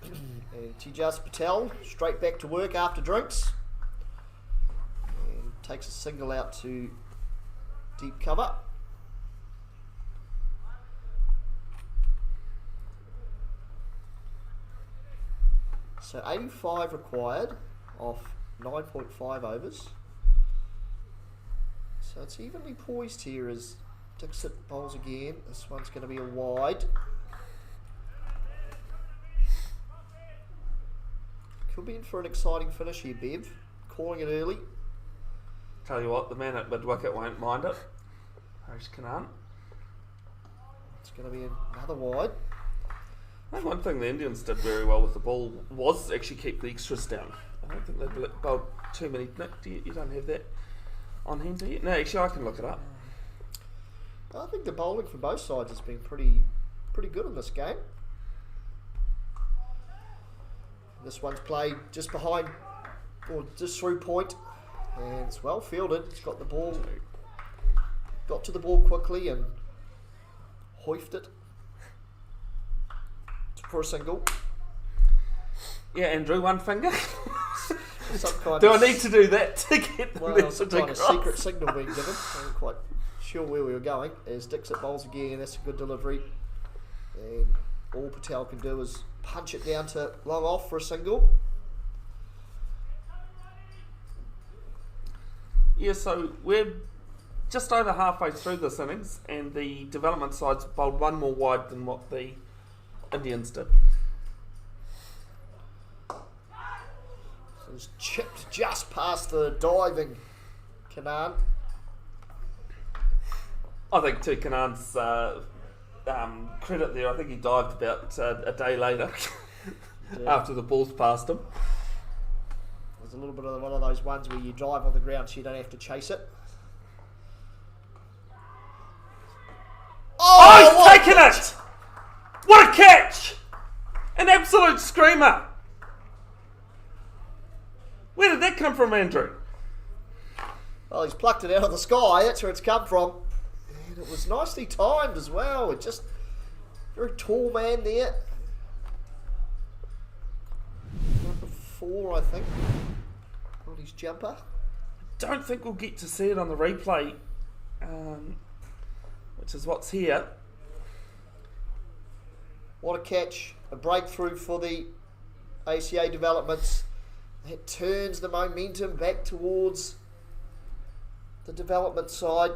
And Tejas Patel straight back to work after drinks. And takes a single out to deep cover. So 85 required off 9.5 overs. So it's evenly poised here as Dixit bowls again. This one's going to be a wide. Could be in for an exciting finish here, Bev. Calling it early. Tell you what, the man at mid-wicket won't mind it. Harish Kannan. It's going to be another wide. I think one thing the Indians did very well with the ball was actually keep the extras down. I don't think they bowled too many. Nick, you don't have that on hand, do you? No, actually I can look it up. I think the bowling from both sides has been pretty good in this game. This one's played just behind, or just through point, and it's well fielded. It's got the ball, got to the ball quickly and hoifed it for a single. Yeah, Andrew, one finger. Do I need to do that to get the message some kind of across? secret signal being given. I wasn't quite sure where we were going. As Dixit bowls again, that's a good delivery. And all Patel can do is punch it down to long off for a single. Yeah, so we're just over halfway through this innings, and the development side's bowled one more wide than what the Indians did. So it's chipped just past the diving Kannan. I think to Kanan's credit there, I think he dived about a day later after the ball's passed him. There's a little bit of one of those ones where you dive on the ground so you don't have to chase it. Oh, he's taken it! What a catch! An absolute screamer! Where did that come from, Andrew? Well, he's plucked it out of the sky. That's where it's come from. And it was nicely timed as well. It just very tall man there. Number 4, I think, on his jumper. Don't think we'll get to see it on the replay, which is what's here. What a catch. A breakthrough for the ACA developments. That turns the momentum back towards the development side.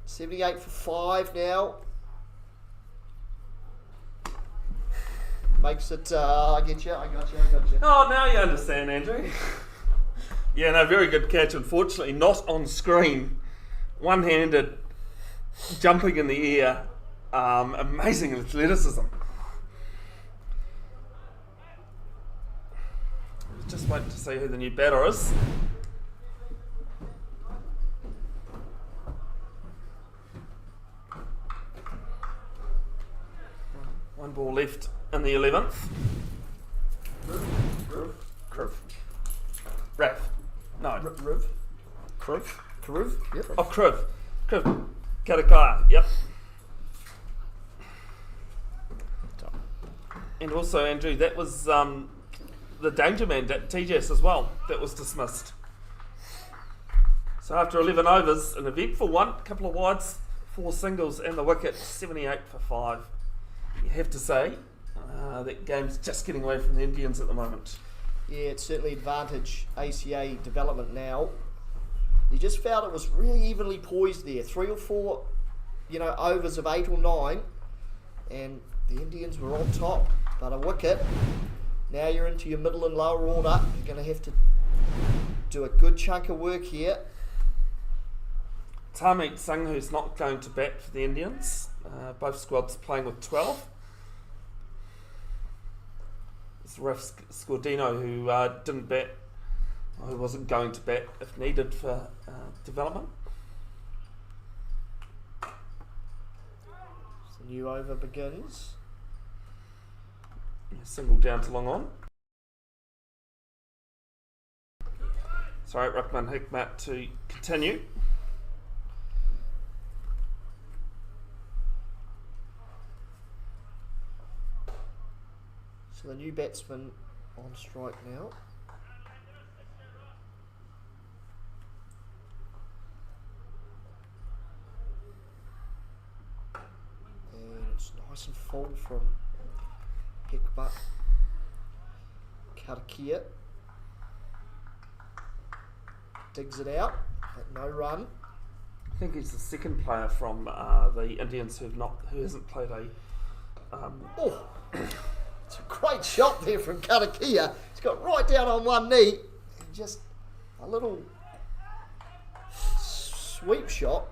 78 for 5 now. Makes it, I got you. Oh, now you understand, Andrew. Yeah, no, very good catch. Unfortunately, not on screen. One-handed, jumping in the air. Amazing athleticism. Just waiting to see who the new batter is. One ball left in the 11th. Kriv. Raf. No. Kriv? Yep. Oh, Kriv. Katakaya. Yep. And also, Andrew, that was the danger man, TJS as well, that was dismissed. So after 11 overs, an eventful one, a couple of wides, 4 singles and the wicket, 78 for 5. You have to say that game's just getting away from the Indians at the moment. Yeah, it's certainly advantage ACA development now. You just felt it was really evenly poised there. 3 or 4, overs of 8 or 9, and the Indians were on top. But a wicket, now you're into your middle and lower order. You're going to have to do a good chunk of work here. Tarmeet Singh, who's not going to bat for the Indians. Both squads playing with 12. It's Raf Scordino, who didn't bat, or who wasn't going to bat if needed for development. So the new over begins. Single down to long on. Sorry, Ruckman Hikmat to continue. So the new batsman on strike now. And it's nice and full from Hikmat. Karakia digs it out at no run. I think he's the second player from the Indians who hasn't played a. Oh, it's a great shot there from Karakia. He's got right down on one knee and just a little sweep shot,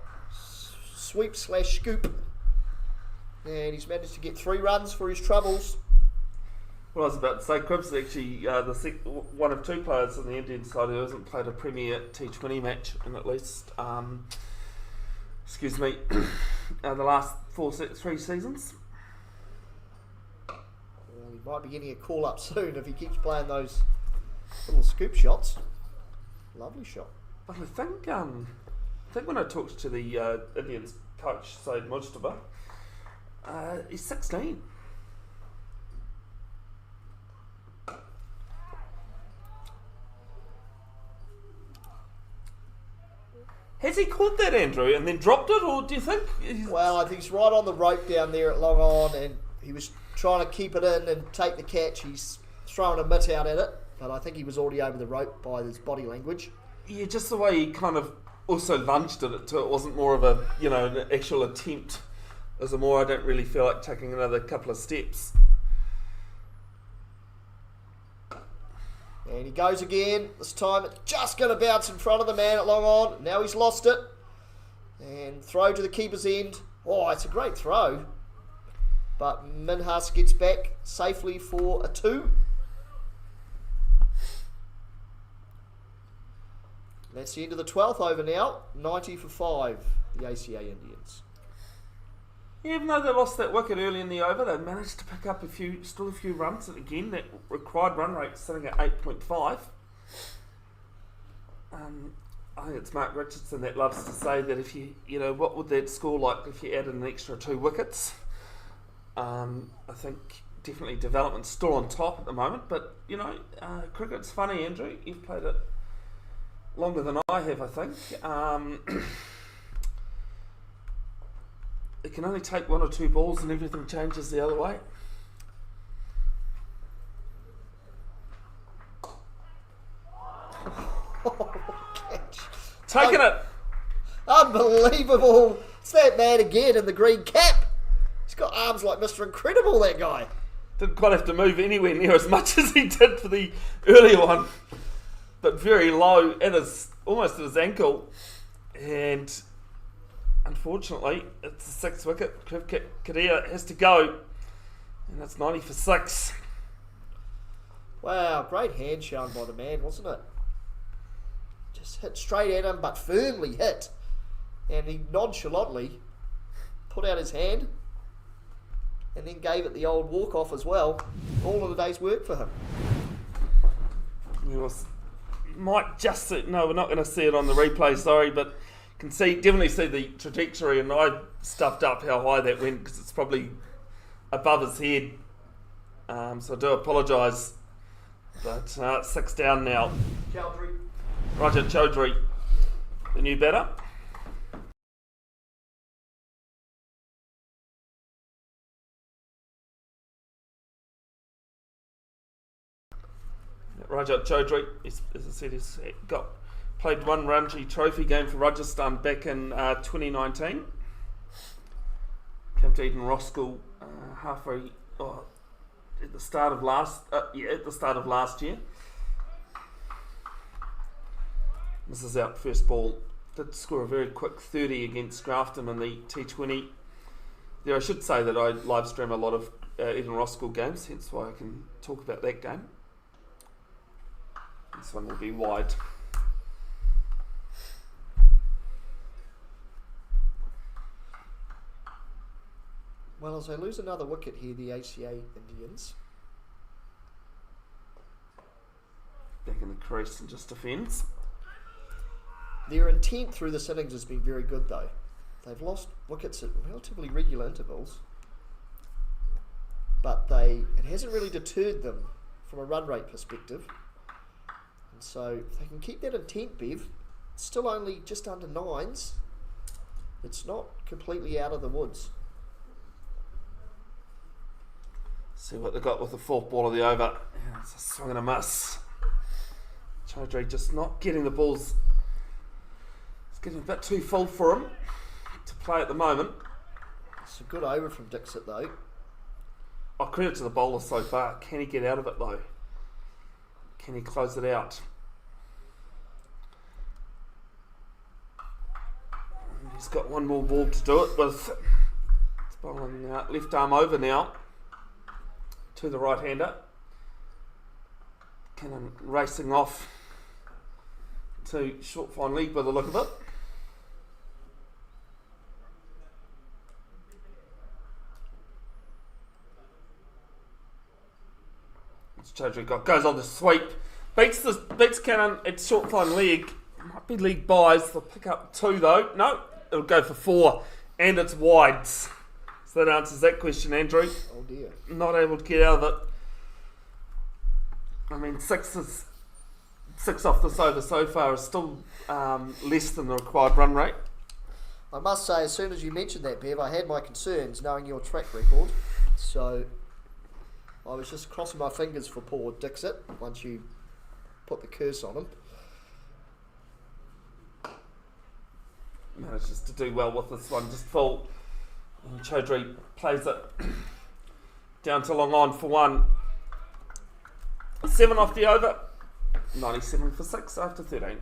sweep/scoop, and he's managed to get 3 runs for his troubles. Well, I was about to say, Cribs is actually one of 2 players in the Indian side who hasn't played a Premier T20 match in at least, the last 3 seasons. Well, he might be getting a call up soon if he keeps playing those little scoop shots. Lovely shot. But I think when I talked to the Indians coach, Saeed Mujtaba, he's 16. Has he caught that, Andrew, and then dropped it, or do you think? Well, I think he's right on the rope down there at long on, and he was trying to keep it in and take the catch. He's throwing a mitt out at it, but I think he was already over the rope by his body language. Yeah, just the way he kind of also lunged at it too. It wasn't more of a, an actual attempt. It was I don't really feel like taking another couple of steps. And he goes again. This time it's just going to bounce in front of the man at long on. Now he's lost it. And throw to the keeper's end. Oh, it's a great throw. But Minhas gets back safely for a 2. That's the end of the 12th over now. 90 for 5, the ACA Indians. Yeah, even though they lost that wicket early in the over, they managed to pick up still a few runs. And again, that required run rate sitting at 8.5. I think it's Mark Richardson that loves to say that if what would that score like if you added an extra 2 wickets? I think definitely development's still on top at the moment, but cricket's funny, Andrew. You've played it longer than I have, I think. It can only take 1 or 2 balls and everything changes the other way. Catch. Taking it! Unbelievable. It's that man again in the green cap. He's got arms like Mr. Incredible, that guy. Didn't quite have to move anywhere near as much as he did for the earlier one. But very low, almost at his ankle. And unfortunately, it's the 6th wicket. Kadia has to go. And that's 90 for 6. Wow, great hand shown by the man, wasn't it? Just hit straight at him, but firmly hit. And he nonchalantly put out his hand and then gave it the old walk-off as well. All of the day's work for him. Might just see, no, we're not going to see it on the replay, sorry, but definitely see the trajectory, and I stuffed up how high that went because it's probably above his head. So I do apologise. But 6 down now. Chowdhury. Rajat Chaudhary, the new batter. Rajat Chaudhary, as I said, has played 1 Ranji Trophy game for Rajasthan back in 2019. Came to Eden Roskill at the start of last year. This is out first ball. Did score a very quick 30 against Grafton in the T20. There, I should say that I live stream a lot of Eden Roskill games, hence why I can talk about that game. This one will be wide. Well, as they lose another wicket here, the ACA Indians. Back in the crease and just defends. Their intent through this innings has been very good though. They've lost wickets at relatively regular intervals, but it hasn't really deterred them from a run rate perspective. And so if they can keep that intent, Bev, it's still only just under 9s. It's not completely out of the woods. See what they got with the fourth ball of the over. Yeah, it's a swing and a miss. Chaudhary just not getting the balls. It's getting a bit too full for him to play at the moment. It's a good over from Dixit though. Oh, credit to the bowler so far. Can he get out of it though? Can he close it out? And he's got one more ball to do it with. He's bowling left arm over now to the right-hander. Cannon racing off to short fine leg by the look of it. Chaudhary goes on the sweep, beats Cannon at short fine leg. Might be league buys. They'll pick up 2 though. No, it'll go for 4, and it's wides. So that answers that question, Andrew. Oh dear. Not able to get out of it. I mean, 6 off this over so far is still less than the required run rate. I must say, as soon as you mentioned that, Bev, I had my concerns knowing your track record. So I was just crossing my fingers for poor Dixit once you put the curse on him. Manages to do well with this one, just full. And Chaudhary plays it down to long on for 1. 7 off the over, 97 for 6 after 13.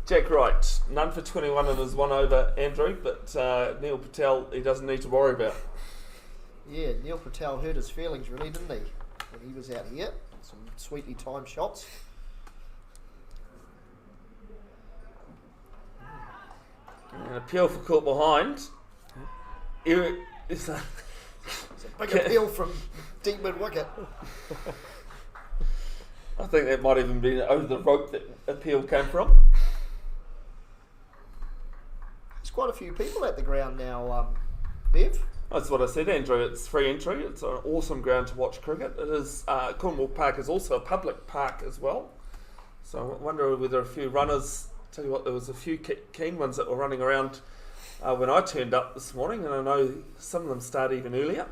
Jack Wright, none for 21 in his 1 over, Andrew, but Neil Patel, he doesn't need to worry about. Yeah, Neil Patel hurt his feelings really, didn't he? When he was out here. Some sweetly timed shots. An appeal for caught behind. It's a big appeal from deep mid wicket. I think that might even be over the rope that appeal came from. There's quite a few people at the ground now, Bev. That's what I said, Andrew. It's free entry. It's an awesome ground to watch cricket. It is. Cornwall Park is also a public park as well. So I wonder whether a few runners. Tell you what, there was a few keen ones that were running around when I turned up this morning, and I know some of them start even earlier.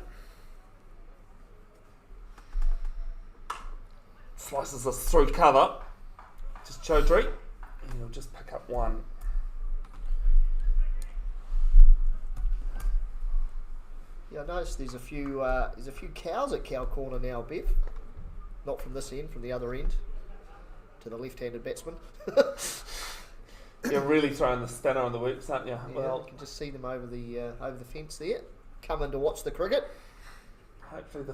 Slices this through cover. Just Chaudhary, and he'll just pick up 1. Yeah, I noticed there's a few cows at Cow Corner now, Bev. Not from this end, from the other end, to the left-handed batsman. You're really throwing the spanner on the works, aren't you? Yeah, Well, you can just see them over the fence there, coming to watch the cricket. hopefully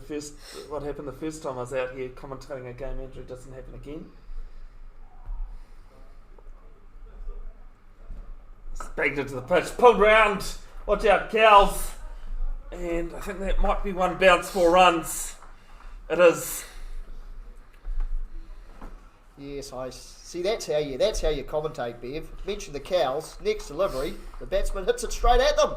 what happened the first time I was out here commentating a game, Andrew, doesn't happen again. Spanked into the pitch, pulled round. Watch out, cows. And I think that might be 1 bounce, 4 runs. It is. Yes, I see. That's how you commentate, Bev. Mention the cows. Next delivery, the batsman hits it straight at them.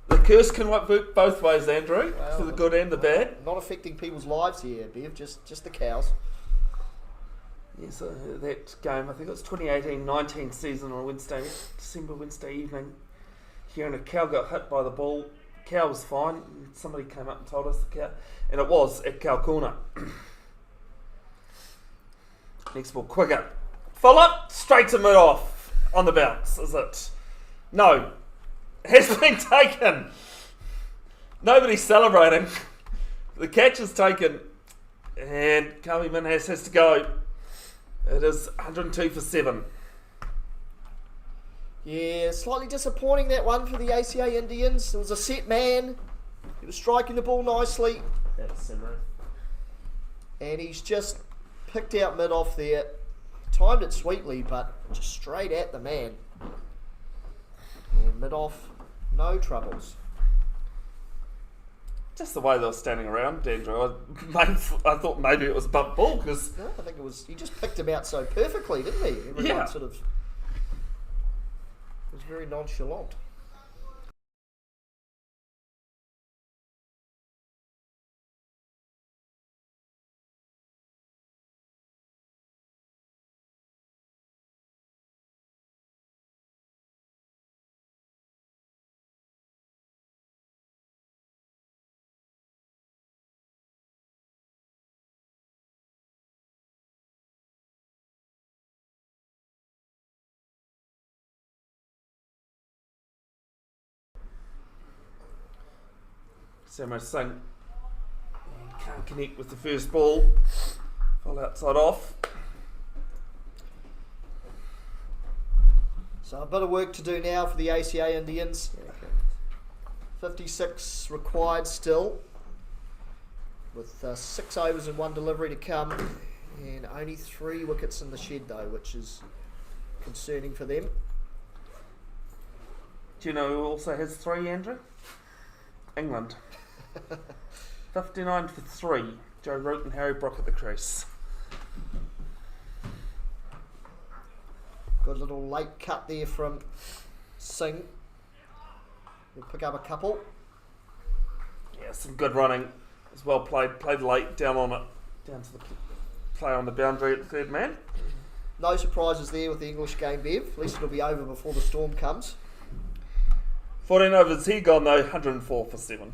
The curse can work both ways, Andrew, Well, for the good and the bad. Not affecting people's lives here, Bev, just the cows. Yes, that game, I think it was 2018-19 season on Wednesday evening. Here, and a cow got hit by the ball. Cow was fine. Somebody came up and told us the cow, and it was at cow corner. Next ball, quicker. Phillip, straight to mid off on the bounce. Is it? No, has been taken. Nobody's celebrating. The catch is taken, and Kami Minhas has to go. It is 102 for 7. Yeah, slightly disappointing that one for the ACA Indians. It was a set man. He was striking the ball nicely. That's Simmer. And he's just picked out mid off there. Timed it sweetly, but just straight at the man. And mid off, no troubles. Just the way they were standing around, Andrew. I thought maybe it was bump ball because No, I think it was. He just picked him out so perfectly, didn't he? Everyone Yeah. sort of was very nonchalant. Samar Singh can't connect with the first ball. Fall outside off. So a bit of work to do now for the ACA Indians. 56 required still, with 6 overs and 1 delivery to come, and only 3 wickets in the shed though, which is concerning for them. Do you know who also has 3, Andrew? England. 59 for 3. Joe Root and Harry Brook at the crease. Good little late cut there from Singh. He'll pick up a couple. Yeah, some good running. As well played. Played late down on it. Down to the play on the boundary at the third man. No surprises there with the English game, Bev. At least it'll be over before the storm comes. 14 overs he gone though. 104 for 7.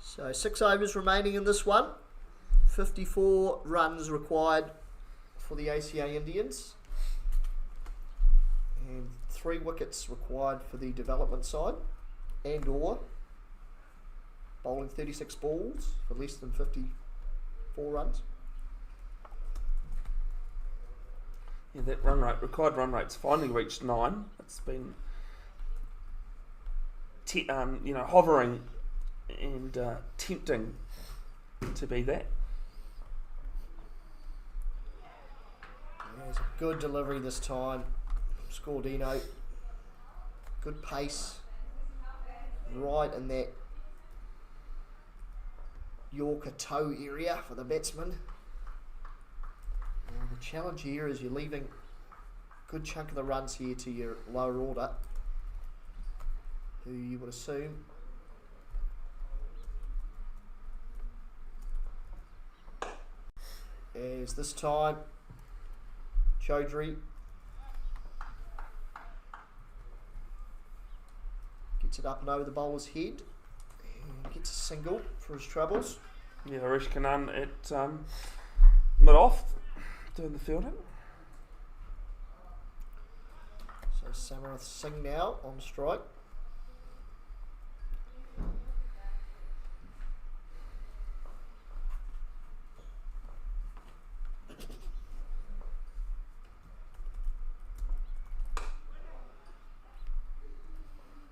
So 6 overs remaining in this one. 54 runs required for the ACA Indians. And 3 wickets required for the development side. And or bowling 36 balls for less than 54 runs. Yeah, that required run rate's finally reached 9. It's been hovering and tempting to be that. There's a good delivery this time. Scordino. Good pace. Right in that Yorker toe area for the batsman. And the challenge here is you're leaving a good chunk of the runs here to your lower order, who you would assume as this time Chaudhary gets it up and over the bowler's head and gets a single for his troubles. Yeah, Harish Kanan at mid-off doing the fielding. So Samarath Singh now on strike.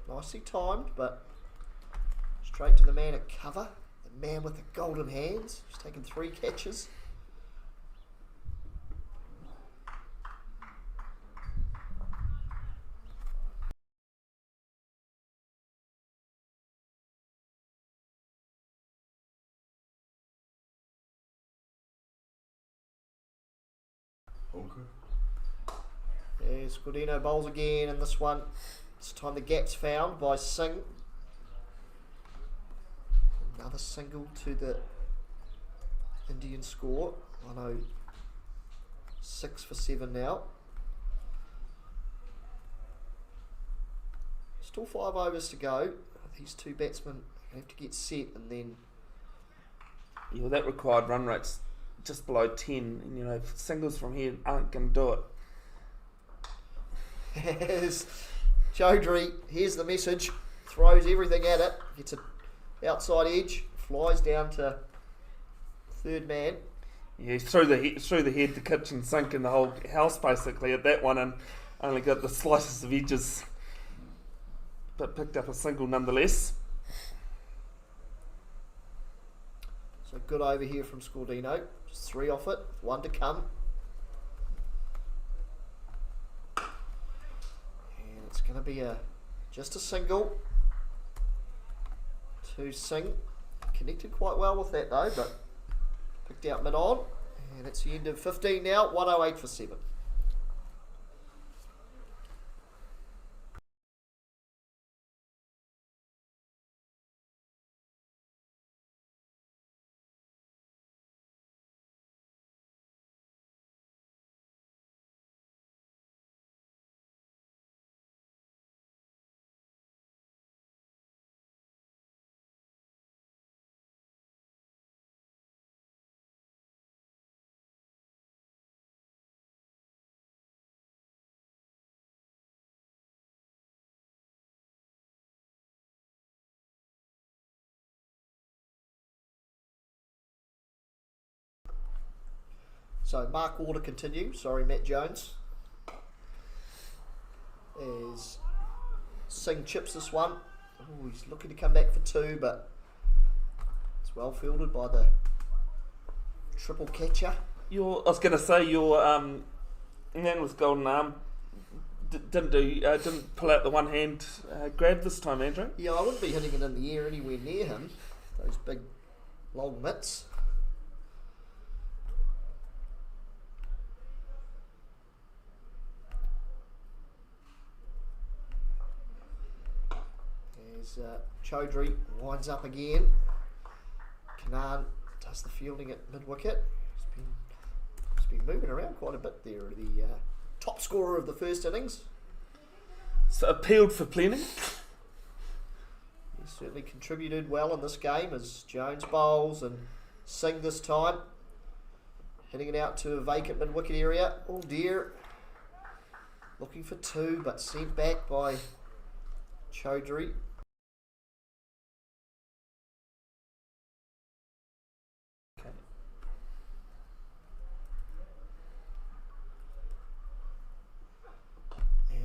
Nicely timed, but straight to the man at cover. man with the golden hands. He's taken 3 catches. There's Cordino bowls again in this one. This time the gap's found by Singh. Another single to the Indian score. 106 for 7 now. Still 5 overs to go. These 2 batsmen have to get set, and then Yeah, that required run rate's just below 10, and singles from here aren't going to do it. As Chaudhary, here's the message, throws everything at it, gets an outside edge, flies down to 3rd man. Yeah, he's through the head, the kitchen sink, and the whole house basically at that one, and only got the slices of edges, but picked up a single nonetheless. So good over here from Scordino, just 3 off it, 1 to come. It's going to be just a single to Singh. Connected quite well with that though, but picked out mid-on. And it's the end of 15 now, 108 for 7. So Mark Warder continues. Sorry, Matt Jones. As Singh chips this one. Ooh, he's looking to come back for 2, but it's well fielded by the triple catcher. I was going to say your man with golden arm didn't pull out the one hand grab this time, Andrew. Yeah, I wouldn't be hitting it in the air anywhere near him. Those big long mitts. Chaudhary winds up again. Kanan does the fielding at mid-wicket. He's been moving around quite a bit there. The top scorer of the first innings. So appealed for plenty. He certainly contributed well in this game as Jones bowls and Singh this time. Hitting it out to a vacant mid-wicket area. Oh dear. Looking for 2 but sent back by Chaudhary.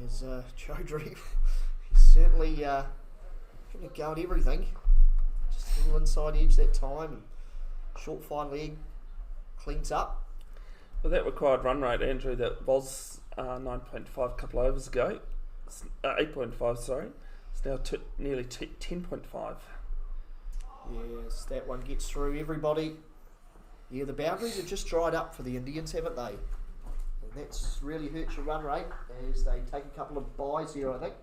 As Chaudhary, he's certainly going to go at everything. Just a little inside edge that time. And short fine leg cleans up. Well, that required run rate, Andrew, that was 9.5 a couple of overs ago. 8.5, sorry. It's now nearly 10.5. Yes, that one gets through everybody. Yeah, the boundaries have just dried up for the Indians, haven't they? And that's really hurt your run rate as they take a couple of byes here, I think.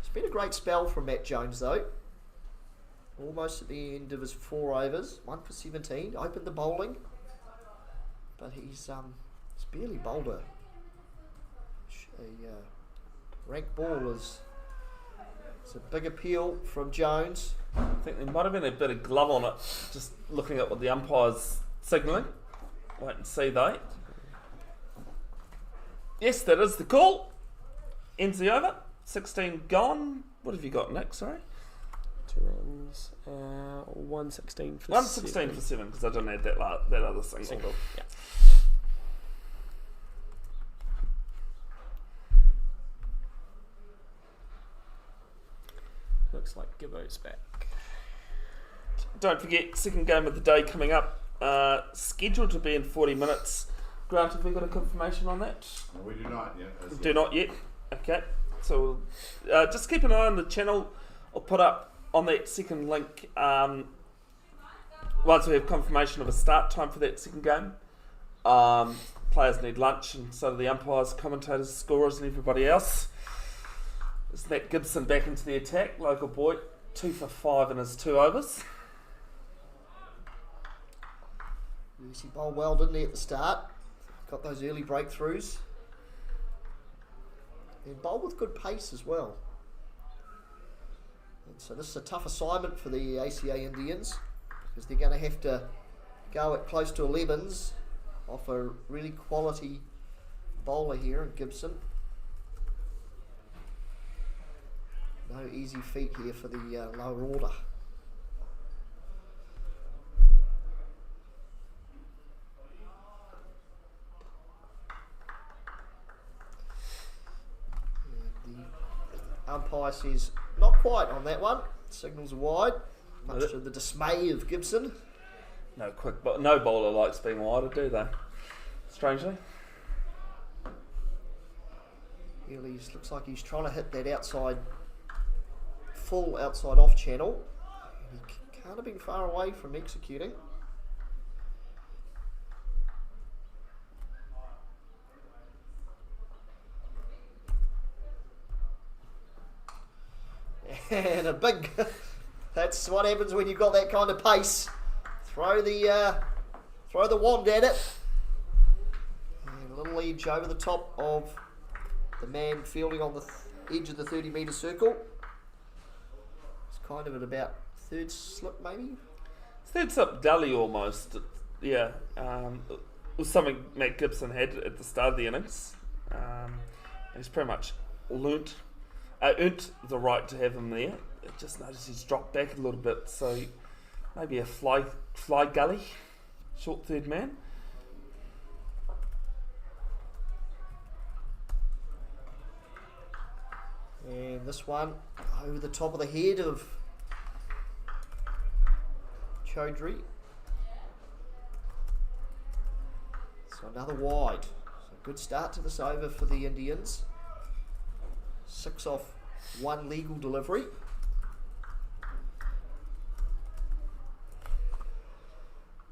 It's been a great spell from Matt Jones, though. Almost at the end of his 4 overs, 1 for 17. Opened the bowling, but he's barely bowled a rank ball. It's a big appeal from Jones. I think there might have been a bit of glove on it, just looking at what the umpire's signalling. Wait and see though. Yes, that is the call. Ends the over. 16 gone. What have you got, Nick? Sorry? 2 runs. 116 for 116 for 7, because I didn't add that other single. single. Yeah. Gibbo's back. Don't forget, second game of the day coming up. Scheduled to be in 40 minutes. Grant, have we got a confirmation on that? No, we do not yet. Do not yet. Okay. So just keep an eye on the channel. I'll put up on that second link once we have confirmation of a start time for that second game. Players need lunch, and so do the umpires, commentators, scorers, and everybody else. Is Matt Gibson back into the attack? Local boy, 2 for 5 in his 2 overs. He bowled well, didn't he, at the start? Got those early breakthroughs. And bowled with good pace as well. And so this is a tough assignment for the ACA Indians, because they're going to have to go at close to 11s off a really quality bowler here in Gibson. No easy feat here for the lower order. The umpire says not quite on that one. Signals are wide, much to the dismay of Gibson. No bowler likes being wider, do they? Strangely. Looks like he's trying to hit that outside, full outside off channel. He can't have been far away from executing. And a big, that's what happens when you've got that kind of pace. Throw the wand at it. And a little edge over the top of the man fielding on the edge of the 30-metre circle. It's kind of at about third slip, maybe? Third slip dully almost. Yeah. It was something Matt Gibson had at the start of the innings. He's pretty much earned the right to have him there. I just noticed he's dropped back a little bit, so maybe a fly gully, short third man. And this one over the top of the head of Chaudhry. So another wide. So good start to this over for the Indians. 6 off 1 legal delivery.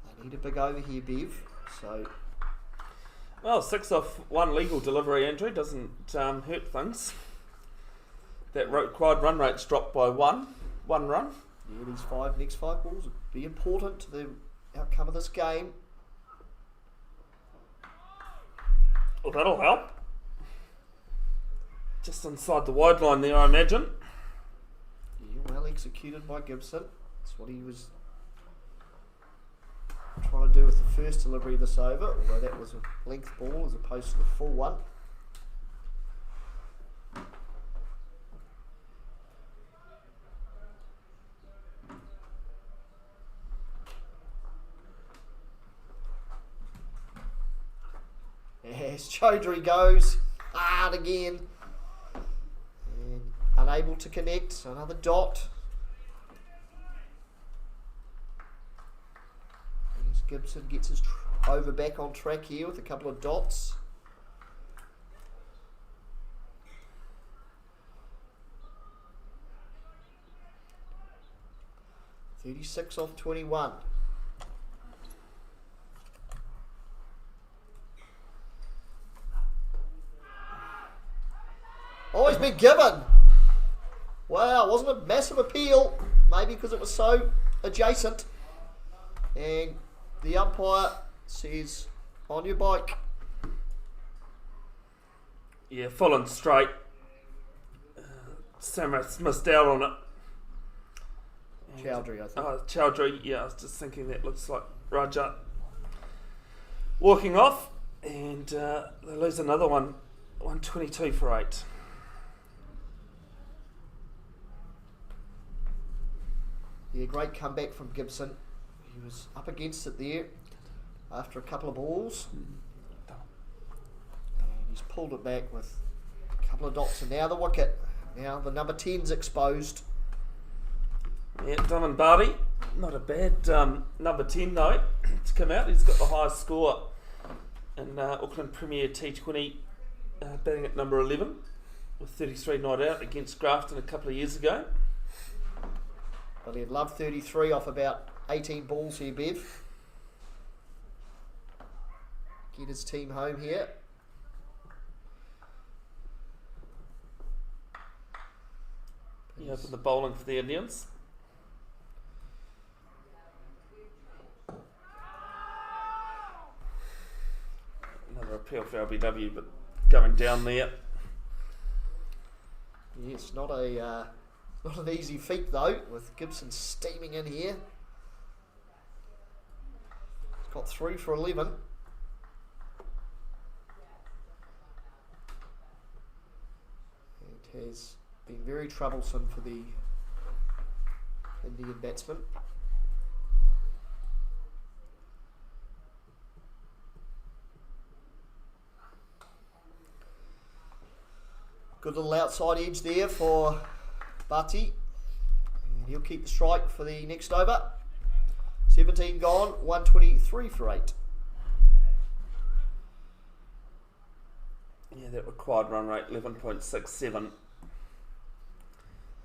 They need a big over here, Bev. So, well, 6 off 1 legal delivery, Andrew, doesn't hurt things. That required run rate's dropped by one run. Yeah, these next 5 balls will be important to the outcome of this game. Well, that'll help. Just inside the wide line there, I imagine. Yeah, well executed by Gibson. That's what he was trying to do with the first delivery of this over, although that was a length ball as opposed to the full one. As Chaudhry goes hard again and unable to connect, another dot. As Gibson gets his over back on track here with a couple of dots. .36 off 21. Oh, he's been given. Wow, wasn't a massive appeal. Maybe because it was so adjacent. And the umpire says, on your bike. Yeah, full and straight. Samus missed out on it. Chaudhry, I think. Chaudhry, yeah, I was just thinking that looks like Raja walking off. And they lose another one. 122 for 8. Yeah, great comeback from Gibson. He was up against it there after a couple of balls. And he's pulled it back with a couple of dots, and now the wicket. Now the number 10's exposed. Yeah, Damon Barty, not a bad number 10 though to come out. He's got the highest score in Auckland Premier T20, batting at number 11 with 33 not out against Grafton a couple of years ago. But he'd love 33 off about 18 balls here, Bev. Get his team home here. He opened the bowling for the Indians. Another appeal for LBW, but going down there. Yes, not an easy feat though, with Gibson steaming in here. He's got 3 for 11. It has been very troublesome for the Indian batsman. Good little outside edge there for Bati. And he'll keep the strike for the next over. 17 gone, 123 for 8. Yeah, that required run rate 11.67.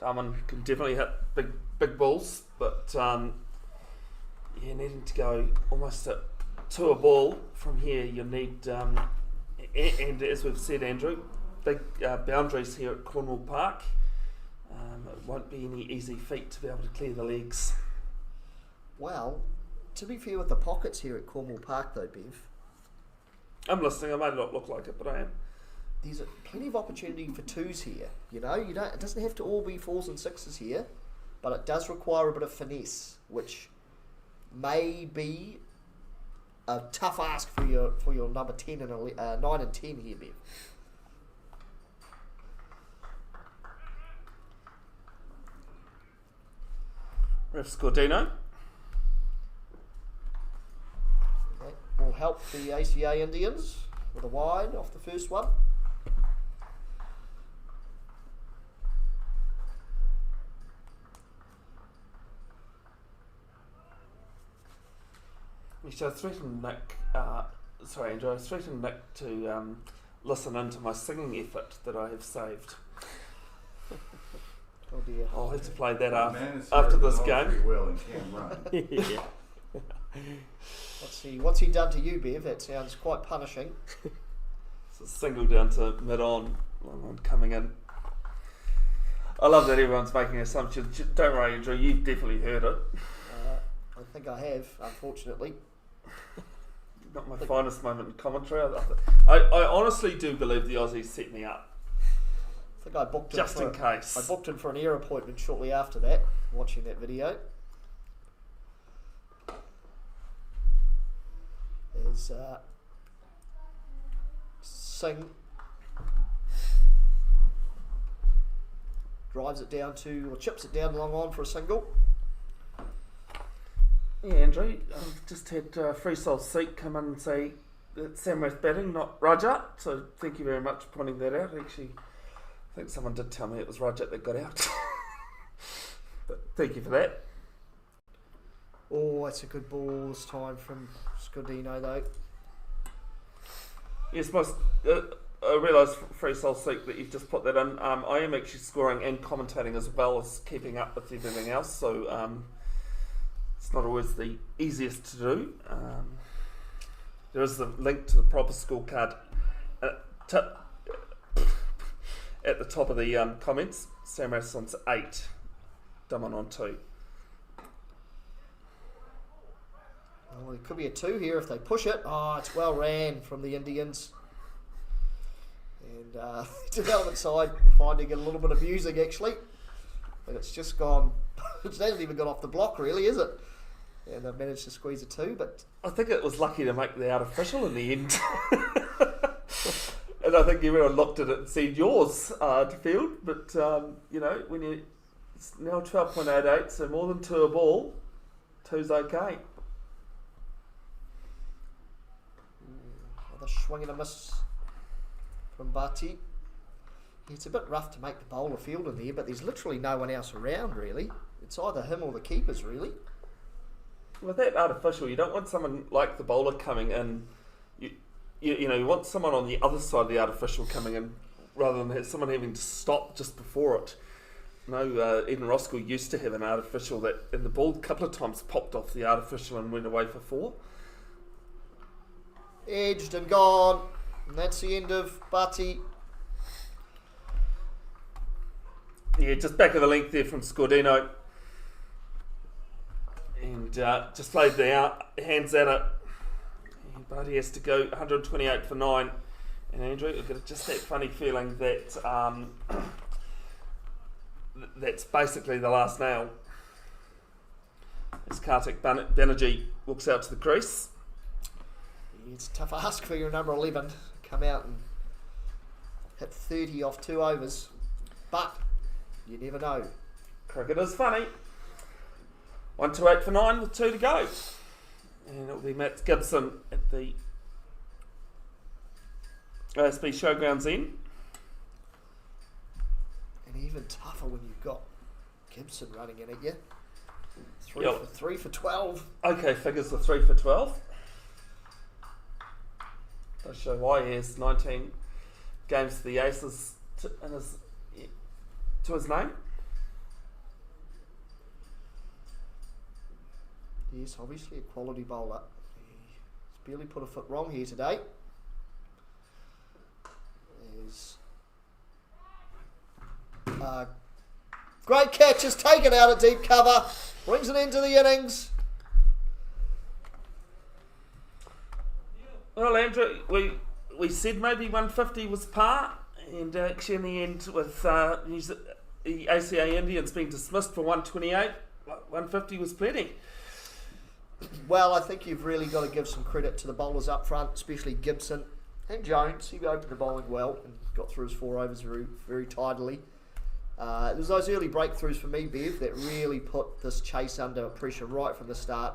Darman can definitely hit big balls, but yeah, needing to go almost at 2 a ball from here, you need, and as we've said, Andrew, big boundaries here at Cornwall Park. It won't be any easy feat to be able to clear the legs. Well, to be fair with the pockets here at Cornwall Park though, Bev, I'm listening, I may not look like it, but I am. there's plenty of opportunity for 2s here. You know, it doesn't have to all be 4s and 6s here, but it does require a bit of finesse, which may be a tough ask for your number 10 and 9 and 10 here, Bev. Ref Scordino. That will help the ACA Indians with a wide off the first one. I threatened Nick, sorry Andrew, I threatened Nick to listen into my singing effort that I have saved. Oh dear. I'll have to play that after this game. Well and can run. Yeah. What's he done to you, Bev? That sounds quite punishing. It's a single down to mid-on, long one coming in. I love that everyone's making assumptions. Don't worry, Andrew, you've definitely heard it. I think I have, unfortunately. Not my finest moment in commentary. I honestly do believe the Aussies set me up. I think I booked him Just in case. I booked him for an air appointment shortly after that, watching that video. There's Singh drives it down to, or chips it down long on for a single. Yeah, Andrew, I've just had Freesoul Seek come in and say that Samrath batting, not Rajat, so thank you very much for pointing that out. Actually, I think someone did tell me it was Rajat that got out. But thank you for that. Oh, that's a good ball this time from Scordino though. Yes, I realise, Freesoul Seek, that you've just put that in. I am actually scoring and commentating as well as keeping up with everything else, so it's not always the easiest to do. There is the link to the proper scorecard at the top of the comments. Samrath's on 8, Damon on 2. Oh, it could be a 2 here if they push it. Oh, it's well ran from the Indians. And development side finding it a little bit amusing actually. And it's just gone, it hasn't even gone off the block really, is it? And they've managed to squeeze a 2, but I think it was lucky to make the artificial in the end. And I think everyone looked at it and said yours to field, but you know, when it's now 12.88, so more than 2 a ball, 2's okay. another swing and a miss from Bati. It's a bit rough to make the bowler field in there, but there's literally no one else around really. It's either him or the keepers, really. With that artificial, you don't want someone like the bowler coming in. You want someone on the other side of the artificial coming in rather than someone having to stop just before it. Eden Roskell used to have an artificial that in the ball a couple of times popped off the artificial and went away for 4. Edged and gone. And that's the end of Bati. Yeah, just back of the length there from Scordino. And just played the hands at it. But he has to go 128 for 9. And Andrew, I've got just that funny feeling that that's basically the last nail. As Kartik Banerjee walks out to the crease. It's a tough ask for your number 11. Come out and hit 30 off 2 overs. But you never know. Cricket is funny. 128 for 9 with 2 to go. And it'll be Matt Gibson at the OSB Showgrounds end. And even tougher when you've got Gibson running in at you. 3 for 12. Okay, figures for 3 for 12. Does show why he has 19 games for the Aces to his name. Yes, obviously a quality bowler. He's barely put a foot wrong here today. There's great catch, is taken out at deep cover. Brings an end to the innings. Well, Andrew, we said maybe 150 was par, and actually in the end with the ACA Indians being dismissed for 128, 150 was plenty. Well, I think you've really got to give some credit to the bowlers up front, especially Gibson and Jones. He opened the bowling well and got through his 4 overs very, very tidily. It was those early breakthroughs for me, Bev, that really put this chase under pressure right from the start.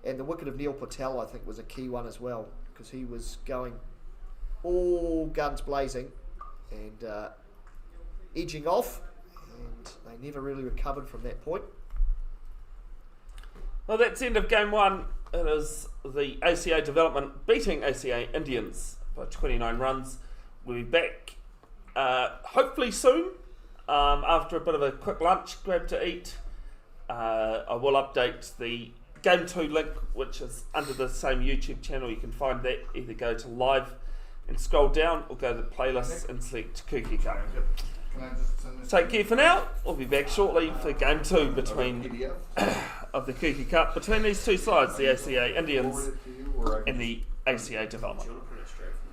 And the wicket of Neil Patel, I think, was a key one as well, because he was going all guns blazing and edging off, and they never really recovered from that point. Well, that's the end of game 1. It is the ACA Development beating ACA Indians by 29 runs. We'll be back hopefully soon after a bit of a quick lunch, grab to eat. I will update the Game 2 link, which is under the same YouTube channel. You can find that. Either go to live and scroll down or go to the playlists and select Kuki Cup. Take care for now. We'll be back shortly for Game 2 between of the Kuki Cup between these two sides, the ACA Indians and the ACA Development.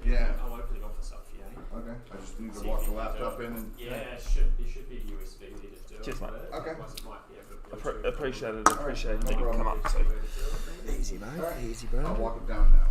Yeah. I'll open the office up for you. Okay. I just need to walk the laptop in and. Yeah, it should be USB needed to do it. Cheers, mate. Okay. Appreciate it that you come up too. Easy, mate. Easy, bro. I'll walk it down now.